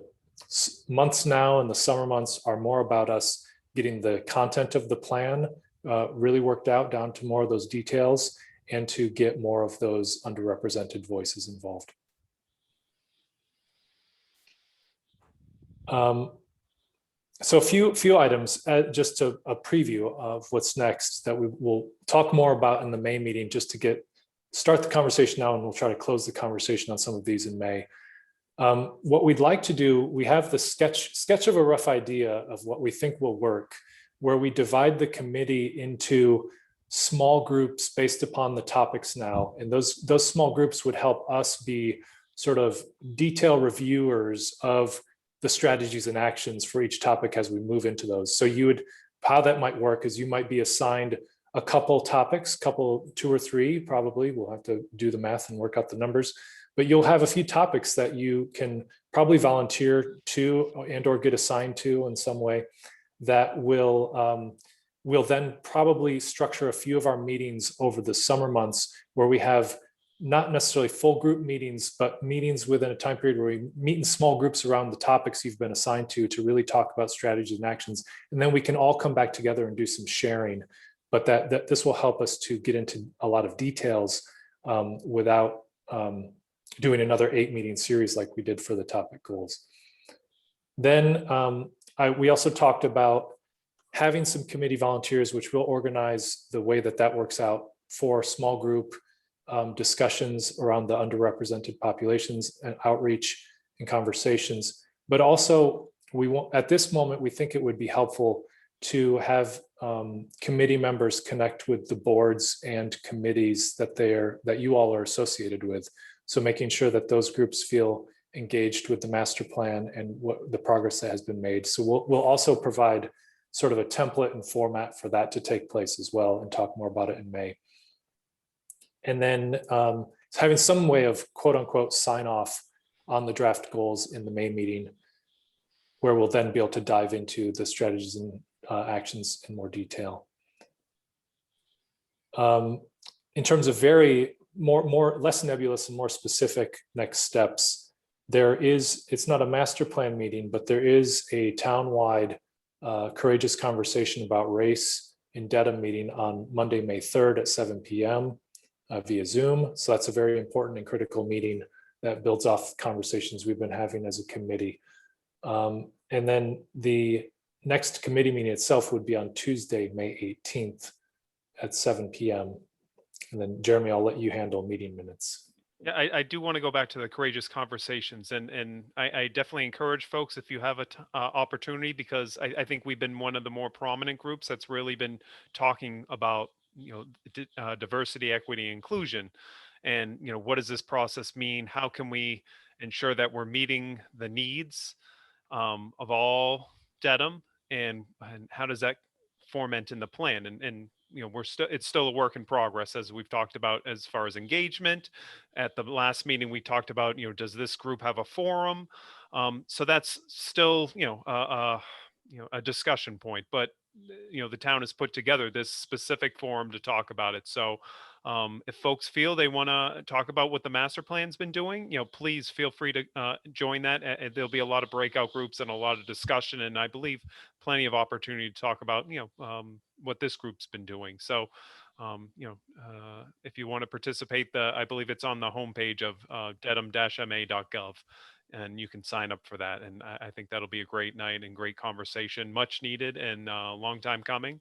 [SPEAKER 1] months now and the summer months are more about us getting the content of the plan really worked out down to more of those details, and to get more of those underrepresented voices involved. So a few items, just a preview of what's next that we will talk more about in the May meeting, just to start the conversation now, and we'll try to close the conversation on some of these in May. What we'd like to do, we have the sketch of a rough idea of what we think will work, where we divide the committee into small groups based upon the topics now. And those small groups would help us be sort of detail reviewers of the strategies and actions for each topic as we move into those. So how that might work is you might be assigned a couple topics, two or three, probably. We'll have to do the math and work out the numbers, but you'll have a few topics that you can probably volunteer to and or get assigned to in some way that we'll then probably structure a few of our meetings over the summer months, where we have not necessarily full group meetings, but meetings within a time period where we meet in small groups around the topics you've been assigned to really talk about strategies and actions. And then we can all come back together and do some sharing. But that this will help us to get into a lot of details without doing another 8-meeting series like we did for the topic goals. Then we also talked about having some committee volunteers, which will organize the way that works out for small group discussions around the underrepresented populations and outreach and conversations. But also, at this moment, we think it would be helpful to have committee members connect with the boards and committees that you all are associated with. So making sure that those groups feel engaged with the master plan and what the progress that has been made. So we'll also provide sort of a template and format for that to take place as well, and talk more about it in May. And then having some way of quote unquote sign off on the draft goals in the May meeting, where we'll then be able to dive into the strategies and actions in more detail. In terms of less nebulous and more specific next steps, it's not a master plan meeting, but there is a town-wide courageous conversation about race in Dedham meeting on Monday, May 3rd at 7 p.m. Via Zoom. So that's a very important and critical meeting that builds off conversations we've been having as a committee. And then the next committee meeting itself would be on Tuesday, May 18th at 7 p.m. And then Jeremy, I'll let you handle meeting minutes.
[SPEAKER 2] Yeah, I do want to go back to the courageous conversations, and I definitely encourage folks, if you have an opportunity, because I think we've been one of the more prominent groups that's really been talking about diversity, equity, inclusion, and what does this process mean? How can we ensure that we're meeting the needs of all Dedham, and how does that format in the plan? And you know, it's still a work in progress, as we've talked about as far as engagement. At the last meeting, we talked about, you know, does this group have a forum? So that's still, you know, a discussion point, but you know, the town has put together this specific forum to talk about it. So if folks feel they want to talk about what the master plan's been doing, you know, please feel free to join that. There'll be a lot of breakout groups and a lot of discussion, and I believe plenty of opportunity to talk about, you know, what this group's been doing. So you know, if you want to participate, I believe it's on the homepage of dedham-ma.gov, and you can sign up for that. And I think that'll be a great night and great conversation, much needed and a long time coming.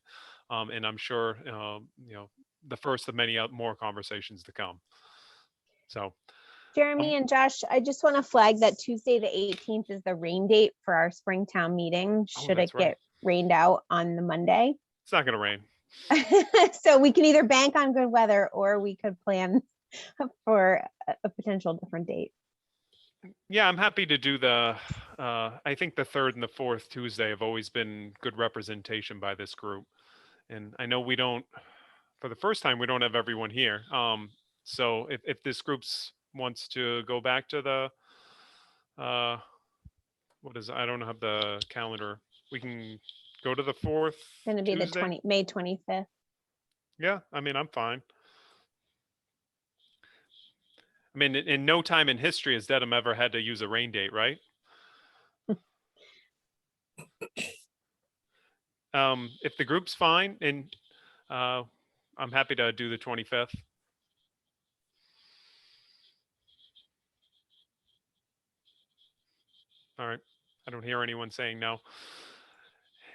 [SPEAKER 2] And I'm sure, you know, the first of many more conversations to come. So,
[SPEAKER 15] Jeremy and Josh, I just want to flag that Tuesday the 18th is the rain date for our Springtown meeting. Should it get rained out on the Monday?
[SPEAKER 2] It's not going to rain.
[SPEAKER 15] So we can either bank on good weather or we could plan for a potential different date.
[SPEAKER 2] Yeah, I'm happy to do I think the 3rd and the 4th Tuesday have always been good representation by this group. And I know for the first time, we don't have everyone here. So if this group's wants to go back to the, I don't have the calendar. We can go to the 4th.
[SPEAKER 15] It's going to be
[SPEAKER 2] Tuesday.
[SPEAKER 15] the May 25th.
[SPEAKER 2] Yeah, I mean, I'm fine. I mean, in no time in history has Dedham ever had to use a rain date, right? If the group's fine, and I'm happy to do the 25th. All right. I don't hear anyone saying no.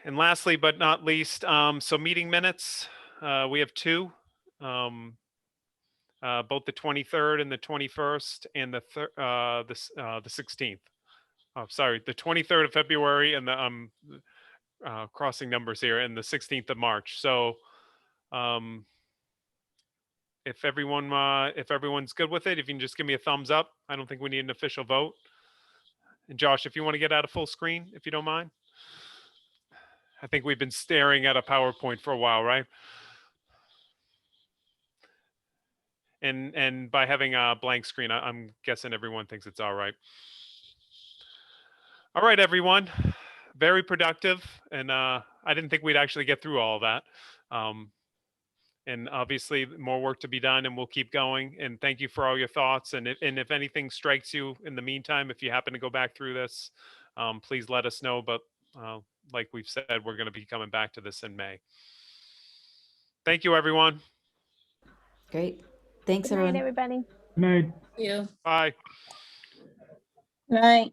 [SPEAKER 2] And lastly, but not least, so meeting minutes, we have 2. Both the 23rd and the 21st, and the 16th. Oh, sorry, the 23rd of February and the crossing numbers here, and the 16th of March. So, if everyone's good with it, if you can just give me a thumbs up. I don't think we need an official vote. And Josh, if you want to get out of full screen, if you don't mind. I think we've been staring at a PowerPoint for a while, right? And by having a blank screen, I'm guessing everyone thinks it's all right. All right, everyone. Very productive. And I didn't think we'd actually get through all of that. And obviously more work to be done, and we'll keep going. And thank you for all your thoughts. And if anything strikes you in the meantime, if you happen to go back through this, please let us know. But like we've said, we're going to be coming back to this in May. Thank you, everyone.
[SPEAKER 6] Great. Thanks,
[SPEAKER 15] Good
[SPEAKER 6] everyone.
[SPEAKER 15] night, everybody.
[SPEAKER 11] Good night.
[SPEAKER 14] You.
[SPEAKER 2] Bye.
[SPEAKER 7] Right.